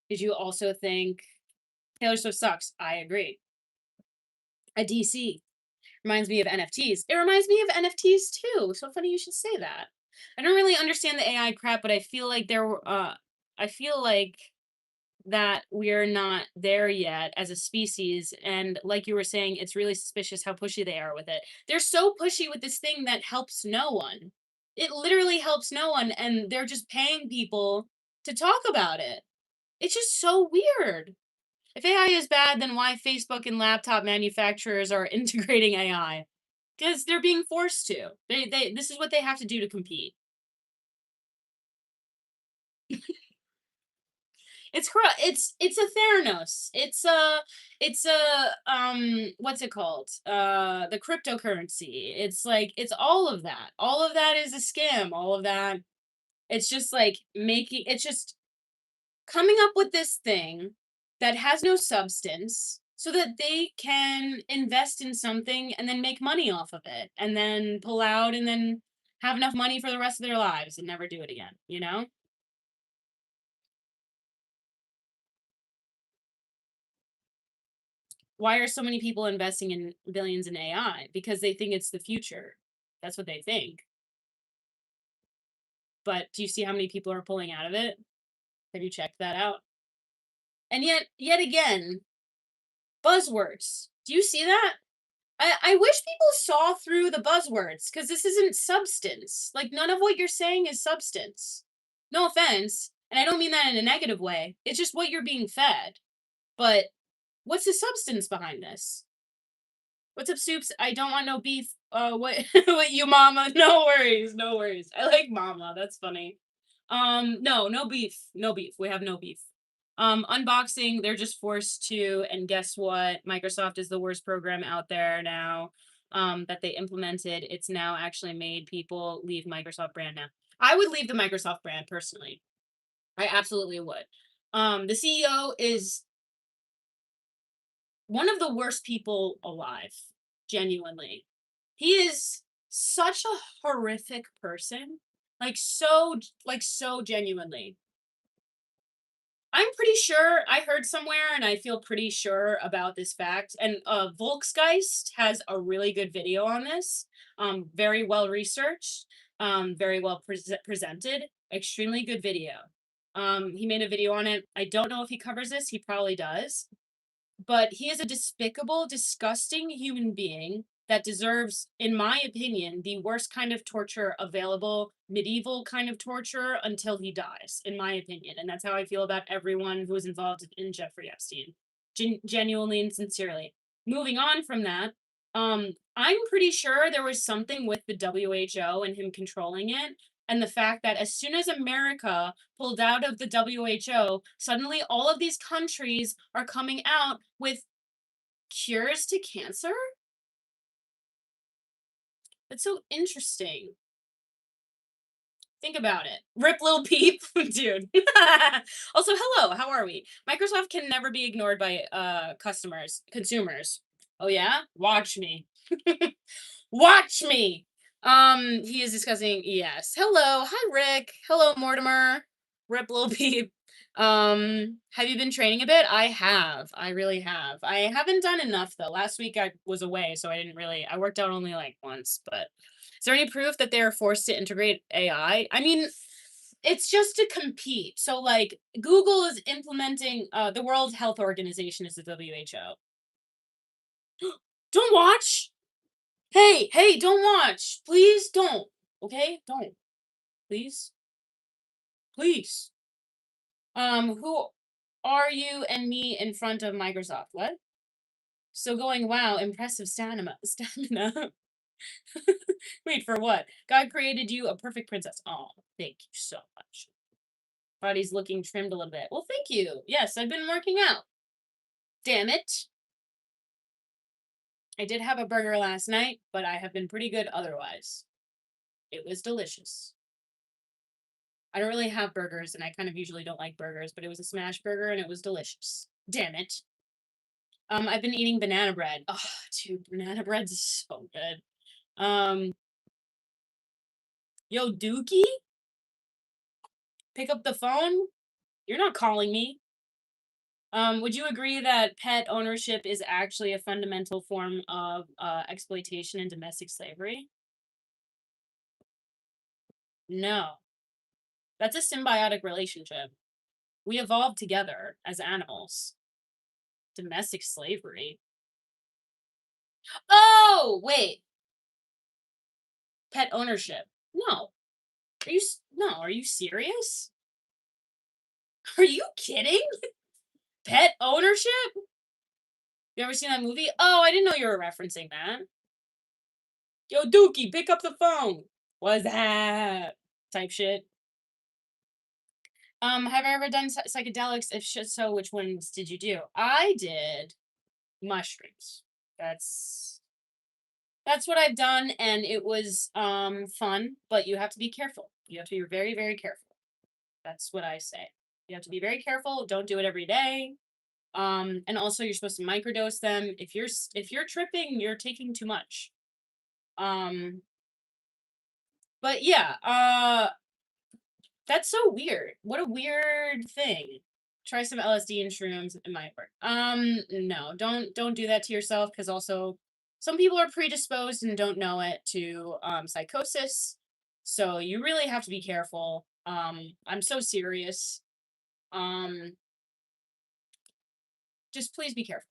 Did you also think Taylor Swift sucks? I agree. A DC reminds me of NFTs. It reminds me of NFTs too. So funny you should say that. I don't really understand the AI crap, but I feel like I feel like that we're not there yet as a species. And like you were saying, it's really suspicious how pushy they are with it. They're so pushy with this thing that helps no one. It literally helps no one, and they're just paying people to talk about it. It's just so weird. If AI is bad, then why Facebook and laptop manufacturers are integrating AI? Because they're being forced to. They this is what they have to do to compete. It's a Theranos. It's a what's it called? The cryptocurrency. It's like it's all of that. All of that is a scam. All of that. It's just like making it's just coming up with this thing that has no substance so that they can invest in something and then make money off of it and then pull out and then have enough money for the rest of their lives and never do it again, you know? Why are so many people investing in billions in AI? Because they think it's the future. That's what they think. But do you see how many people are pulling out of it? Have you checked that out? And yet again, buzzwords. Do you see that? I wish people saw through the buzzwords because this isn't substance. Like none of what you're saying is substance. No offense, and I don't mean that in a negative way. It's just what you're being fed. But what's the substance behind this? What's up, soups? I don't want no beef. What? What you, mama? No worries, no worries. I like mama. That's funny. No, no beef, no beef. We have no beef. Unboxing. They're just forced to, and guess what? Microsoft is the worst program out there now. That they implemented. It's now actually made people leave Microsoft brand now. I would leave the Microsoft brand personally. I absolutely would. The CEO is one of the worst people alive, genuinely. He is such a horrific person, like so genuinely. I'm pretty sure I heard somewhere and I feel pretty sure about this fact. And Volksgeist has a really good video on this. Very well researched, very well presented, extremely good video. He made a video on it. I don't know if he covers this, he probably does, but he is a despicable, disgusting human being that deserves, in my opinion, the worst kind of torture available, medieval kind of torture until he dies, in my opinion. And that's how I feel about everyone who was involved in Jeffrey Epstein, genuinely and sincerely. Moving on from that, I'm pretty sure there was something with the WHO and him controlling it, and the fact that as soon as America pulled out of the WHO, suddenly all of these countries are coming out with cures to cancer? That's so interesting. Think about it. Rip Lil Peep, dude. Also, hello, how are we? Microsoft can never be ignored by consumers. Oh yeah? Watch me. Watch me. He is discussing yes. Hello, hi Rick. Hello, Mortimer. Rip Lil Peep. Have you been training a bit? I have. I really have. I haven't done enough though. Last week I was away, so I worked out only like once, but is there any proof that they are forced to integrate AI? I mean, it's just to compete. So like Google is implementing the World Health Organization is the WHO. Don't watch. Hey, don't watch. Please don't. Okay? Don't. Please. Please. Who are you and me in front of Microsoft? What? So going, wow, impressive stamina. Wait, for what? God created you a perfect princess. Oh, thank you so much. Body's looking trimmed a little bit. Well, thank you. Yes, I've been working out. Damn it. I did have a burger last night, but I have been pretty good otherwise. It was delicious. I don't really have burgers, and I kind of usually don't like burgers, but it was a smash burger and it was delicious. Damn it. I've been eating banana bread. Oh, dude, banana bread's so good. Um, yo, Dookie, pick up the phone. You're not calling me. Would you agree that pet ownership is actually a fundamental form of exploitation and domestic slavery? No, that's a symbiotic relationship. We evolved together as animals. Domestic slavery. Oh, wait. Pet ownership. No. No, are you serious? Are you kidding? Pet ownership? You ever seen that movie? Oh, I didn't know you were referencing that. Yo, Dookie, pick up the phone. What's that? Type shit. Have I ever done psychedelics? If so, which ones did you do? I did mushrooms. That's what I've done, and it was fun, but you have to be careful. You have to be very, very careful. That's what I say. You have to be very careful. Don't do it every day. And also you're supposed to microdose them. If you're tripping, you're taking too much. Um, but yeah, that's so weird. What a weird thing. Try some LSD and shrooms. It might work. No, don't do that to yourself because also some people are predisposed and don't know it to psychosis. So you really have to be careful. I'm so serious. Um, just please be careful.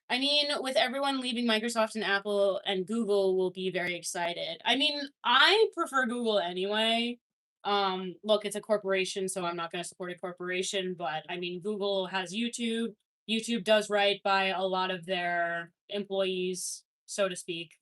I mean, with everyone leaving Microsoft and Apple and Google will be very excited. I mean, I prefer Google anyway. Look, it's a corporation, so I'm not going to support a corporation, but I mean, Google has YouTube. YouTube does right by a lot of their employees, so to speak.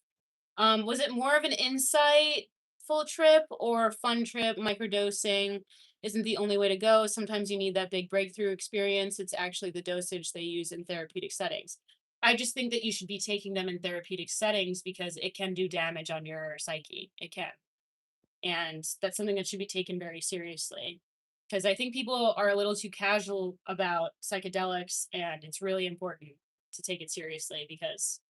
Was it more of an insightful trip or fun trip? Microdosing isn't the only way to go. Sometimes you need that big breakthrough experience. It's actually the dosage they use in therapeutic settings. I just think that you should be taking them in therapeutic settings because it can do damage on your psyche. It can. And that's something that should be taken very seriously. Because I think people are a little too casual about psychedelics, and it's really important to take it seriously because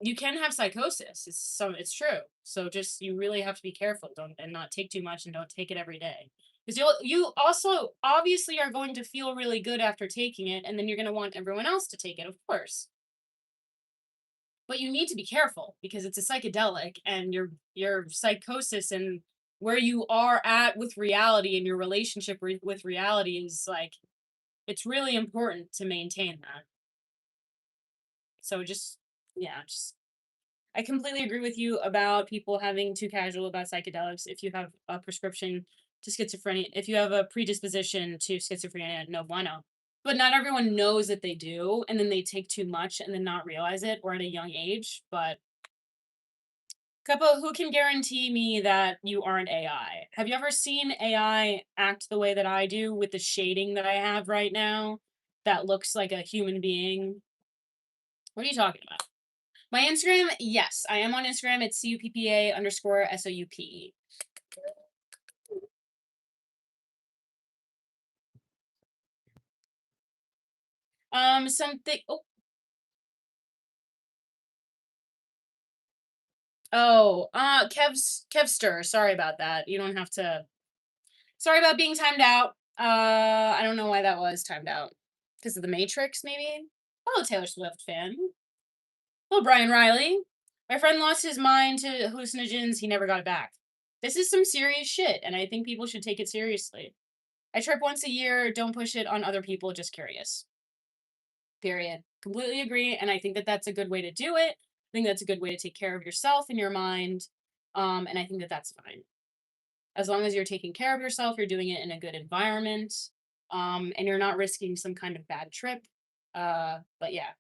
you can have psychosis. It's true. So just you really have to be careful, don't and not take too much and don't take it every day. Because you also obviously are going to feel really good after taking it, and then you're gonna want everyone else to take it, of course. But you need to be careful because it's a psychedelic and your psychosis and where you are at with reality and your relationship with reality is like it's really important to maintain that. So just yeah, just I completely agree with you about people having too casual about psychedelics. If you have a prescription to schizophrenia, if you have a predisposition to schizophrenia, no bueno. But not everyone knows that they do, and then they take too much and then not realize it, or at a young age. But couple, who can guarantee me that you aren't AI? Have you ever seen AI act the way that I do with the shading that I have right now? That looks like a human being. What are you talking about? My Instagram, yes, I am on Instagram. It's CUPPA_SOUP. Something. Kevster. Sorry about that. You don't have to. Sorry about being timed out. I don't know why that was timed out. Because of the Matrix, maybe. Hello, Taylor Swift fan. Hello, Brian Riley. My friend lost his mind to hallucinogens. He never got it back. This is some serious shit, and I think people should take it seriously. I trip once a year. Don't push it on other people. Just curious. Period. Completely agree, and I think that that's a good way to do it. I think that's a good way to take care of yourself and your mind, and I think that that's fine. As long as you're taking care of yourself, you're doing it in a good environment, and you're not risking some kind of bad trip. But yeah,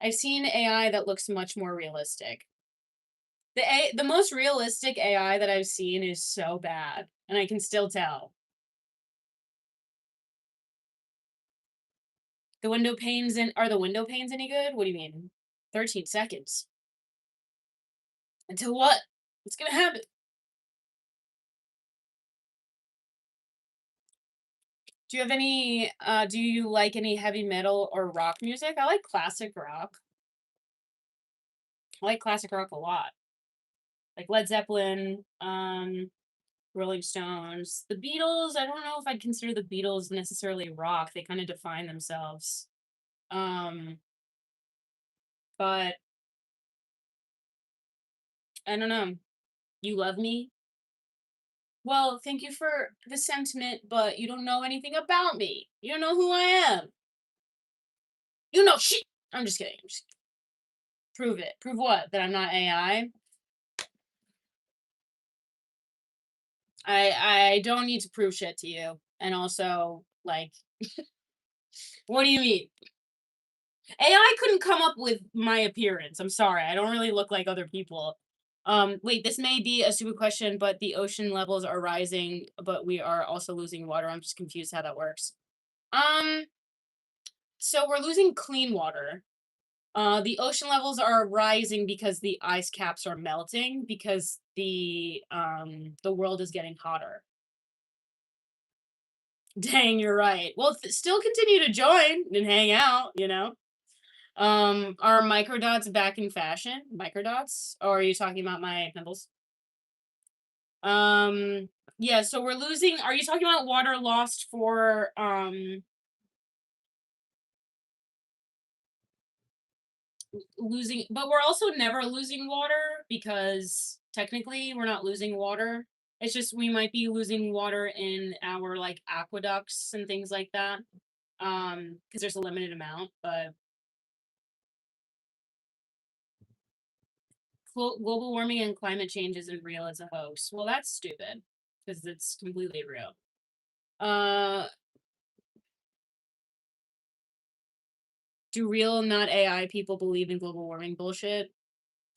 I've seen AI that looks much more realistic. The most realistic AI that I've seen is so bad, and I can still tell. The window panes in Are the window panes any good? What do you mean? 13 seconds. Until what? What's gonna happen? Do you like any heavy metal or rock music? I like classic rock. I like classic rock a lot. Like Led Zeppelin, Rolling Stones, the Beatles. I don't know if I'd consider the Beatles necessarily rock. They kind of define themselves. Um, but I don't know. You love me? Well, thank you for the sentiment, but you don't know anything about me. You don't know who I am. You know shit. I'm just kidding. Prove it. Prove what? That I'm not AI? I don't need to prove shit to you. And also, like, what do you mean? AI couldn't come up with my appearance. I'm sorry. I don't really look like other people. Wait, this may be a stupid question, but the ocean levels are rising, but we are also losing water. I'm just confused how that works. Um, so we're losing clean water. The ocean levels are rising because the ice caps are melting because the world is getting hotter. Dang, you're right. Well, still continue to join and hang out, you know? Are microdots back in fashion? Microdots? Or are you talking about my pimples? Um, yeah, so we're losing. Are you talking about water lost for losing, but we're also never losing water because technically we're not losing water. It's just we might be losing water in our like aqueducts and things like that. Because there's a limited amount, but global warming and climate change isn't real as a hoax. Well, that's stupid because it's completely real. Uh, do real, not AI people believe in global warming bullshit?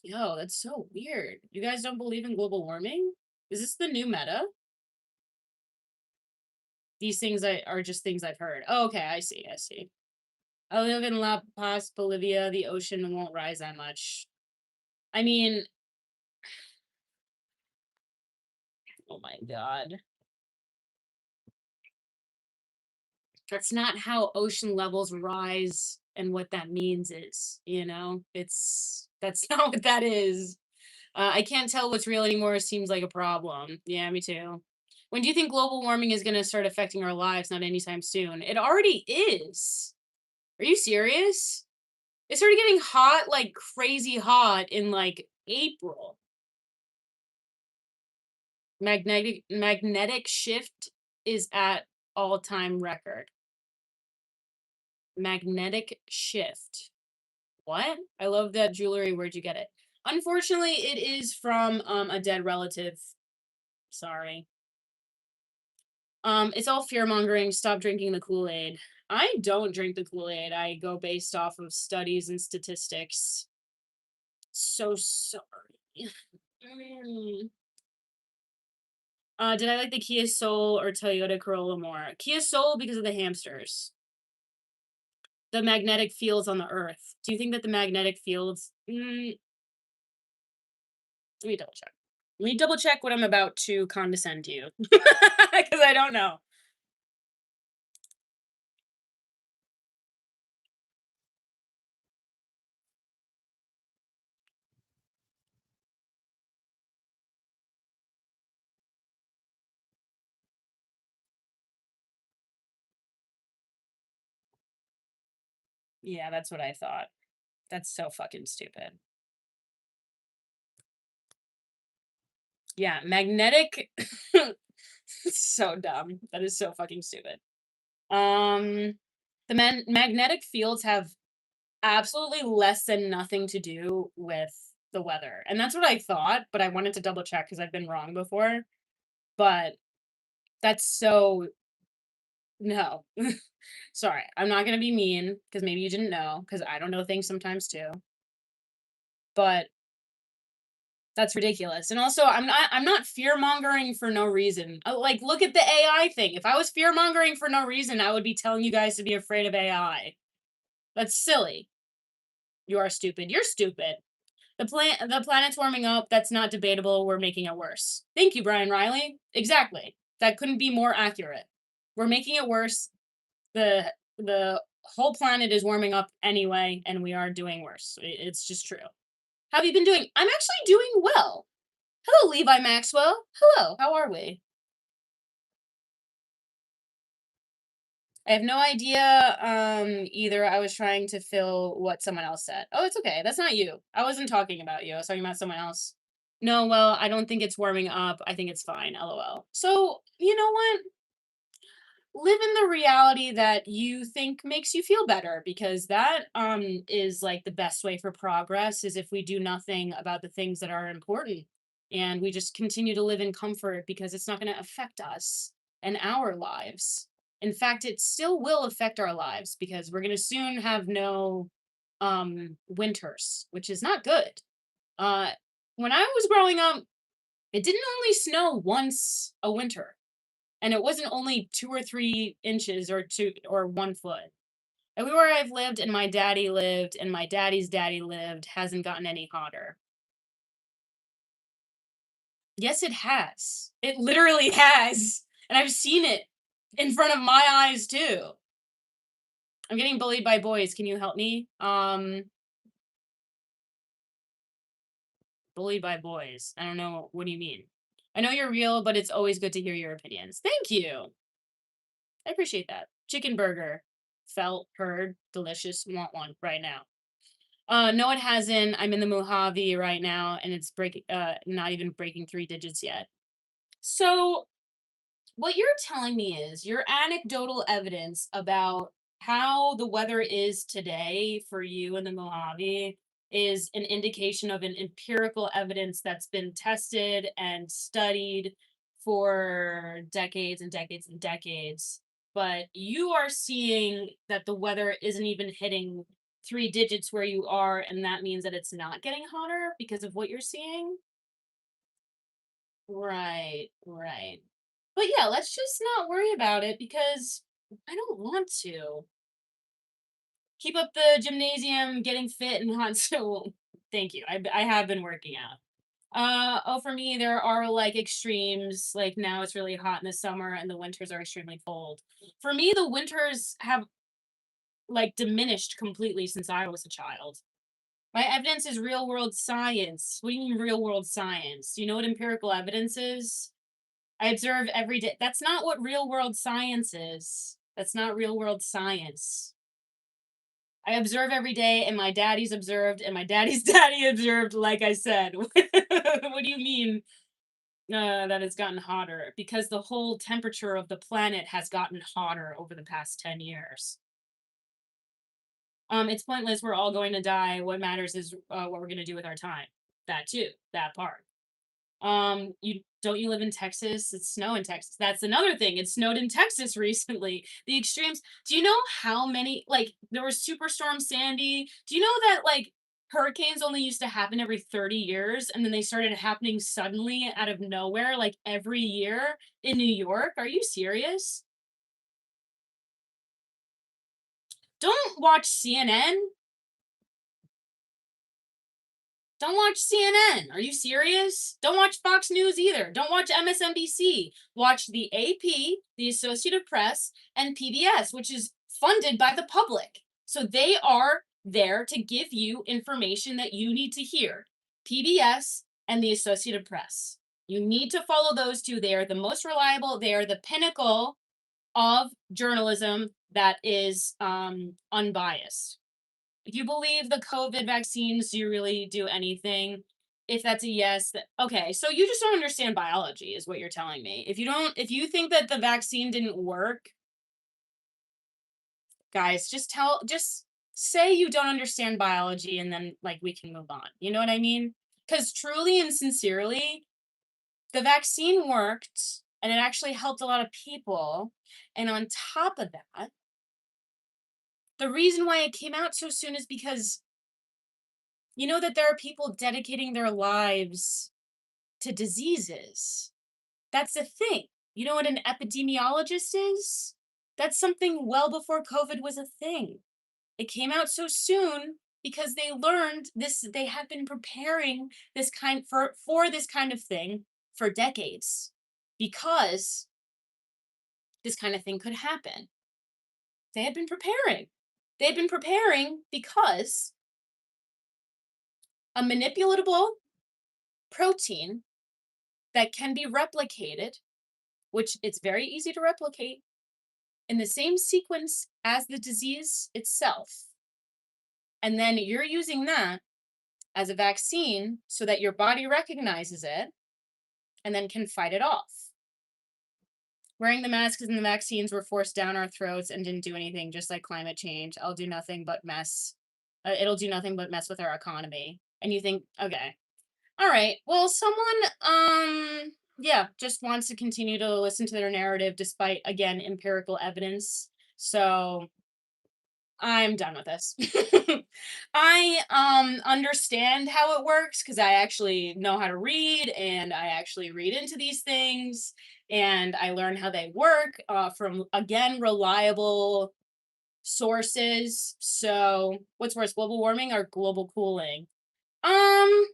Yo, that's so weird. You guys don't believe in global warming? Is this the new meta? These things are just things I've heard. Oh, okay, I see, I see. I live in La Paz, Bolivia. The ocean won't rise that much. I mean, oh my god. That's not how ocean levels rise and what that means is, you know? That's not what that is. I can't tell what's real anymore. It seems like a problem. Yeah, me too. When do you think global warming is going to start affecting our lives? Not anytime soon. It already is. Are you serious? It started getting hot, like crazy hot in like April. Magnetic shift is at all-time record. Magnetic shift. What? I love that jewelry. Where'd you get it? Unfortunately, it is from a dead relative. Sorry. It's all fear mongering. Stop drinking the Kool-Aid. I don't drink the Kool-Aid. I go based off of studies and statistics. So sorry. Mm. Did I like the Kia Soul or Toyota Corolla more? Kia Soul because of the hamsters. The magnetic fields on the earth. Do you think that the magnetic fields let me double check. Let me double check what I'm about to condescend to you. Because I don't know. Yeah, that's what I thought. That's so fucking stupid. Yeah, magnetic. So dumb. That is so fucking stupid. The magnetic fields have absolutely less than nothing to do with the weather. And that's what I thought, but I wanted to double check because I've been wrong before. but that's so no. Sorry, I'm not gonna be mean because maybe you didn't know because I don't know things sometimes too, but that's ridiculous. And also, I'm not fear mongering for no reason. Like, look at the AI thing. If I was fear mongering for no reason, I would be telling you guys to be afraid of AI. That's silly. You are stupid. You're stupid. The planet's warming up. That's not debatable. We're making it worse. Thank you, Brian Riley. Exactly. That couldn't be more accurate. We're making it worse. The whole planet is warming up anyway, and we are doing worse. It's just true. How have you been doing? I'm actually doing well. Hello, Levi Maxwell. Hello. How are we? I have no idea. Either I was trying to fill what someone else said. Oh, it's okay. That's not you. I wasn't talking about you. I was talking about someone else. No, well, I don't think it's warming up. I think it's fine. LOL. So, you know what? Live in the reality that you think makes you feel better because that is like the best way for progress is if we do nothing about the things that are important and we just continue to live in comfort because it's not going to affect us and our lives. In fact, it still will affect our lives because we're going to soon have no winters, which is not good. Uh when I was growing up, it didn't only snow once a winter, and it wasn't only 2 or 3 inches or 1 foot. Everywhere I've lived and my daddy lived and my daddy's daddy lived hasn't gotten any hotter. Yes, it has. It literally has. And I've seen it in front of my eyes too. I'm getting bullied by boys. Can you help me? Bullied by boys. I don't know. What do you mean? I know you're real, but it's always good to hear your opinions. Thank you. I appreciate that. Chicken burger. Felt, heard, delicious. Want one right now. No, it hasn't. I'm in the Mojave right now, and it's breaking. Not even breaking 3 digits yet. So, what you're telling me is your anecdotal evidence about how the weather is today for you in the Mojave is an indication of an empirical evidence that's been tested and studied for decades and decades and decades. But you are seeing that the weather isn't even hitting 3 digits where you are, and that means that it's not getting hotter because of what you're seeing. Right, right. But yeah, let's just not worry about it because I don't want to. Keep up the gymnasium, getting fit and hot. So thank you. I have been working out. Oh, for me, there are like extremes. Like now it's really hot in the summer and the winters are extremely cold. For me, the winters have like diminished completely since I was a child. My evidence is real world science. What do you mean real world science? Do you know what empirical evidence is? I observe every day. That's not what real world science is. That's not real world science. I observe every day, and my daddy's observed, and my daddy's daddy observed, like I said. What do you mean that it's gotten hotter? Because the whole temperature of the planet has gotten hotter over the past 10 years. It's pointless. We're all going to die. What matters is what we're going to do with our time. That too, that part. You don't you live in Texas? It's snow in Texas. That's another thing. It snowed in Texas recently. The extremes. Do you know how many like there was Superstorm Sandy? Do you know that like hurricanes only used to happen every 30 years and then they started happening suddenly out of nowhere like every year in New York? Are you serious? Don't watch CNN. Don't watch CNN. Are you serious? Don't watch Fox News either. Don't watch MSNBC. Watch the AP, the Associated Press, and PBS, which is funded by the public. So they are there to give you information that you need to hear. PBS and the Associated Press. You need to follow those two. They are the most reliable. They are the pinnacle of journalism that is unbiased. If you believe the COVID vaccines do really do anything, if that's a yes, okay. So you just don't understand biology, is what you're telling me. If you think that the vaccine didn't work, guys, just say you don't understand biology, and then like we can move on. You know what I mean? Because truly and sincerely, the vaccine worked. and it actually helped a lot of people. And on top of that, the reason why it came out so soon is because you know that there are people dedicating their lives to diseases. That's the thing. You know what an epidemiologist is? That's something well before COVID was a thing. It came out so soon because they learned this, they have been preparing this kind for this kind of thing for decades because this kind of thing could happen. They had been preparing. They had been preparing because a manipulatable protein that can be replicated, which it's very easy to replicate, in the same sequence as the disease itself. And then you're using that as a vaccine so that your body recognizes it and then can fight it off. Wearing the masks and the vaccines were forced down our throats and didn't do anything, just like climate change. I'll do nothing but mess. It'll do nothing but mess with our economy. And you think, okay, all right. Well, someone, yeah, just wants to continue to listen to their narrative despite, again, empirical evidence. So I'm done with this. I understand how it works because I actually know how to read and I actually read into these things and I learn how they work from again reliable sources. So what's worse, global warming or global cooling? Um,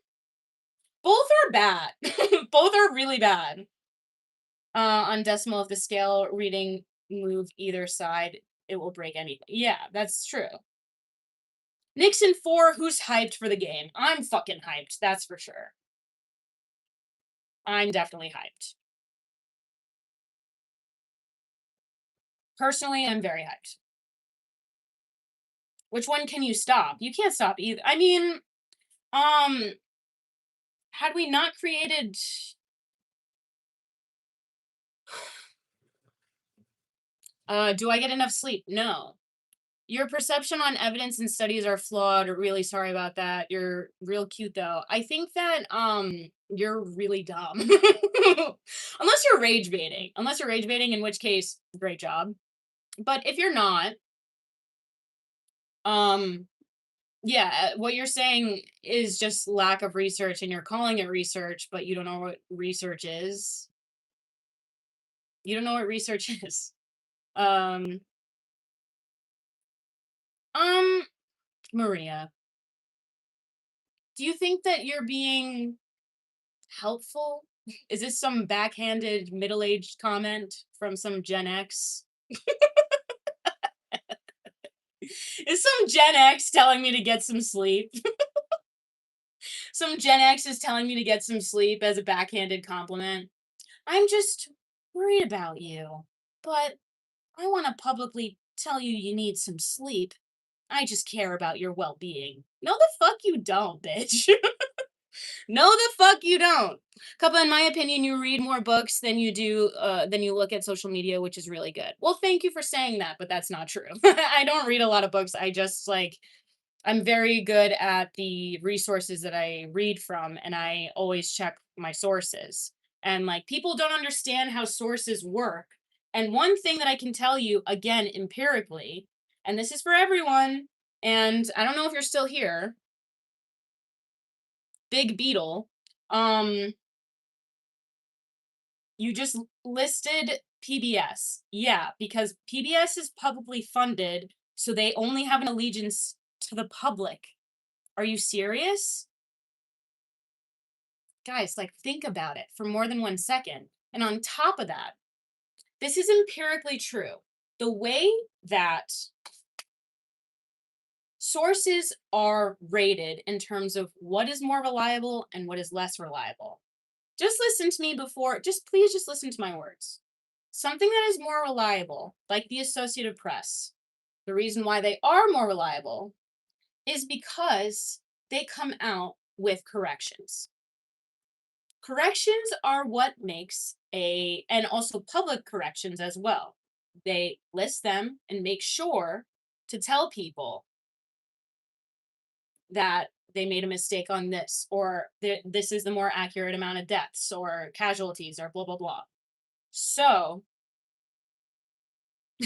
both are bad. Both are really bad. On decimal of the scale, reading move either side, it will break anything. Yeah, that's true. Nixon 4, who's hyped for the game? I'm fucking hyped, that's for sure. I'm definitely hyped. Personally, I'm very hyped. Which one can you stop? You can't stop either. I mean, um, had we not created do I get enough sleep? No. Your perception on evidence and studies are flawed. Really sorry about that. You're real cute though. I think that you're really dumb. Unless you're rage baiting. Unless you're rage baiting, in which case, great job. But if you're not, um yeah, what you're saying is just lack of research and you're calling it research, but you don't know what research is. You don't know what research is. Um um Maria, do you think that you're being helpful? Is this some backhanded middle-aged comment from some Gen X? Is some Gen X telling me to get some sleep? Some Gen X is telling me to get some sleep as a backhanded compliment. I'm just worried about you, but I want to publicly tell you you need some sleep. I just care about your well-being. No, the fuck you don't, bitch. No, the fuck you don't. Couple, in my opinion, you read more books than you do than you look at social media, which is really good. Well, thank you for saying that, but that's not true. I don't read a lot of books. I just like I'm very good at the resources that I read from, and I always check my sources. And like people don't understand how sources work. And one thing that I can tell you again empirically, and this is for everyone, and I don't know if you're still here, Big Beetle. Um, you just listed PBS. Yeah, because PBS is publicly funded, so they only have an allegiance to the public. Are you serious? Guys, like think about it for more than 1 second. And on top of that, this is empirically true. The way that sources are rated in terms of what is more reliable and what is less reliable. Just listen to me before, just please just listen to my words. Something that is more reliable, like the Associated Press, the reason why they are more reliable is because they come out with corrections. Corrections are what makes and also public corrections as well. They list them and make sure to tell people that they made a mistake on this, or this is the more accurate amount of deaths or casualties or blah, blah, blah. So,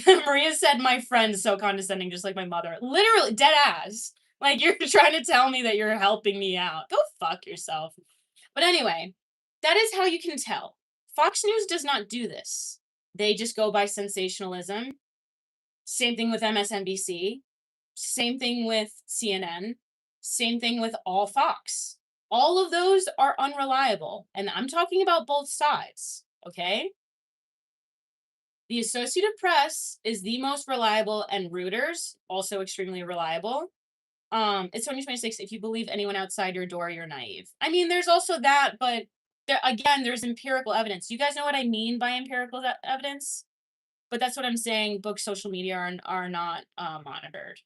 Maria said my friend's so condescending, just like my mother. Literally, dead ass. Like, you're trying to tell me that you're helping me out. Go fuck yourself. But anyway, that is how you can tell. Fox News does not do this. They just go by sensationalism. Same thing with MSNBC. Same thing with CNN. Same thing with all Fox. All of those are unreliable. And I'm talking about both sides. Okay? The Associated Press is the most reliable, and Reuters also extremely reliable. It's 2026. If you believe anyone outside your door, you're naive. I mean, there's also that, but there's empirical evidence. You guys know what I mean by empirical evidence? But that's what I'm saying. Books, social media are not monitored.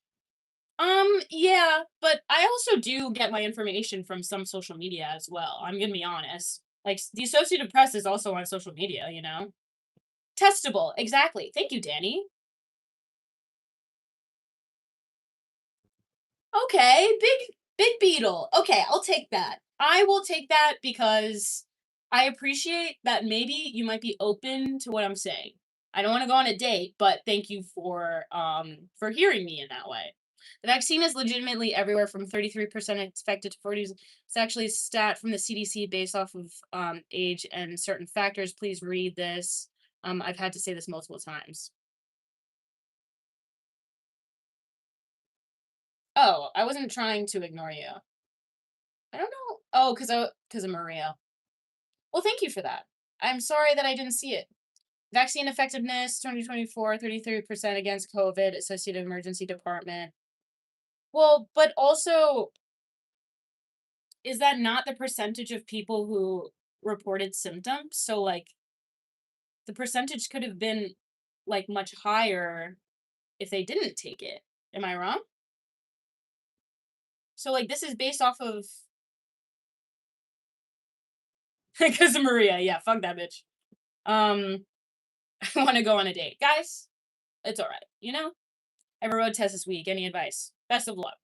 Yeah, but I also do get my information from some social media as well. I'm gonna be honest. Like, the Associated Press is also on social media, you know? Testable, exactly. Thank you, Danny. Okay, big beetle. Okay, I'll take that. I will take that because I appreciate that maybe you might be open to what I'm saying. I don't want to go on a date, but thank you for hearing me in that way. The vaccine is legitimately everywhere from 33% expected to 40. It's actually a stat from the CDC based off of age and certain factors. Please read this. I've had to say this multiple times. Oh, I wasn't trying to ignore you. I don't know. Oh, because of Maria. Well, thank you for that. I'm sorry that I didn't see it. Vaccine effectiveness 2024, 33% against COVID, Associated Emergency Department. Well, but also, is that not the percentage of people who reported symptoms? So, like, the percentage could have been, like, much higher if they didn't take it. Am I wrong? So, like, this is based off of. Because of Maria. Yeah, fuck that bitch. I want to go on a date. Guys, it's all right. You know? I have a road test this week. Any advice? Best of luck.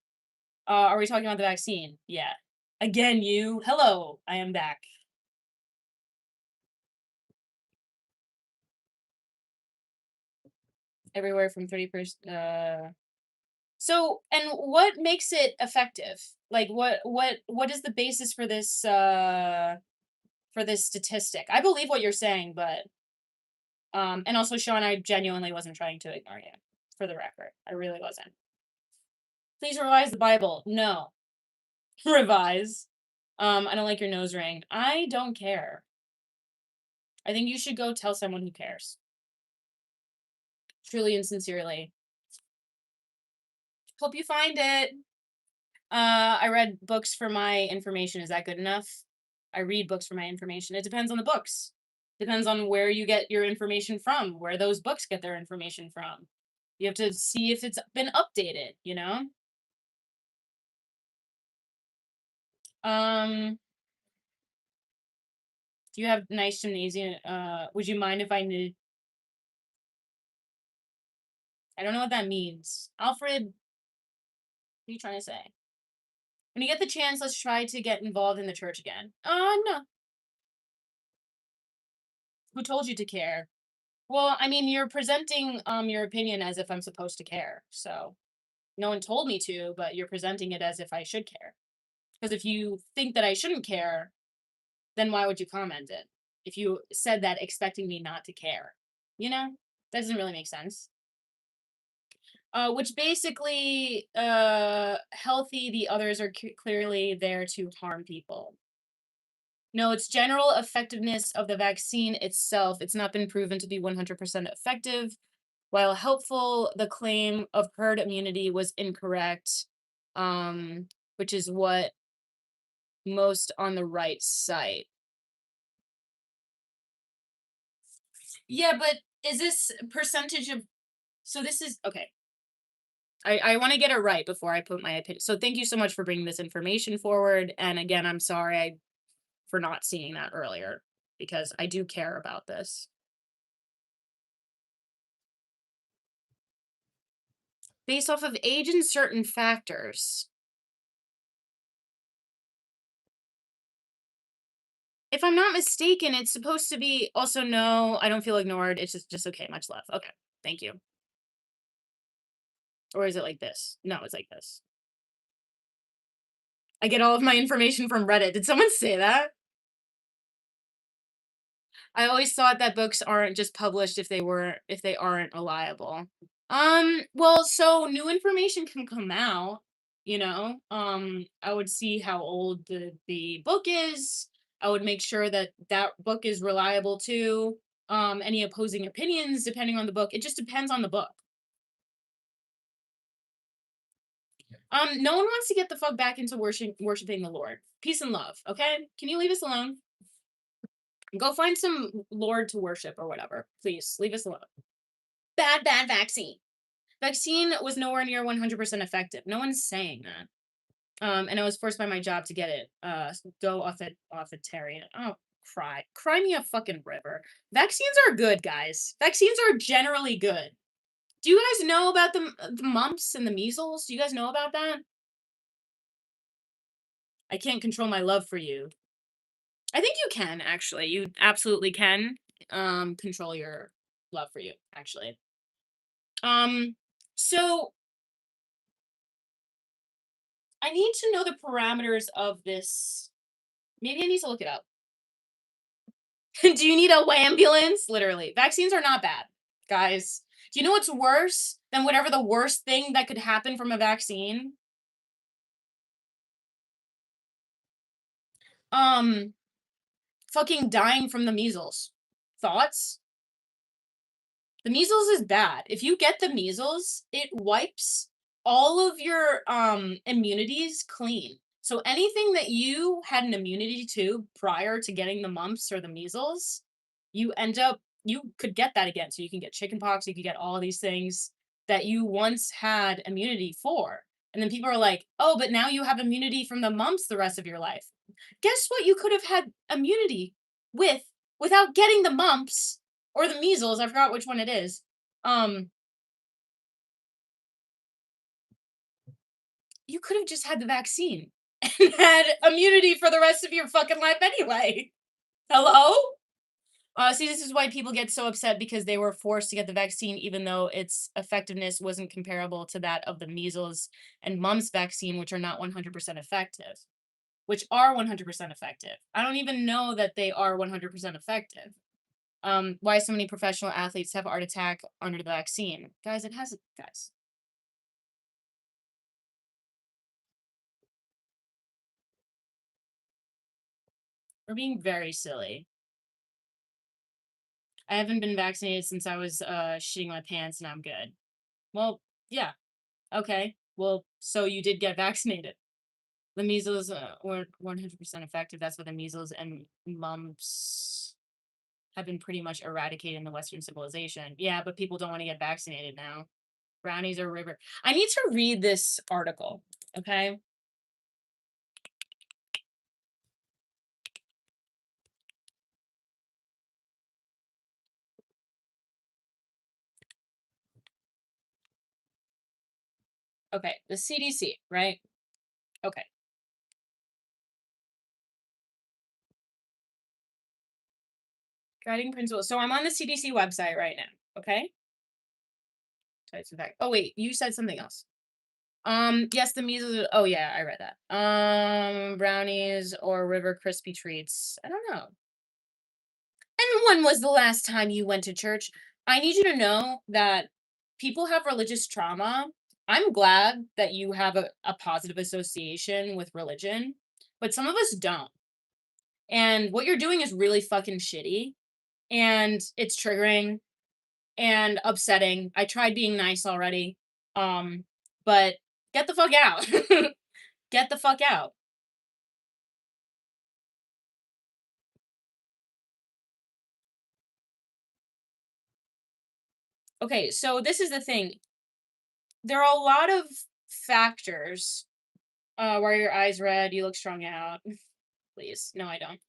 Are we talking about the vaccine? Yeah. Again, you. Hello. I am back. Everywhere from 30%. So, and what makes it effective? Like, what is the basis for this statistic? I believe what you're saying, but and also, Sean, I genuinely wasn't trying to ignore you. For the record, I really wasn't. Please revise the Bible. No. Revise. I don't like your nose ring. I don't care. I think you should go tell someone who cares. Truly and sincerely. Hope you find it. I read books for my information. Is that good enough? I read books for my information. It depends on the books. Depends on where you get your information from, where those books get their information from. You have to see if it's been updated, you know? Um, do you have nice gymnasium? Would you mind if I knew? I don't know what that means. Alfred, what are you trying to say? When you get the chance, let's try to get involved in the church again. No. Who told you to care? Well, I mean, you're presenting your opinion as if I'm supposed to care. So, no one told me to, but you're presenting it as if I should care. Because if you think that I shouldn't care, then why would you comment it? If you said that expecting me not to care, you know? That doesn't really make sense. Which basically, healthy, the others are clearly there to harm people. No, it's general effectiveness of the vaccine itself. It's not been proven to be 100% effective. While helpful, the claim of herd immunity was incorrect, which is what most on the right cite. Yeah, but is this percentage of. So this is. Okay. I want to get it right before I put my opinion. So thank you so much for bringing this information forward. And again, I'm sorry for not seeing that earlier because I do care about this. Based off of age and certain factors. If I'm not mistaken, it's supposed to be also no, I don't feel ignored. It's just okay. Much love. Okay, thank you. Or is it like this? No, it's like this. I get all of my information from Reddit. Did someone say that? I always thought that books aren't just published if they aren't reliable. Well, so new information can come out, you know. I would see how old the book is. I would make sure that that book is reliable too. Any opposing opinions depending on the book. It just depends on the book. No one wants to get the fuck back into worshiping the Lord. Peace and love, okay? Can you leave us alone? Go find some Lord to worship or whatever. Please, leave us alone. Bad vaccine. Vaccine was nowhere near 100% effective. No one's saying that. And I was forced by my job to get it. Go authoritarian. Oh, cry me a fucking river. Vaccines are good, guys. Vaccines are generally good. Do you guys know about the mumps and the measles? Do you guys know about that? I can't control my love for you. I think you can actually. You absolutely can control your love for you, actually. Um so I need to know the parameters of this. Maybe I need to look it up. Do you need a ambulance? Literally. Vaccines are not bad, guys. Do you know what's worse than whatever the worst thing that could happen from a vaccine? Um, fucking dying from the measles. Thoughts? The measles is bad. If you get the measles, it wipes all of your immunities clean. So anything that you had an immunity to prior to getting the mumps or the measles, you could get that again. So you can get chickenpox, you could get all these things that you once had immunity for. And then people are like, "Oh, but now you have immunity from the mumps the rest of your life." Guess what you could have had immunity with without getting the mumps or the measles, I forgot which one it is. Um, you could have just had the vaccine and had immunity for the rest of your fucking life anyway. Hello? See, this is why people get so upset because they were forced to get the vaccine, even though its effectiveness wasn't comparable to that of the measles and mumps vaccine, which are not 100% effective. Which are 100% effective. I don't even know that they are 100% effective. Why so many professional athletes have a heart attack under the vaccine. Guys, it has guys. We're being very silly. I haven't been vaccinated since I was shitting my pants and I'm good. Well, yeah. Okay. Well, so you did get vaccinated. The measles weren't 100% effective. That's what the measles and mumps have been pretty much eradicated in the Western civilization. Yeah, but people don't want to get vaccinated now. Brownies or river. I need to read this article. Okay. Okay. The CDC, right? Okay. Guiding principles. So I'm on the CDC website right now. Okay. Types of fact. Oh wait, you said something else. Yes, the measles. Oh yeah, I read that. Brownies or River Krispy treats. I don't know. And when was the last time you went to church? I need you to know that people have religious trauma. I'm glad that you have a positive association with religion, but some of us don't. And what you're doing is really fucking shitty. And it's triggering and upsetting. I tried being nice already. Um, but get the fuck out. Get the fuck out. Okay, so this is the thing. There are a lot of factors. Why are your eyes red? You look strung out. Please. No, I don't.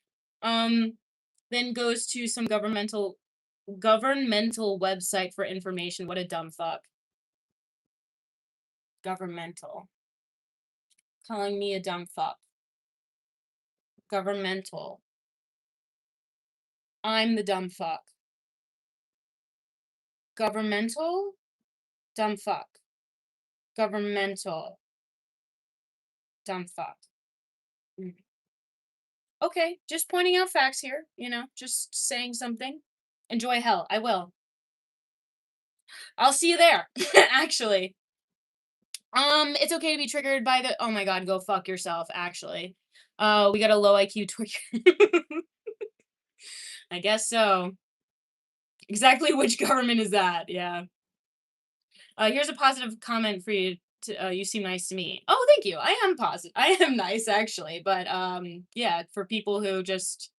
Then goes to some governmental website for information. What a dumb fuck. Governmental. Calling me a dumb fuck. Governmental. I'm the dumb fuck. Governmental? Dumb fuck. Governmental. Dumb fuck. Mm. Okay, just pointing out facts here, just saying something. Enjoy hell. I will. I'll see you there, actually. It's okay to be triggered by the oh my god, go fuck yourself, actually. We got a low IQ trigger. I guess so. Exactly which government is that? Yeah. Here's a positive comment for you. You seem nice to me. Oh, thank you. I am positive. I am nice, actually. But yeah, for people who just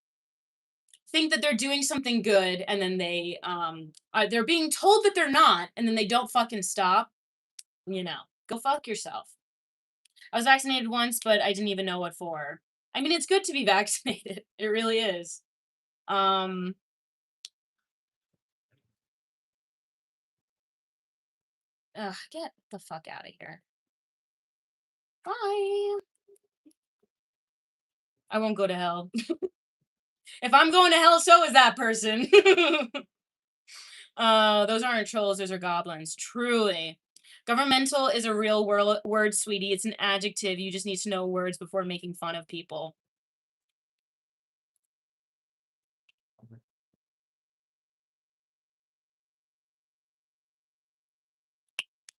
think that they're doing something good and then they're being told that they're not, and then they don't fucking stop. Go fuck yourself. I was vaccinated once, but I didn't even know what for. I mean, it's good to be vaccinated. It really is. Um, get the fuck out of here. Bye. I won't go to hell. If I'm going to hell, so is that person. Those aren't trolls, those are goblins. Truly. Governmental is a real word, sweetie. It's an adjective. You just need to know words before making fun of people.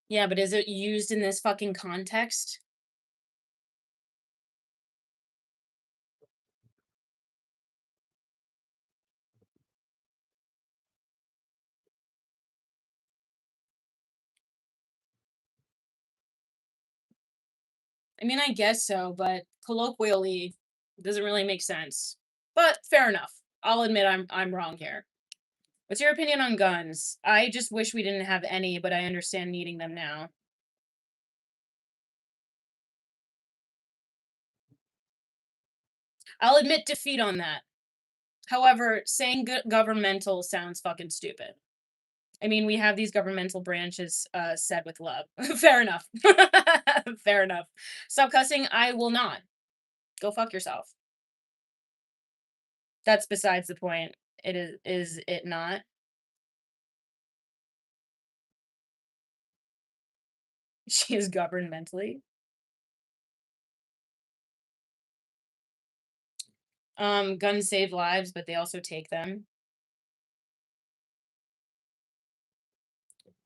Yeah, but is it used in this fucking context? I mean, I guess so, but colloquially, it doesn't really make sense. But fair enough. I'll admit I'm wrong here. What's your opinion on guns? I just wish we didn't have any, but I understand needing them now. I'll admit defeat on that. However, saying governmental sounds fucking stupid. I mean, we have these governmental branches said with love. Fair enough. Fair enough. Stop cussing. I will not. Go fuck yourself. That's besides the point. Is it not? She is governed mentally. Guns save lives, but they also take them.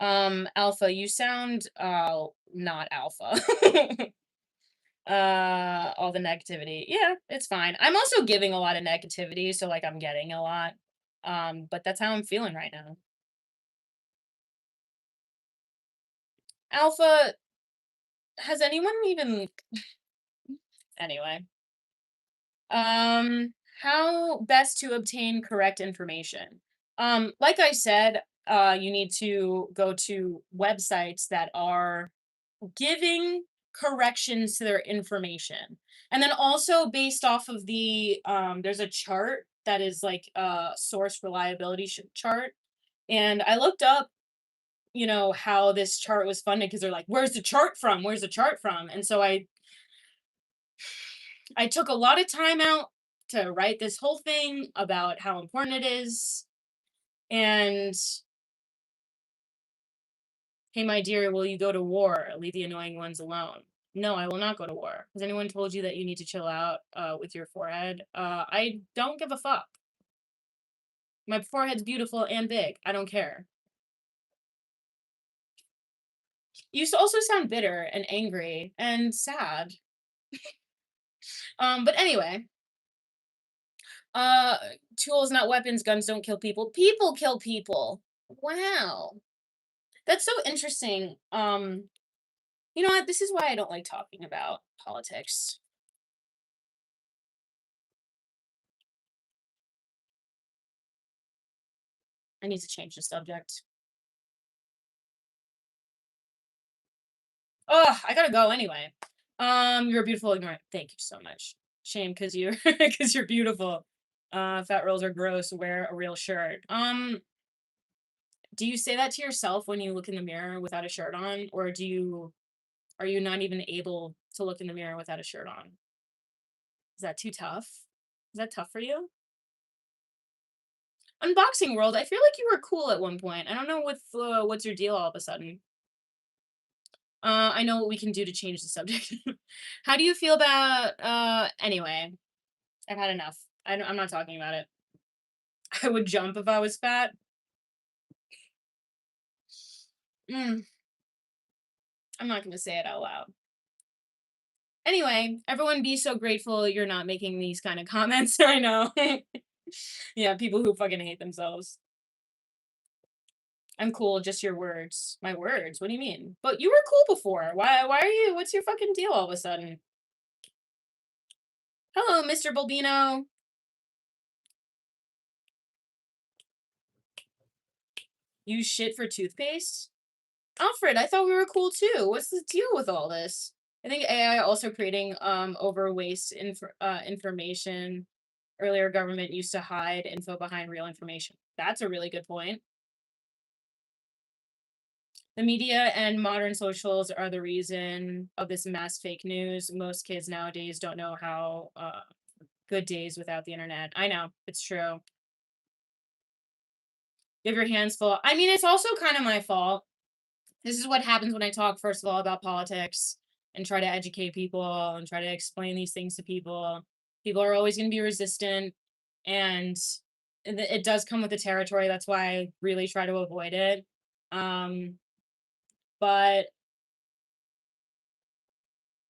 Alpha, you sound not alpha. All the negativity. Yeah, it's fine. I'm also giving a lot of negativity, so like I'm getting a lot. But that's how I'm feeling right now. Alpha, has anyone even anyway. How best to obtain correct information? Like I said, you need to go to websites that are giving corrections to their information. And then also based off of there's a chart that is like a source reliability chart. And I looked up, how this chart was funded because they're like, where's the chart from? Where's the chart from? And so I took a lot of time out to write this whole thing about how important it is. And hey, my dear, will you go to war? Leave the annoying ones alone. No, I will not go to war. Has anyone told you that you need to chill out with your forehead? I don't give a fuck. My forehead's beautiful and big. I don't care. You also sound bitter and angry and sad. But anyway, uh, tools, not weapons. Guns don't kill people. People kill people. Wow, that's so interesting. You know what? This is why I don't like talking about politics. I need to change the subject. Oh, I gotta go anyway. You're a beautiful ignorant. Thank you so much. Shame because you're because you're beautiful. Fat rolls are gross. Wear a real shirt. Do you say that to yourself when you look in the mirror without a shirt on, or are you not even able to look in the mirror without a shirt on? Is that too tough? Is that tough for you? Unboxing World, I feel like you were cool at one point. I don't know what's your deal all of a sudden. I know what we can do to change the subject. How do you feel about anyway, I've had enough. I'm not talking about it. I would jump if I was fat. Mm, I'm not going to say it out loud. Anyway, everyone be so grateful you're not making these kind of comments. I know. Yeah, people who fucking hate themselves. I'm cool, just your words. My words? What do you mean? But you were cool before. Why are you what's your fucking deal all of a sudden? Hello, Mr. Bulbino. Use shit for toothpaste? Alfred, I thought we were cool too. What's the deal with all this? I think AI also creating over waste information. Earlier government used to hide info behind real information. That's a really good point. The media and modern socials are the reason of this mass fake news. Most kids nowadays don't know how good days without the internet. I know, it's true. You have your hands full. I mean, it's also kind of my fault. This is what happens when I talk, first of all, about politics and try to educate people and try to explain these things to people. People are always going to be resistant, and it does come with the territory. That's why I really try to avoid it. Um, but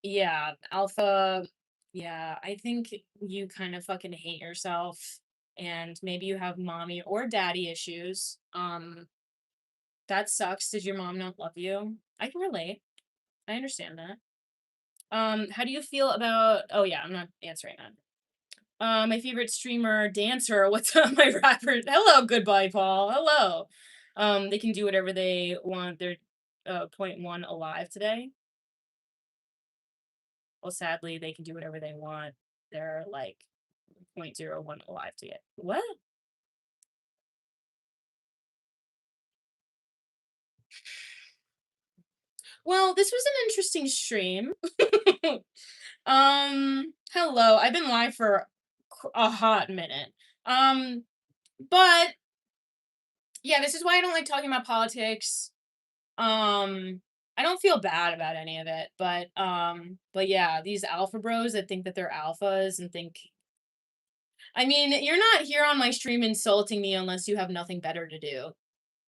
yeah, alpha, yeah, I think you kind of fucking hate yourself, and maybe you have mommy or daddy issues. That sucks. Did your mom not love you? I can relate. I understand that. How do you feel about oh yeah, I'm not answering that. My favorite streamer, dancer, what's up, my rapper? Hello, goodbye, Paul. Hello. They can do whatever they want. They're point one alive today. Well, sadly, they can do whatever they want. They're like point zero one alive to get. What? Well, this was an interesting stream. Hello. I've been live for a hot minute. Um, but yeah, this is why I don't like talking about politics. I don't feel bad about any of it, but yeah, these alpha bros that think that they're alphas and think I mean, you're not here on my stream insulting me unless you have nothing better to do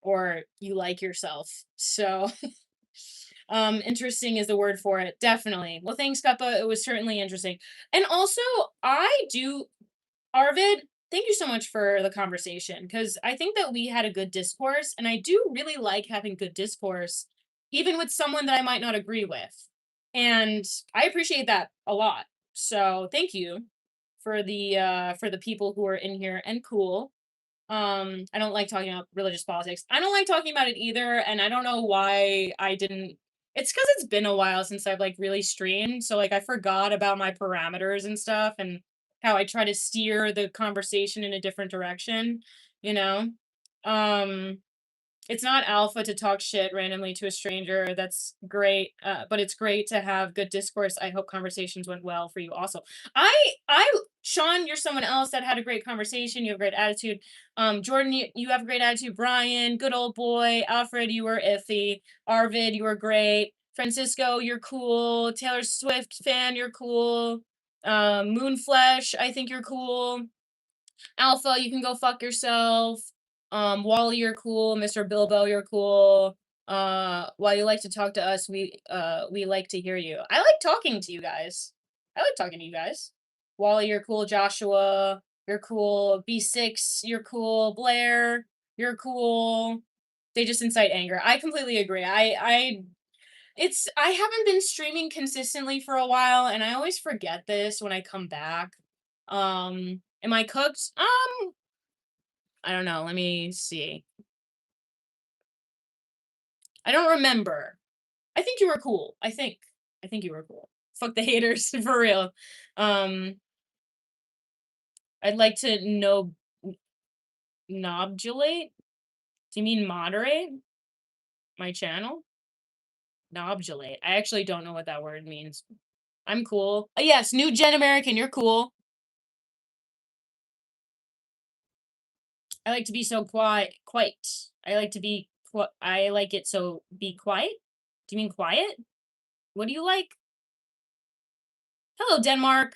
or you like yourself. So, interesting is the word for it. Definitely. Well, thanks, Kappa. It was certainly interesting. And also, I do Arvid, thank you so much for the conversation because I think that we had a good discourse, and I do really like having good discourse, even with someone that I might not agree with. And I appreciate that a lot. So thank you for the people who are in here and cool. I don't like talking about religious politics. I don't like talking about it either, and I don't know why I didn't it's because it's been a while since I've like really streamed, so like I forgot about my parameters and stuff and how I try to steer the conversation in a different direction, you know? Um it's not alpha to talk shit randomly to a stranger. That's great. But it's great to have good discourse. I hope conversations went well for you also. I Sean, you're someone else that had a great conversation. You have a great attitude. Jordan, you have a great attitude. Brian, good old boy. Alfred, you were iffy. Arvid, you were great. Francisco, you're cool. Taylor Swift fan, you're cool. Moonflesh, I think you're cool. Alpha, you can go fuck yourself. Wally, you're cool. Mr. Bilbo, you're cool. While you like to talk to us, we like to hear you. I like talking to you guys. I like talking to you guys. Wally, you're cool. Joshua, you're cool. B6, you're cool. Blair, you're cool. They just incite anger. I completely agree. I haven't been streaming consistently for a while, and I always forget this when I come back. Am I cooked? I don't know. Let me see. I don't remember. I think you were cool. I think. I think you were cool. Fuck the haters for real. Um, I'd like to know nobulate. Do you mean moderate my channel? Nobulate. I actually don't know what that word means. I'm cool. Yes, new gen American. You're cool. I like to be so quiet. I like to be I like it so be quiet? Do you mean quiet? What do you like? Hello, Denmark.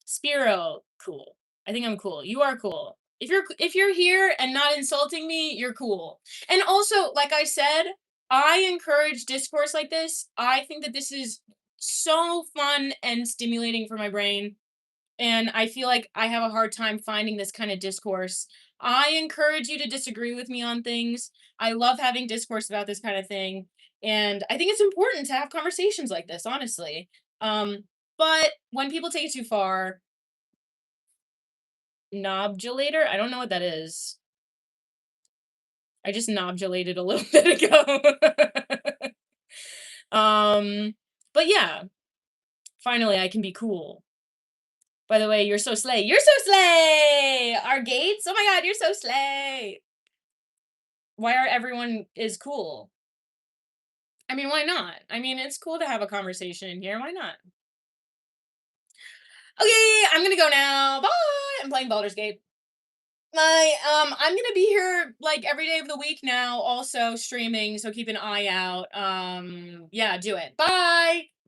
Spiro. Cool. I think I'm cool. You are cool. If you're here and not insulting me, you're cool. And also, like I said, I encourage discourse like this. I think that this is so fun and stimulating for my brain. And I feel like I have a hard time finding this kind of discourse. I encourage you to disagree with me on things. I love having discourse about this kind of thing. And I think it's important to have conversations like this, honestly. Um, but when people take it too far, nobulator, I don't know what that is. I just nobulated a little bit ago. um, but yeah, finally I can be cool. By the way, you're so slay. You're so slay! Our gates? Oh my god, you're so slay! Why are everyone is cool? I mean, why not? I mean, it's cool to have a conversation in here. Why not? Okay, I'm gonna go now. Bye. I'm playing Baldur's Gate. I'm gonna be here like every day of the week now, also streaming. So keep an eye out. Yeah, do it. Bye.